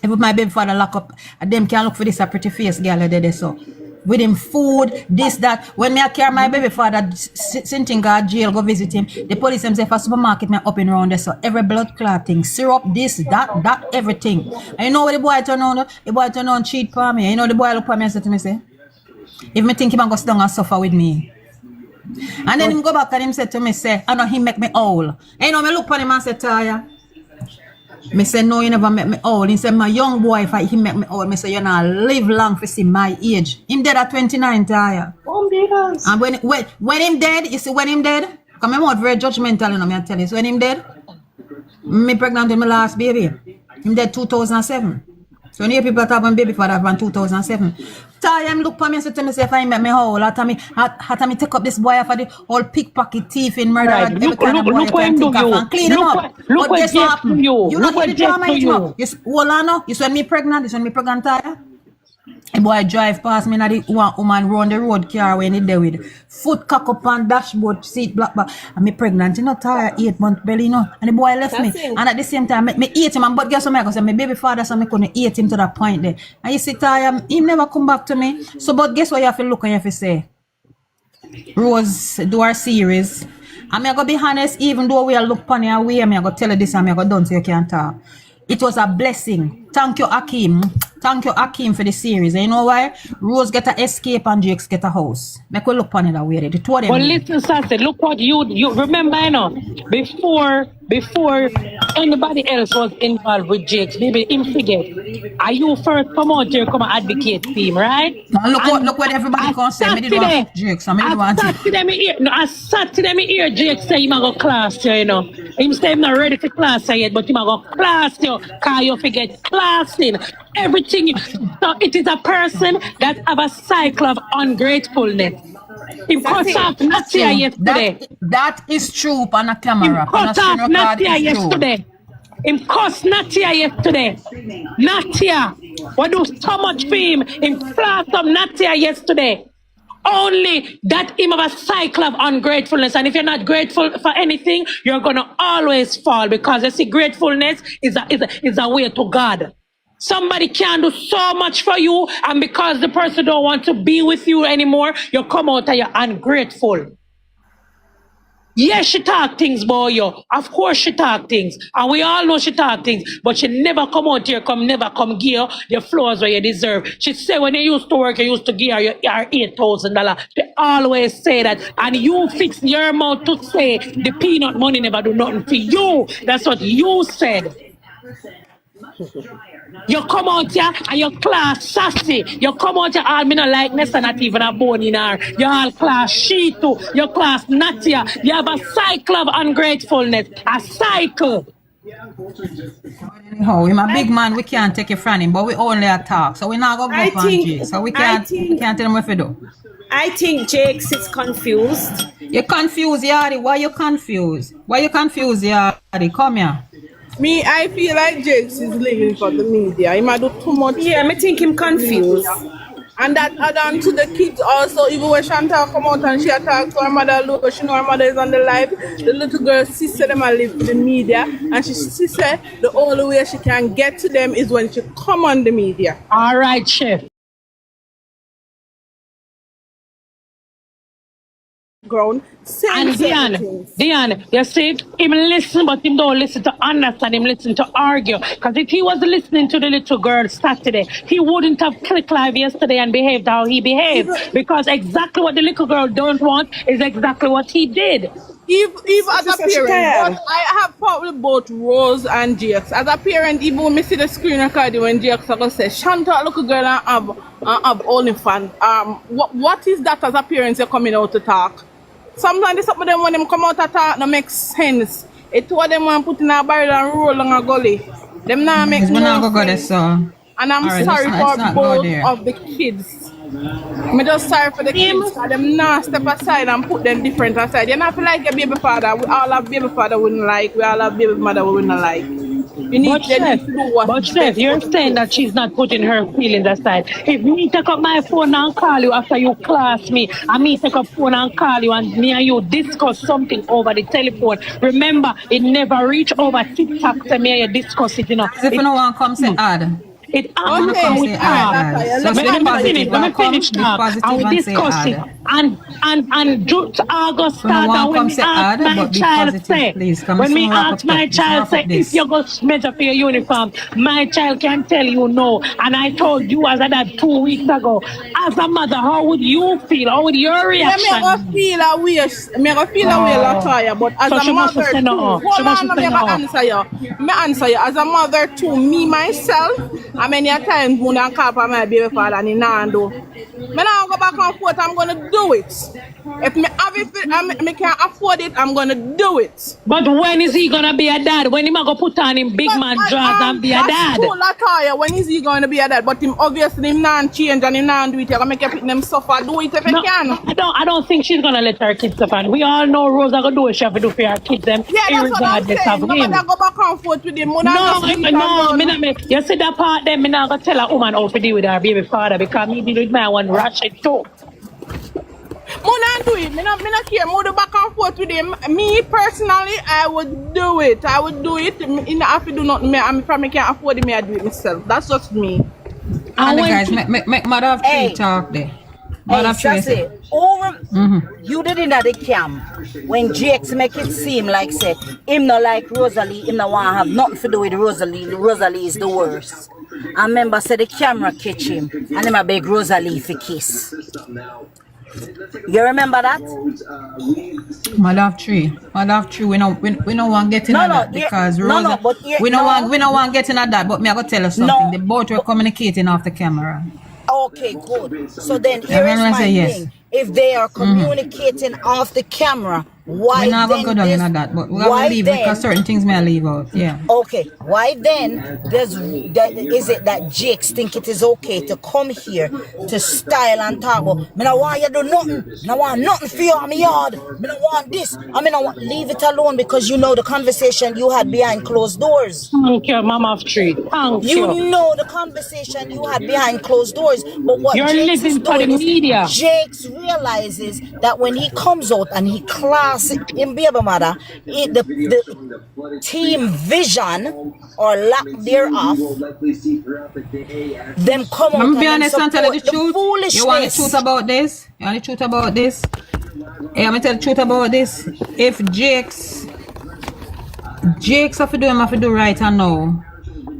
If my baby father lock up, them can look for this a pretty face girl there so. With him food, this, that. When me I carry my baby father sent in jail, go visit him, the police themselves at supermarket me up and around there. So every blood clotting, syrup, this, that, everything. And you know what the boy turn on? The boy turn on cheat for me. You know the boy look for me and say to me, say, if me think he go sit down and suffer with me. And then him go back and him say to me, say, I know he make me owl. And you know me look for him and say, Taya. Me say, no, you never make me old. He said, my young boy, if he make me old, me say, you not live long for see my age. Him dead at 29, Taya. And when him dead, you see when him dead, because I'm not very judgmental, you know, me I tell you. So when him dead, me pregnant with my last baby. Him dead 2007. So when you people talk about baby father from 2007. Tell him look for me and say to me, say if I make me whole, after me take up this boy for the whole pickpocket thief in murder. Right. Look what him do you. And clean him up. Look But guess what happened? you. You Look not what hear the drama you. up. You hold on now. You when me pregnant, Taya. A boy drive past me and the one woman run the road car when he there with foot cock up on dashboard seat black back. And me pregnant, you know, Taya 8-month belly, you know. And the boy left me. And at the same time, me eat him. And but guess what I say? My baby father so me couldn't eat him to that point there. And you see, Taya, he never come back to me. So but guess what you have to look and you have to say? Rose do our series. And me I go be honest, even though we are look funny and we me I go tell you this and me I go done so you can't talk. It was a blessing. Thank you, Akeem. Thank you, Akeem, for the series. And you know why? Rose get a escape and Jakes get a house. Make we look on it that way. The two of them. But listen, Sassy, look what you remember, you know, before anybody else was involved with Jakes, maybe him forget. Are you first come out here, come and advocate for him, right? Now look what everybody can say. Me did want Jakes. I sat to them here, Jakes say him a go class you, you know. Him say him not ready for class yet, but him a go class you, cause you forget classing. Everything. So it is a person that have a cycle of ungratefulness. Him cut off Natia yesterday. That is true on a camera. Him cut off Natia yesterday. Him cuss Natia yesterday. Natia. What do so much for him? Him flash up Natia yesterday. Only that him have a cycle of ungratefulness. And if you're not grateful for anything, you're gonna always fall, because you see, gratefulness is a way to God. Somebody can do so much for you, and because the person don't want to be with you anymore, you come out and you're ungrateful. Yes, she talk things, boy, yo. Of course she talk things. And we all know she talk things. But she never come out here, never come give you your flowers where you deserve. She say when you used to work, you used to give her your $8,000. She always say that. And you fix your mouth to say the peanut money never do nothing for you. That's what you said. You come out here and you class Sassy. You come out here all me no likeness and not even a bone in her. You all class she too. You class Natia. You have a cycle of ungratefulness. A cycle. Anyhow, him a big man, we can't take it from him, but we only talk. So we not go up on Jake. So we can't tell him what to do. I think Jakes is confused. You're confused, Yadi. Why you confused? Yadi? Come here. Me, I feel like Jakes is living for the media. He might do too much. Yeah, I think him confused. And that add on to the kids also. Even when Chantal come out and she talk to her mother, look, she know her mother is on the live. The little girl sister them a live for the media, and she said the only way she can get to them is when she come on the media. All right, chef. Ground. And Dion, you see, him listen, but him don't listen to understand, him listen to argue. Because if he was listening to the little girl Saturday, he wouldn't have clicked live yesterday and behaved how he behaved. Because exactly what the little girl don't want is exactly what he did. If as a parent, but I have probably both Rose and Jakes. As a parent, even when I see the screen recording when Jakes say, Shanta, look a girl and have only fun. What is that as a parent you're coming out to talk? Sometimes some of them when them come out to talk, no make sense. It two of them want put in a barrel and roll on a gully. Them now make We're not no gonna go there, sense. so. And I'm Alright, sorry let's for not go both there. of the kids. I'm just sorry for the kids, because them now step aside and put them different aside. You not feel like a baby father. We all have baby father we wouldn't like. We all have baby mother we wouldn't like. They need to do what's best for You're the saying that kids. she's not putting her feelings aside. If me take up my phone and call you after you class me, and me take up phone and call you and me and you discuss something over the telephone, remember, it never reach over TikTok to me and you discuss it, you know. As if no one come say add. It I'm gonna happened come and Okay, we say all right, add, talk. guys. Latoya, let Just me be answer positive. you. Let me Well, finish come, be talk. And positive we and say discuss it. add. And August So no start, and one when come me say ask add, my but be child positive, say, please. Come when me soon wrap ask up my this. child Wrap up say, if this. you go measure for your uniform, my child can tell you no. And I told you as a dad 2 weeks ago, as a mother, how would you feel? How would your Yeah, me reaction go be? feel a way, me go feel a way, Oh, Latoya, but as so a she must mother say too, no. She hold must on, say me go no. answer you. Me answer you, as a mother too, me myself, how many a times when I call for my baby father and he not do. Me now go back and forth, I'm gonna do it. If me have it, me can't afford it, I'm gonna do it. But when is he gonna be a dad? When he gonna put on him big But man drawers and be a that's dad? true, Latoya. When is he going to be a dad? But him obviously him not change and him not do it. You're gonna make them suffer. Do it if you No, can. I don't think she's gonna let her kids suffer. We all know Rosa gonna do what she have to do for her kids, them, Yeah, that's what I'm irregardless of saying. Nobody him. go back and forth with him. Muna No, just leave it no, alone. you see that part there, me not gonna tell a woman how to deal with her baby father because me deal with my one ratchet too. Muna do it. Me not care. Muna back and forth with him. Me personally, I would do it. I would do it. Me not have to do nothing. Me probably can't afford it. Me I do it myself. That's just me. And the when guys, make mother of three Hey, talk there. Mother hey, of three Sassy, say. you did in the camp when Jakes make it seem like say him not like Rosalie, him not want have nothing to do with Rosalie. Rosalie is the worst. I remember say the camera catch him and him a beg Rosalie for kiss. You remember that? Mother of three. Mother of three. We no want getting No, at no, that because Rosa. but We no want getting at that. But me I go tell you something. no. The both were communicating off the camera. Okay, good. So then here is Everyone my say yes. thing. If they are communicating off the camera, We're why not gonna go then down this? in that, but we're gonna Why leave because then? certain things may I leave out. Yeah. Okay, why then is it that Jakes think it is okay to come here to style and talk about me no want you do nothing, me no want nothing for you on me yard, me no want this, I mean I want leave it alone because you know the conversation you had behind closed doors. Thank you, mama of three. Thank You you. know the conversation you had behind closed doors, but what You're Jakes is living for the doing is media. Jakes realizes that when he comes out and he class in baby mother, the team vision or lack thereof, them come I'm out gonna be and them honest and tell you support the the truth. You want the truth foolishness. about this? You want the truth about this? Hey, I'm gonna tell the truth about this. If Jakes have to do him have to do right and now.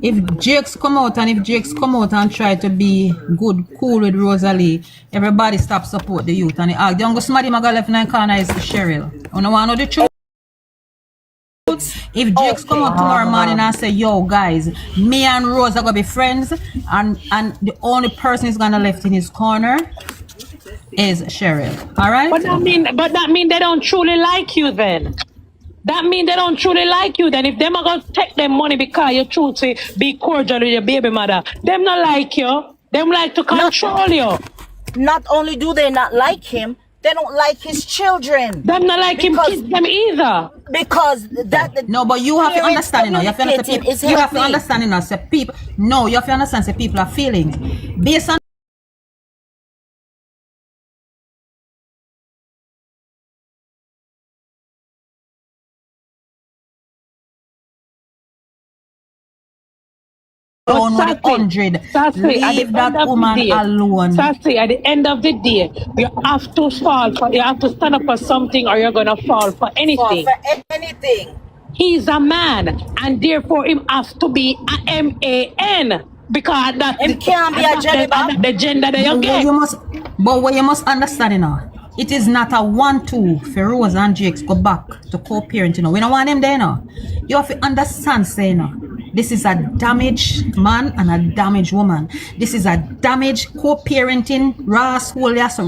If Jakes come out and try to be good, cool with Rosalie, everybody stop support the youth and the young somebody my left in the corner is Cheryl. You know want to know the truth? If Jakes come out tomorrow morning and say, yo guys, me and Rose are gonna be friends and the only person is gonna left in his corner is Cheryl. Alright? But that mean they don't truly like you then. That mean they don't truly like you then. If them are gonna take them money because you choose to be cordial with your baby mother, them not like you. Them like to control you. Not only do they not like him, they don't like his children. Them not like him kids them either. Because that no, but you have to understand you know. You have to understand people. You have to understand you know. Say people. No, you have to understand. Say people are feelings based on. Don't know the 100. Leave that woman alone. Sassy, at the end of the day, you have to you have to stand up for something or you're gonna fall for anything. For anything. He's a man and therefore him has to be a man. Because that's him can't be a jelly bag. The gender that you get. But what you must understand, you know, it is not a 1-2 for Rose and Jakes go back to co-parent, you know. We don't want them there, you know. You have to understand, say, you know. This is a damaged man and a damaged woman. This is a damaged co-parenting race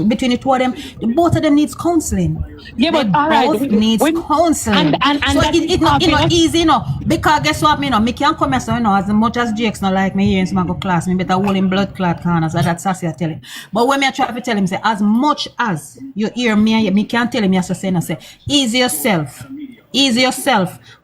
between the two of them. Both of them needs counseling. Yeah, they but all right, both needs counseling. and so that's it not easy, you know. Because guess what, me, you know, me can't come here, so, you know, as much as Jake's not like me here in some go class, me better hold him blood clot corners, like that Sassy I tell him. But when me I try to tell him, say, as much as you hear me can't tell him, yes, I say, ease yourself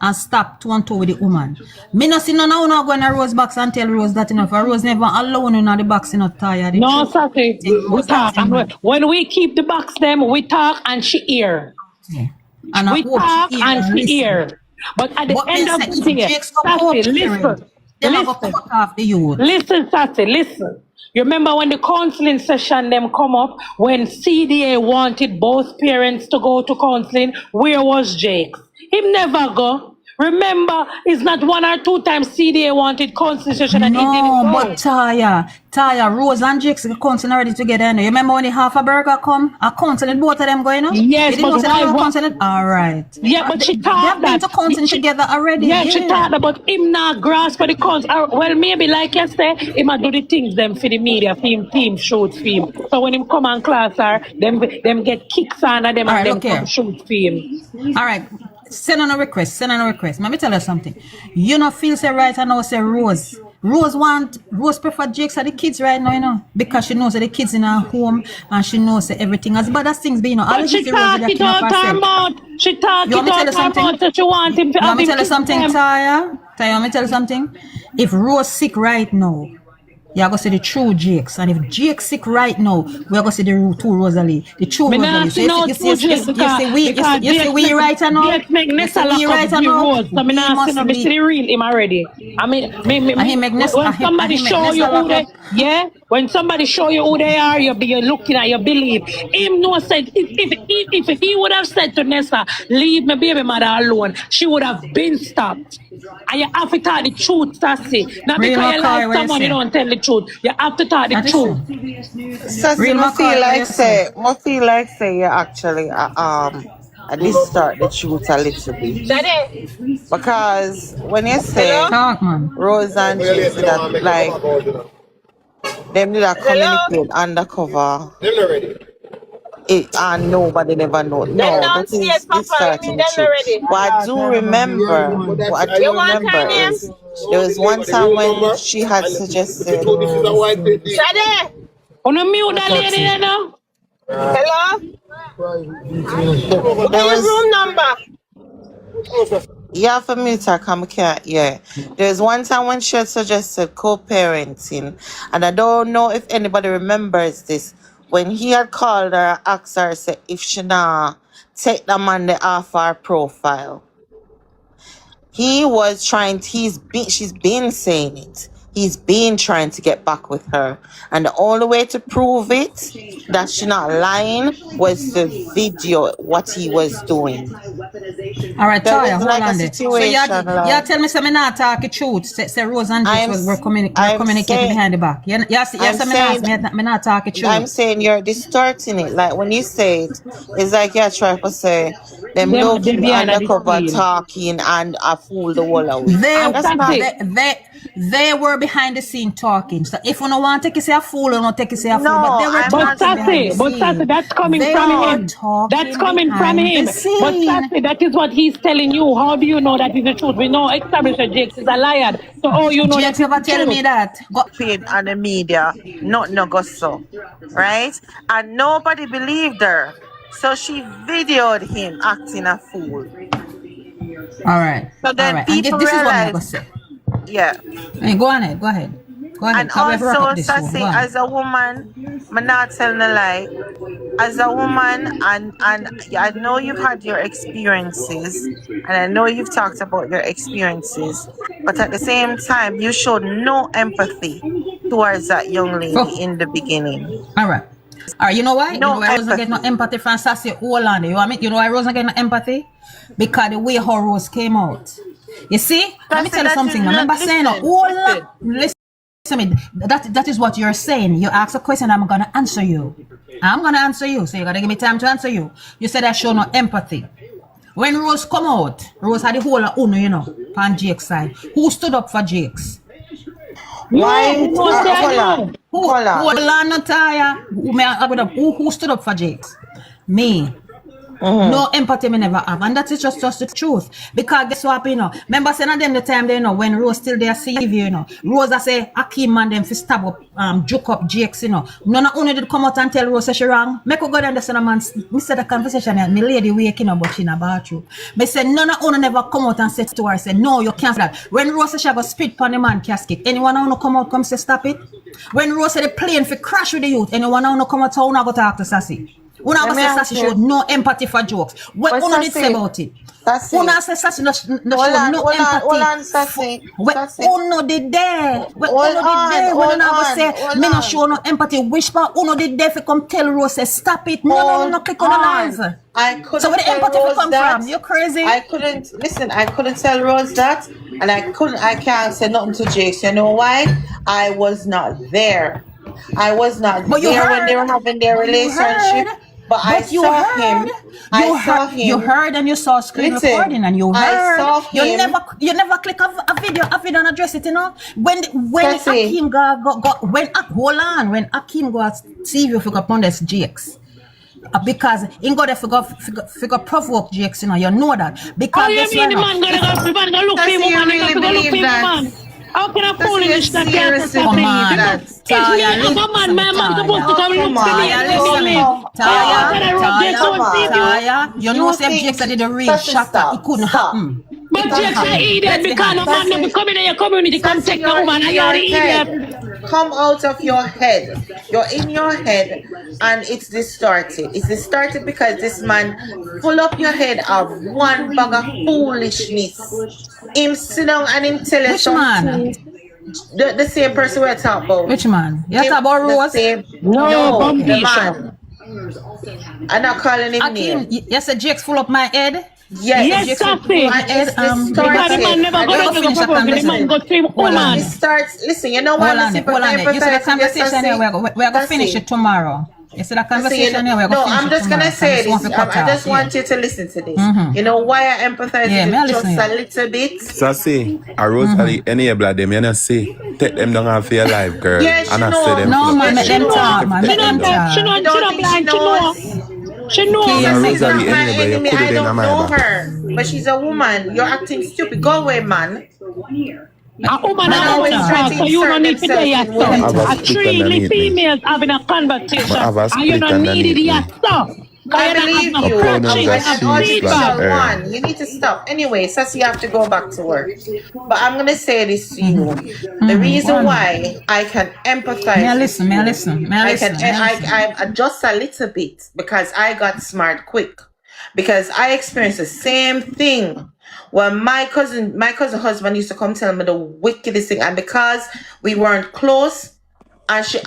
and stop two and two with the woman. Me no see none of you go in a Rose box and tell Rose that, you know, if a Rose never alone in the box, you know, tired. No, Sassy, we talk. When we keep the box them, we talk and she hear. Yeah. And we talk and she hear. But at the end of the day, Sassy, listen, Sassy, listen. You remember when the counseling session them come up, when CDA wanted both parents to go to counseling, where was Jake? Him never go. Remember, it's not one or two times CDA wanted counseling session and he didn't go. But Taya, Rose and Jake's counseling already together. You remember when the half a burger come? I counseling both of them going on? Yes, but why? All right. Yeah, but she thought that. They've been to counseling together already. Yeah, she thought about him not grasp for the cons. Well, maybe like yesterday, he might do the things them for the media, team shoots film. So when him come on class, them get kicks on and them all and right, them come shoot film. All right. Send on a request. Let me tell you something. You not feel say right and now say Rose prefer Jakes and the kids right now, you know, because she knows that the kids in her home and she knows that everything as bad as things be, you know. But she talk it out her mouth. She talk it out her mouth that she want him to. Let me tell you something, Taya, let me tell you something. If Rose sick right now, you're going to see the true Jakes. And if Jake's sick right now, we're going to see the two Rosalie. The true Rosalie. So you see we right now? Yes, make Nessa lock up the Rose. So I'm not saying to see the real him already. I mean, when somebody show you who they, yeah, when somebody show you who they are, you're looking at, you believe. Him no said, if he would have said to Nessa, leave my baby mother alone, she would have been stopped. And you have to tell the truth, Sassy. Not because you like someone, you don't tell the truth. You have to tell the truth. Sassy, I feel like say you actually I distort the truth a little bit. Daddy. Because when you say Rose and James that like them did a communicate undercover. And nobody never know. No, that is distorting the truth. But I do remember, is there was one time when she had suggested. Shade! Wanna mute that lady there now? Hello? There was room number. Yeah, for me to come can't. Yeah, there's one time when she had suggested co-parenting, and I don't know if anybody remembers this. When he had called her, asked her, say if she not take the man off her profile. He was trying. She's been saying it. He's been trying to get back with her, and the only way to prove it that she's not lying was to video what he was doing. All right, Taya, hold like on there. So you tell me something not talk the truth. Say Rose and James were communicating behind the back. You me not talk the truth. I'm saying you're distorting it. Like when you say it, it's like you're trying to say them looking undercover talking and I fool the whole away. They were behind the scene talking. So if you don't want to take it say a fool, you don't take it say a fool. No, but they were Sassy, that's coming from him. That's coming from him. But Sassy, that is what he's telling you. How do you know that is the truth? We know established that Jakes is a liar. So you know Jakes never tell me that. Got paid on the media, not no go so, right? And nobody believed her. So she videoed him acting a fool. All right. So then all right. people this realize, is what I'm going to say. Yeah. Hey, go ahead. And also, Sassy, as a woman, I'm not telling a lie. As a woman, and I know you've had your experiences, and I know you've talked about your experiences, but at the same time, you showed no empathy towards that young lady in the beginning. All right, you know why? I wasn't getting no empathy from Sassy. Hold on. You know why I wasn't getting no empathy? Because the way her Rose came out. You see? Let me tell you something. I remember saying, listen to me. That is what you're saying. You ask a question, I'm going to answer you. So you got to give me time to answer you. You said I show no empathy. When Rose come out, Rose had the whole of Uno, you know, on Jake's side. Who stood up for Jake's? Why? No, say I know. Who stood up for Jake's? Me. No empathy me never have, and that is just the truth. Because guess what, you know, remember saying at them the time, you know, when Rose still there see you know, Rose I say Akeem and them fi stab up, juke up Jakes, you know. None of only did come out and tell Rose say she wrong. Make her go down the son of man, me said the conversation here, me lady waking up but she in a bathroom. Me say none of only never come out and say to her, say no, you can't say that. When Rose say she go spit upon the man casket, anyone wanna come out come say stop it? When Rose say the plane fi crash with the youth, anyone wanna come out how go talk to Sassy? Una say Sassy showed no empathy for jokes. What Una did say about it? Una say Sassy no show no empathy. Hold on, Sassy. What Uno did there? What Uno did there? When Una go say me no show no empathy. Whisper Uno did there for come tell Rose say stop it. No, click on the live. I couldn't so where the empathy Rose come that. from? You crazy? I couldn't tell Rose that, and I can't say nothing to Jace. You know why? I was not there. I was not there when they were having their relationship. But I saw him. You heard and you saw screen recording and you heard. I saw him. You never click a video and address it, you know. When Akeem when Akeem go see you for upon this Jakes. Because in God figure provoke Jakes, you know, you know that. Because you mean the man gonna look for him, man? How can I fool in this? Come on, Taya, you know, if Jakes did a real shot, it couldn't happen. But Jakes are idiot because no man never come in your community, come take the woman, and you're the idiot. Come out of your head. You're in your head, and it's distorted. It's distorted because this man full up your head of one bag of foolishness. Him sit down and him tell you something. The same person we're talking about. Which man? You talking about Rose? No, the man. I'm not calling him name. You said Jake's full up my head? Yes, Sassy. My head. Listen, you know what? Hold on. You said the conversation here, we're going to finish it tomorrow. You said the conversation here, we're going to finish it tomorrow. No, I'm just going to say this. I just want you to listen to this. You know why I empathize with just a little bit? Sassy, I Rosalie, any blood them, you know, say, take them down off your life, girl. Yeah, and I say them. No, man, let them talk, man. She don't She's not my enemy. I don't know her. But she's a woman. You're acting stupid. Go away, man. A woman always talk, so you don't need to tell yourself. A three females having a conversation, and you don't need it yourself. I believe you. I'm an artificial one. You need to stop. Anyway, Sassy, you have to go back to work. But I'm going to say this to you. The reason why I can empathize. May I listen. I adjust a little bit because I got smart quick. Because I experienced the same thing. When my cousin husband used to come tell me the wickedest thing. And because we weren't close, and she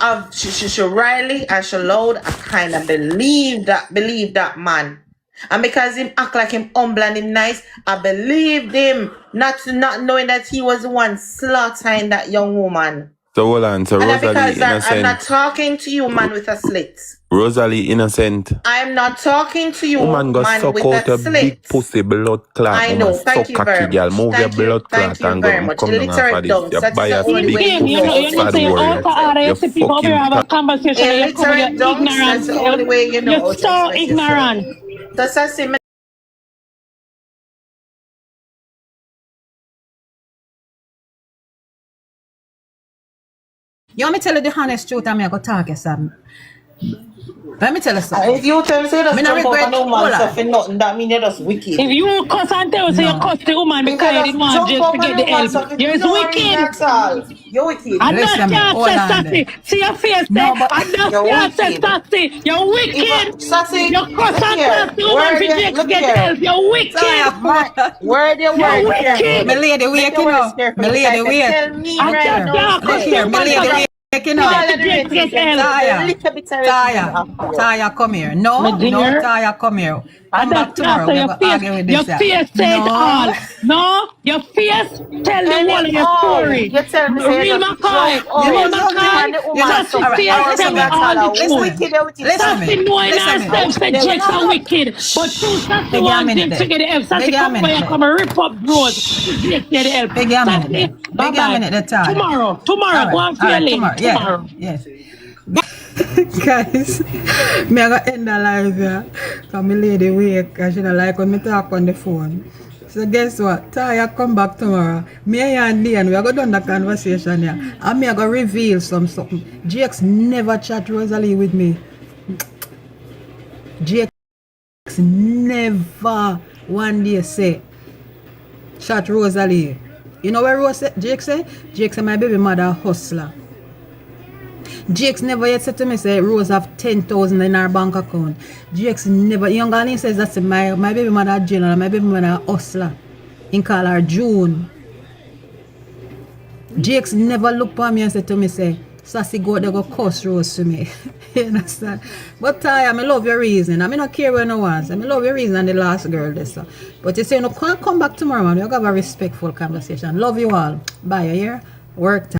Riley and she loud, I kind of believe that man. And because him act like him humble and him nice, I believed him, not knowing that he was the one slaughtering that young woman. So hold on, so Rosalie innocent. I'm not talking to you, man with a slit. Rosalie innocent. I'm not talking to you, man with a slit. Big pussy blood clot. I know. Thank you very much. Move your blood clot and go and come down for this. You buy a You're not saying all the other people over have a conversation. You're ignorant. That's the only way you know. You're so ignorant. That's Sassy. You want me to tell you the honest truth? I'm going to talk you something. Let me tell you something. If you tell me say that's jump up on the woman stuff and nothing, that means you're just wicked. If you cuss and tell you cuss the woman because you didn't want just to get the help, you're wicked. That's all. You're wicked. I'm not Sassy. See your face there. I'm not Sassy. You're wicked. Sassy. You cuss and tell the woman to get help. You're wicked. Word your word. My lady, wait, you know. My lady, wait. Tell me right now. Taking All out. of the ratings, them a Taya, little bit of Taya, ratings. Taya, come here. My No, no, dear. Taya, come here. And Come back that's tomorrow. after We're your going to face. argue with Your this. face say it No. all. No, your face tell the whole of your Anyhow, story. you tell me say you Real just McCoy. joke You out. Real know McCoy. something? And the You woman know, Sassy so all right, face listen tell boring me me. and all all the a Listen truth. me. wicked out is Listen me. Sassy knowing Listen me. herself say There we Jakes are go. wicked. But two Sassy Beg you a want minute Jakes to there. get the help. Sassy Beg you a come over minute here, there. come and rip up road. So Jakes get the help. Beg you a minute Sassy, there. Beg you a bye-bye. minute there, Taya. Tomorrow, go on for All your right, lady. tomorrow. Yeah, Tomorrow. yes. Guys, me I got end the live here. Cause my lady wake and she don't like when me talk on the phone. So guess what? Taya come back tomorrow. Me and Diane, we are going to do the conversation here. And me I go reveal something. Jakes never chat Rosalie with me. Jakes never one day say chat Rosalie. You know where Jake say? Jake say my baby mother a hustler. Jakes never yet said to me, say, Rose have 10,000 in her bank account. Jakes never, young Arlene says that's my baby mother general, my baby mother hustler. In call her June. Jakes never look for me and said to me, say, Sassy go there go cuss Rose to me. You understand? But Taya, I love your reason. I don't care where no one. I love your reason and the last girl this. But you say, no, can't come back tomorrow, man. You have a respectful conversation. Love you all. Bye, you hear? Work time.